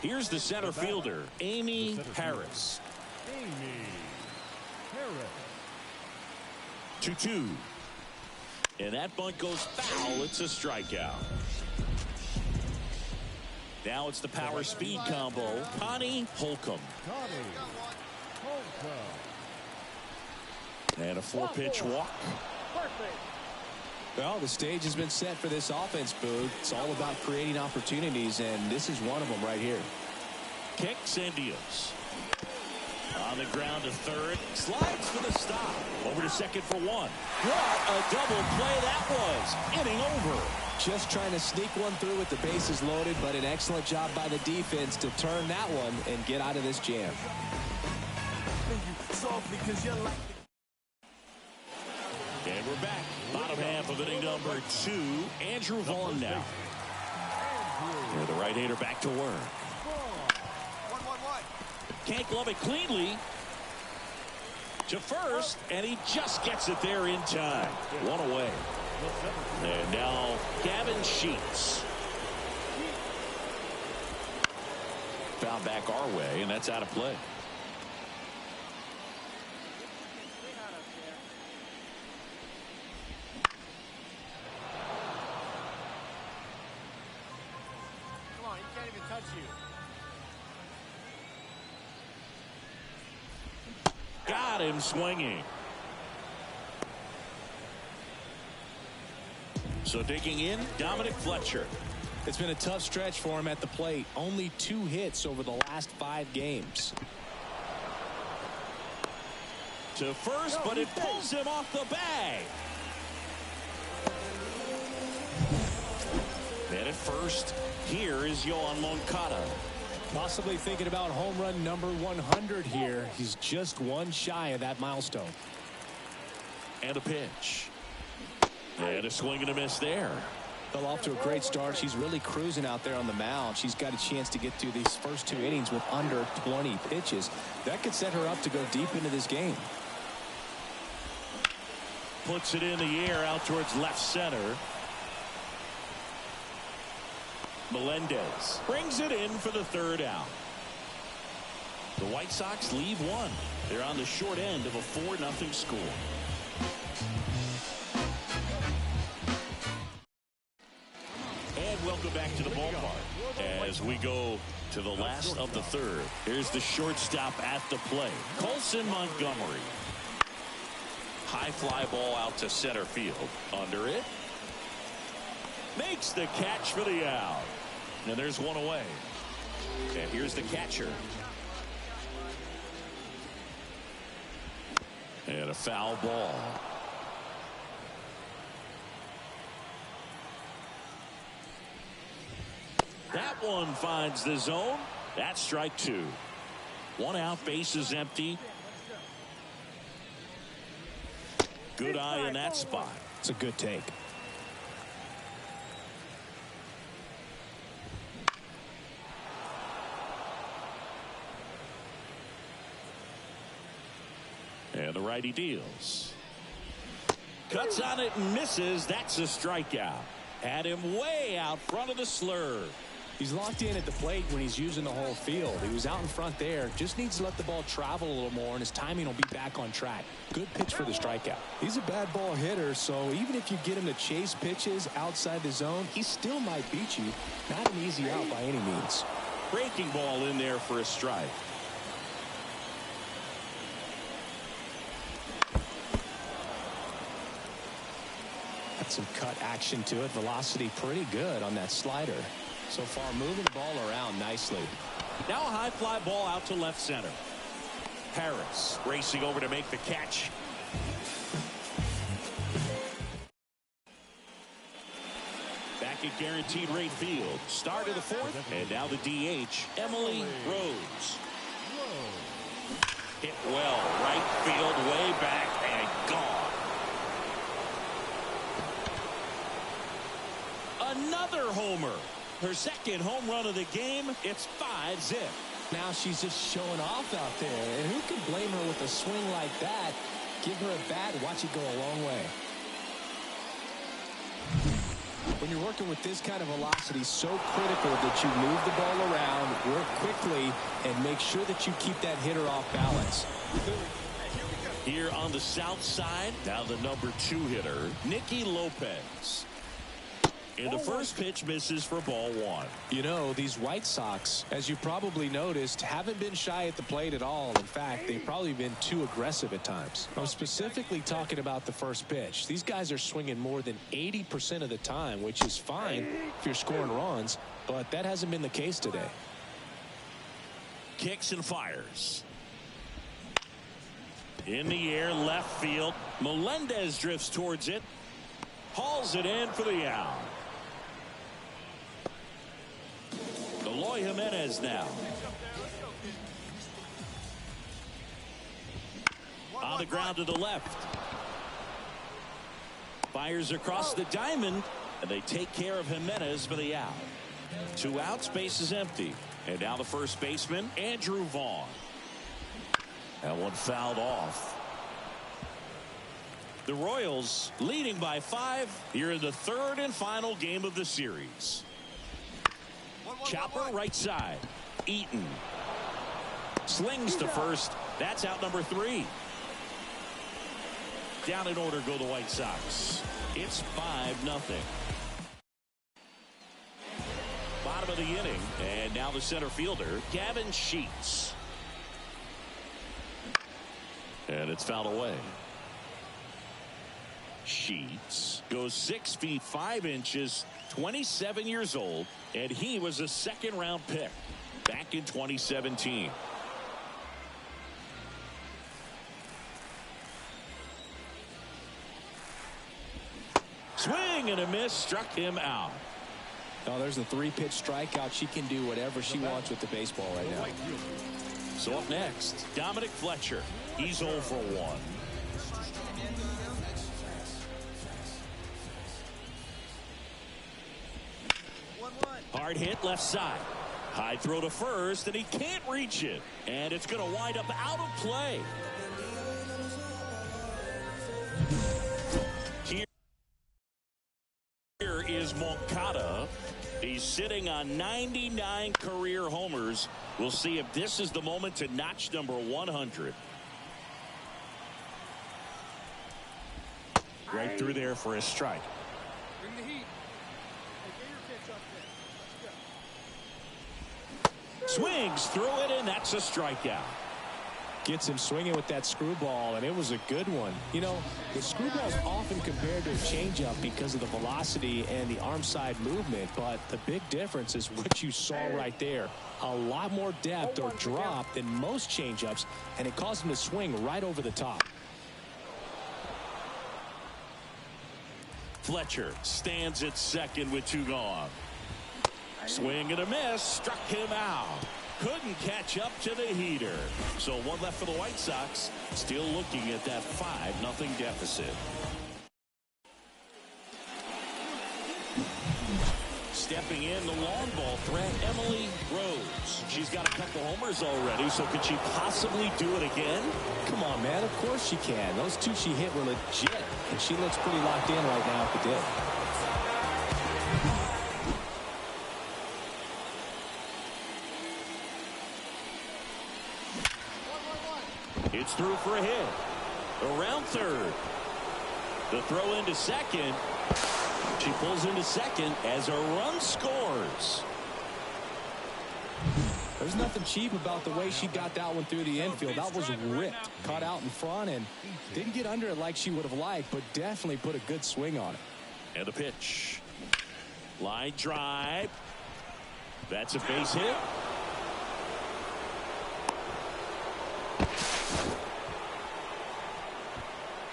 Here's the center fielder, Amy Harris. 2-2. And that bunt goes foul. It's a strikeout. Now it's the power speed combo. Connie Holcomb. And a 4-pitch walk. Well, the stage has been set for this offense, Boog. It's all about creating opportunities, and this is one of them right here. Kicks and deals. On the ground to third. Slides for the stop. Over to second for one. What a double play that was. Inning over. Just trying to sneak one through with the bases loaded, but an excellent job by the defense to turn that one and get out of this jam. And we're back. Bottom half of inning number 2. Andrew Vaughn now. And the right-hander back to work. Can't glove it cleanly to first, and he just gets it there in time. One away. And now Gavin Sheets. Found back our way, and that's out of play. Come on, he can't even touch you. Got him swinging. So digging in, Dominic Fletcher. It's been a tough stretch for him at the plate. Only 2 hits over the last 5 games. To first, but it pulls him off the bag. And at first, here is Yohan Moncada. Possibly thinking about home run number 100 here. He's just one shy of that milestone. And a pitch. And a swing and a miss there. Fell off to a great start. She's really cruising out there on the mound. She's got a chance to get through these first 2 innings with under 20 pitches. That could set her up to go deep into this game. Puts it in the air out towards left center. Melendez brings it in for the 3rd out. The White Sox leave one. They're on the short end of a 4-0 score. And welcome back to the ballpark as we go to the last of the 3rd. Here's the shortstop at the plate, Colson Montgomery. High fly ball out to center field. Under it. Makes the catch for the out. And there's one away. And here's the catcher. And a foul ball. That one finds the zone. That's strike 2. 1 out, bases empty. Good eye in that spot. It's a good take. And the righty deals. Cuts on it and misses. That's a strikeout. Had him way out front of the slurve. He's locked in at the plate when he's using the whole field. He was out in front there. Just needs to let the ball travel a little more, and his timing will be back on track. Good pitch for the strikeout. He's a bad ball hitter, so even if you get him to chase pitches outside the zone, he still might beat you. Not an easy out by any means. Breaking ball in there for a strike. Got some cut action to it. Velocity pretty good on that slider. So far, moving the ball around nicely. Now a high fly ball out to left center. Harris racing over to make the catch. Back at guaranteed rate field. Start of the 4th. And now the DH, Emily Rhodes. Hit well. Right field, way back, and gone. Another homer. Her 2nd home run of the game. It's 5-zip. Now she's just showing off out there. And who can blame her with a swing like that? Give her a bat and watch it go a long way. When you're working with this kind of velocity, so critical that you move the ball around, work quickly, and make sure that you keep that hitter off balance. Here on the south side, now the number 2 hitter, Nicky Lopez. And the first pitch misses for ball one. You know, these White Sox, as you probably noticed, haven't been shy at the plate at all. In fact, they've probably been too aggressive at times. I'm specifically talking about the first pitch. These guys are swinging more than 80% of the time, which is fine if you're scoring runs, but that hasn't been the case today. Kicks and fires. In the air, left field. Melendez drifts towards it. Hauls it in for the out. Eloy Jimenez now. On the ground to the left. Fires across the diamond, and they take care of Jimenez for the out. 2 outs, base is empty. And now the first baseman, Andrew Vaughn. That one fouled off. The Royals leading by 5 here in the 3rd and final game of the series. Chopper right side. Eaton slings to first. That's out number 3. Down in order go the White Sox. It's 5-0. Bottom of the inning, and now the center fielder, Gavin Sheets. And it's fouled away. Sheets goes 6 feet 5 inches, 27 years old, and he was a 2nd-round pick back in 2017. Swing and a miss, struck him out. Oh, there's a 3-pitch strikeout. She can do whatever she wants with the baseball right now. So up next, Dominic Fletcher. He's 0 for 1. Hard hit left side. High throw to first, and he can't reach it. And it's going to wind up out of play. Here is Moncada. He's sitting on 99 career homers. We'll see if this is the moment to notch number 100. Right through there for a strike. Bring the heat. Swings through it, and that's a strikeout. Gets him swinging with that screwball, and it was a good one. You know, the screwball is often compared to a changeup because of the velocity and the arm side movement, but the big difference is what you saw right there. A lot more depth or drop than most changeups, and it caused him to swing right over the top. Fletcher stands at second with 2 gone. Swing and a miss, struck him out. Couldn't catch up to the heater. So 1 left for the White Sox. Still looking at that 5-0 deficit. Stepping in, the long ball threat, Emily Rose. She's got a couple homers already, so could she possibly do it again? Come on, man. Of course she can. Those 2 she hit were legit, and she looks pretty locked in right now at the dip. It's through for a hit. Around third. The throw into second. She pulls into second as a run scores. There's nothing cheap about the way she got that one through the infield. That was ripped. Caught out in front and didn't get under it like she would have liked, but definitely put a good swing on it. And the pitch. Line drive. That's a base hit.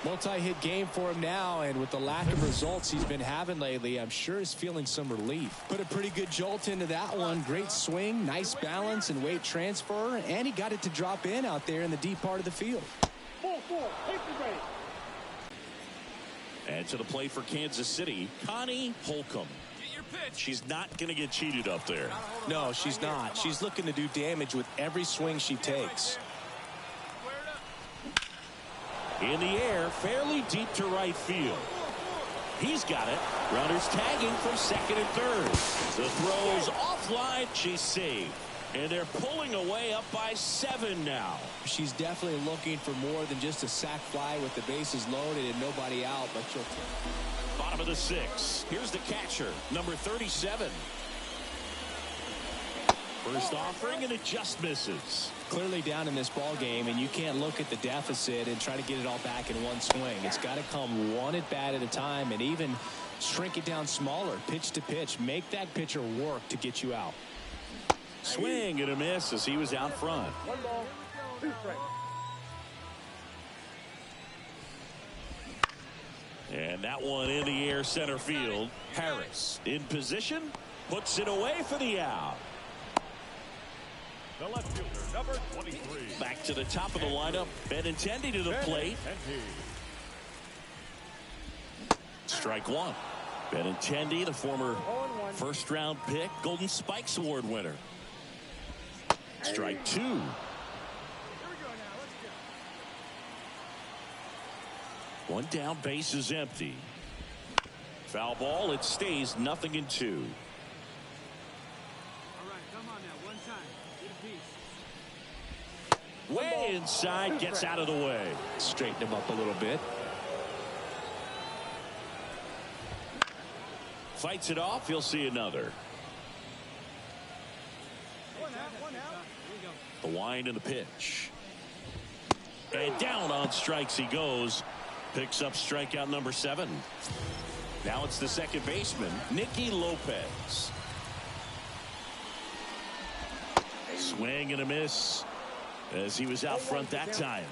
Multi-hit game for him now, and with the lack of results he's been having lately, I'm sure he's feeling some relief. Put a pretty good jolt into that one. Great swing, nice balance and weight transfer, and he got it to drop in out there in the deep part of the field. And to the plate for Kansas City, Connie Holcomb. She's not going to get cheated up there. No, she's not. She's looking to do damage with every swing she takes. In the air, fairly deep to right field. He's got it. Runners tagging from second and third. The throw's offline. She's saved. And they're pulling away up by 7 now. She's definitely looking for more than just a sac fly with the bases loaded and nobody out, but she'll... Bottom of the 6th. Here's the catcher, number 37. First offering, and it just misses. Clearly down in this ball game, and you can't look at the deficit and try to get it all back in one swing. It's got to come one at bat at a time, and even shrink it down smaller, pitch to pitch. Make that pitcher work to get you out. Swing and a miss as he was out front. 1 ball, 2 strikes. And that one in the air center field. Harris in position, puts it away for the out. The left fielder, number 23. Back to the top of the lineup. Benintendi to the plate. Strike 1. Benintendi, the former first-round pick, Golden Spikes Award winner. Strike 2. Here we go now. Let's go. 1 down, base is empty. Foul ball, it stays 0-2. Way inside, gets out of the way. Straighten him up a little bit. Fights it off, he'll see another. 1 out, 1 out. The wind and the pitch. And down on strikes he goes. Picks up strikeout number 7. Now it's the second baseman, Nicky Lopez. Swing and a miss as he was out front that time.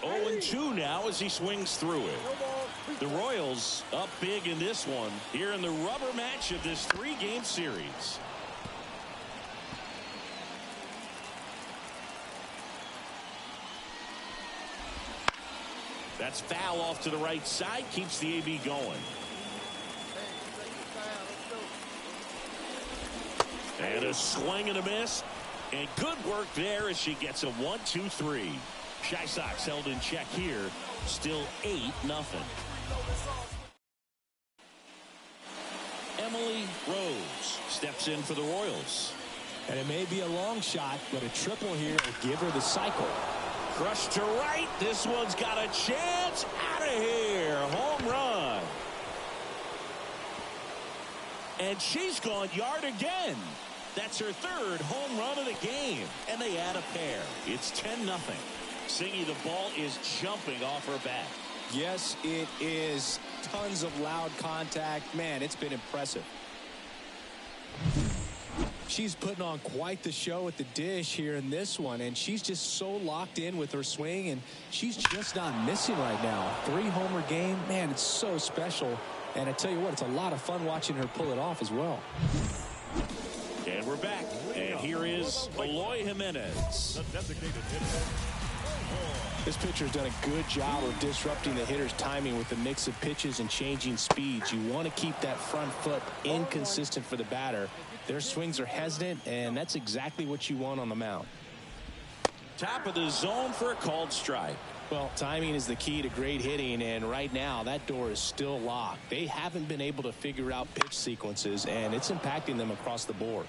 0-2 now as he swings through it. The Royals up big in this one here in the rubber match of this 3-game series. That's foul off to the right side, keeps the AB going. And a swing and a miss. And good work there as she gets a 1-2-3. Shy Sox held in check here. Still 8-0. Emily Rose steps in for the Royals. And it may be a long shot, but a triple here will give her the cycle. Crushed to right. This one's got a chance. Out of here. Home run. And she's gone yard again. That's her 3rd home run of the game. And they add a pair. It's 10-0. Singy, the ball is jumping off her bat. Yes, it is. Tons of loud contact. Man, it's been impressive. She's putting on quite the show at the dish here in this one, and she's just so locked in with her swing, and she's just not missing right now. 3-homer game, man, it's so special. And I tell you what, it's a lot of fun watching her pull it off as well. And we're back, and here is Eloy Jimenez. The designated hitter. This pitcher's done a good job of disrupting the hitter's timing with the mix of pitches and changing speeds. You want to keep that front foot inconsistent for the batter. Their swings are hesitant, and that's exactly what you want on the mound. Top of the zone for a called strike. Well, timing is the key to great hitting, and right now that door is still locked. They haven't been able to figure out pitch sequences, and it's impacting them across the board.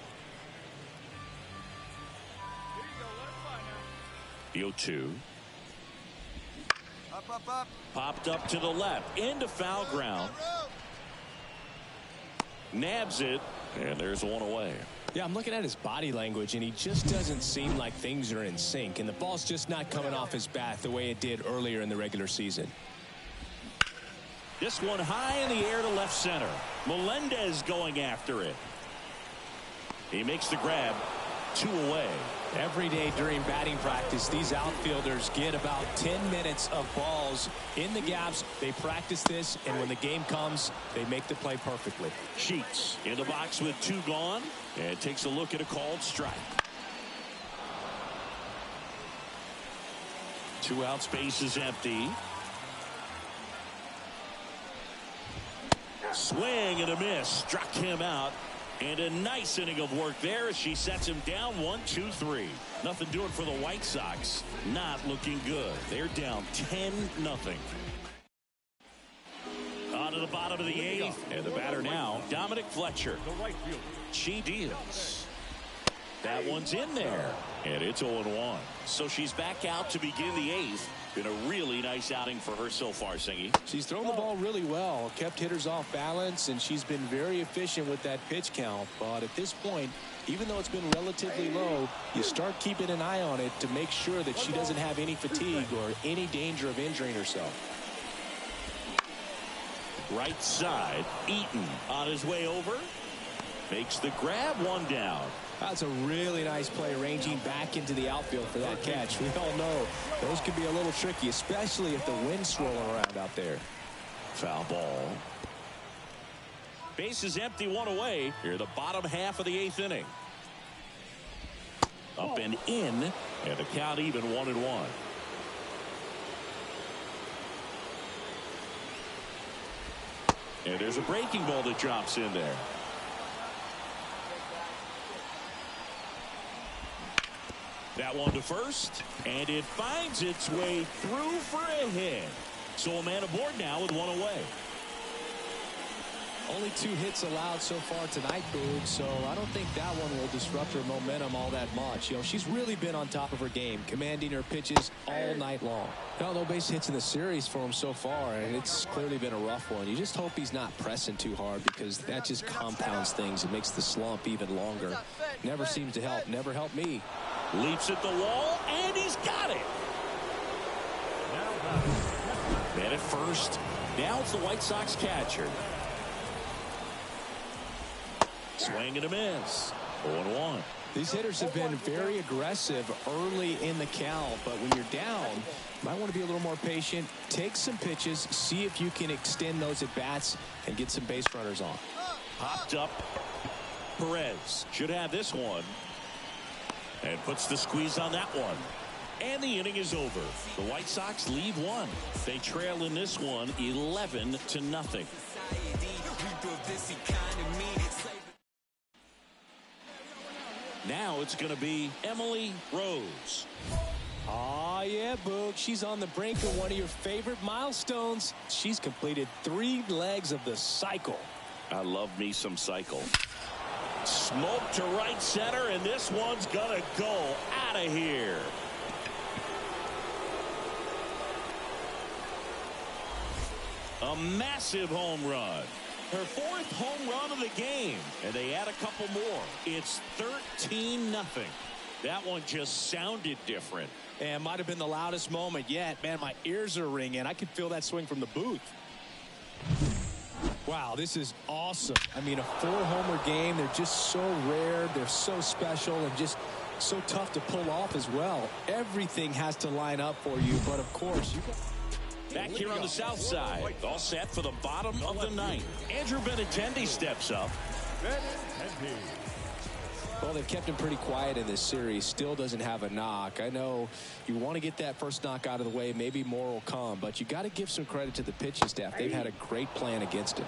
The 0-2. Up. Popped up to the left into foul ground. Nabs it, and there's one away. Yeah, I'm looking at his body language, and he just doesn't seem like things are in sync, and the ball's just not coming off his bat the way it did earlier in the regular season. This one high in the air to left center. Melendez going after it. He makes the grab. 2 away. Every day during batting practice, these outfielders get about 10 minutes of balls in the gaps. They practice this, and when the game comes, they make the play perfectly. Sheets in the box with 2 gone, and takes a look at a called strike. 2 outs, base is empty. Swing and a miss. Struck him out. And a nice inning of work there as she sets him down 1-2-3. Nothing doing for the White Sox. Not looking good. They're down 10-0. On to the bottom of the eighth. And the batter now, Dominic Fletcher. The right fielder. She deals. That one's in there. And it's 0-1. So she's back out to begin the eighth. Been a really nice outing for her so far, Singy. She's thrown the ball really well, kept hitters off balance, and she's been very efficient with that pitch count. But at this point, even though it's been relatively low, you start keeping an eye on it to make sure that she doesn't have any fatigue or any danger of injuring herself. Right side, Eaton on his way over. Makes the grab, one down. That's a really nice play, ranging back into the outfield for that catch. We all know those can be a little tricky, especially if the wind's swirling around out there. Foul ball. Base is empty, one away. Here, the bottom half of the eighth inning. Up and in, and the count even 1-1. And there's a breaking ball that drops in there. That one to first, and it finds its way through for a hit. So a man aboard now with one away. Only 2 hits allowed so far tonight, Boog, so I don't think that one will disrupt her momentum all that much. You know, she's really been on top of her game, commanding her pitches all night long. No base hits in the series for him so far, and it's clearly been a rough one. You just hope he's not pressing too hard, because that just compounds things. It makes the slump even longer. Never seems to help. Never helped me. Leaps at the wall, and he's got it. Man at first. Now it's the White Sox catcher. Swing and a miss. 0-1. These hitters have been very aggressive early in the count, but when you're down, you might want to be a little more patient. Take some pitches, see if you can extend those at bats and get some base runners on. Popped up. Perez should have this one. And puts the squeeze on that one. And the inning is over. The White Sox lead one. They trail in this one 11-0. Now it's going to be Emily Rose. Oh, yeah, Boog. She's on the brink of one of your favorite milestones. She's completed 3 legs of the cycle. I love me some cycle. Smoke to right center, and this one's going to go out of here. A massive home run. Her 4th home run of the game, and they add a couple more. It's 13-0. That one just sounded different. And might have been the loudest moment yet. Man, my ears are ringing. I could feel that swing from the booth. Wow, this is awesome. I mean, a 4-homer game, they're just so rare, they're so special, and just so tough to pull off as well. Everything has to line up for you, but of course, you got... Back here on the south side, all set for the bottom of the 9th. Andrew Benintendi steps up. Well, they've kept him pretty quiet in this series. Still doesn't have a knock. I know you want to get that first knock out of the way. Maybe more will come, but you got to give some credit to the pitching staff. They've had a great plan against him.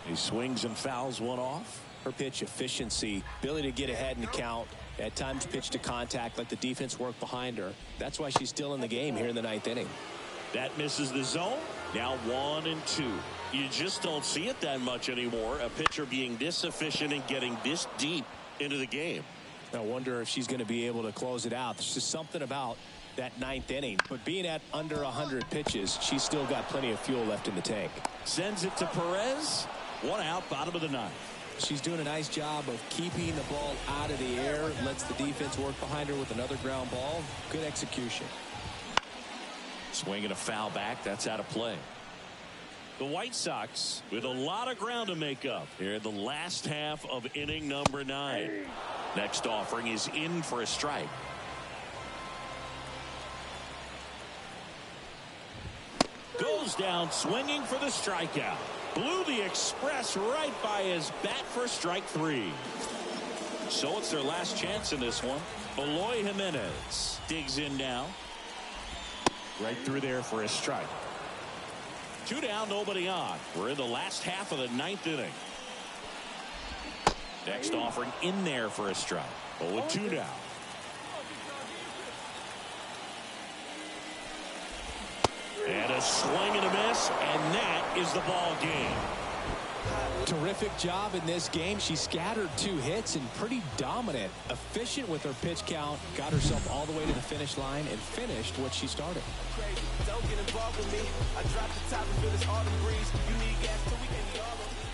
He swings and fouls one off. Her pitch efficiency, ability to get ahead in the count, at times pitch to contact, let the defense work behind her. That's why she's still in the game here in the 9th inning. That misses the zone. Now 1-2. You just don't see it that much anymore. A pitcher being this efficient and getting this deep into the game. I wonder if she's going to be able to close it out. There's just something about that 9th inning. But being at under 100 pitches, she's still got plenty of fuel left in the tank. Sends it to Perez. 1 out, bottom of the 9th. She's doing a nice job of keeping the ball out of the air. Lets the defense work behind her with another ground ball. Good execution. Swinging a foul back. That's out of play. The White Sox with a lot of ground to make up here in the last half of inning number 9. Next offering is in for a strike. Goes down swinging for the strikeout. Blew the express right by his bat for strike 3. So it's their last chance in this one. Eloy Jimenez digs in now. Right through there for a strike. 2 down, nobody on. We're in the last half of the 9th inning. Next offering in there for a strike. 0-2 now. a swing and a miss, and that is the ball game. Terrific job in this game. She scattered 2 hits and pretty dominant, efficient with her pitch count, got herself all the way to the finish line and finished what she started. Crazy. Don't get involved with me. I dropped the top and feel this autumn breeze. You need gas till we can eat all of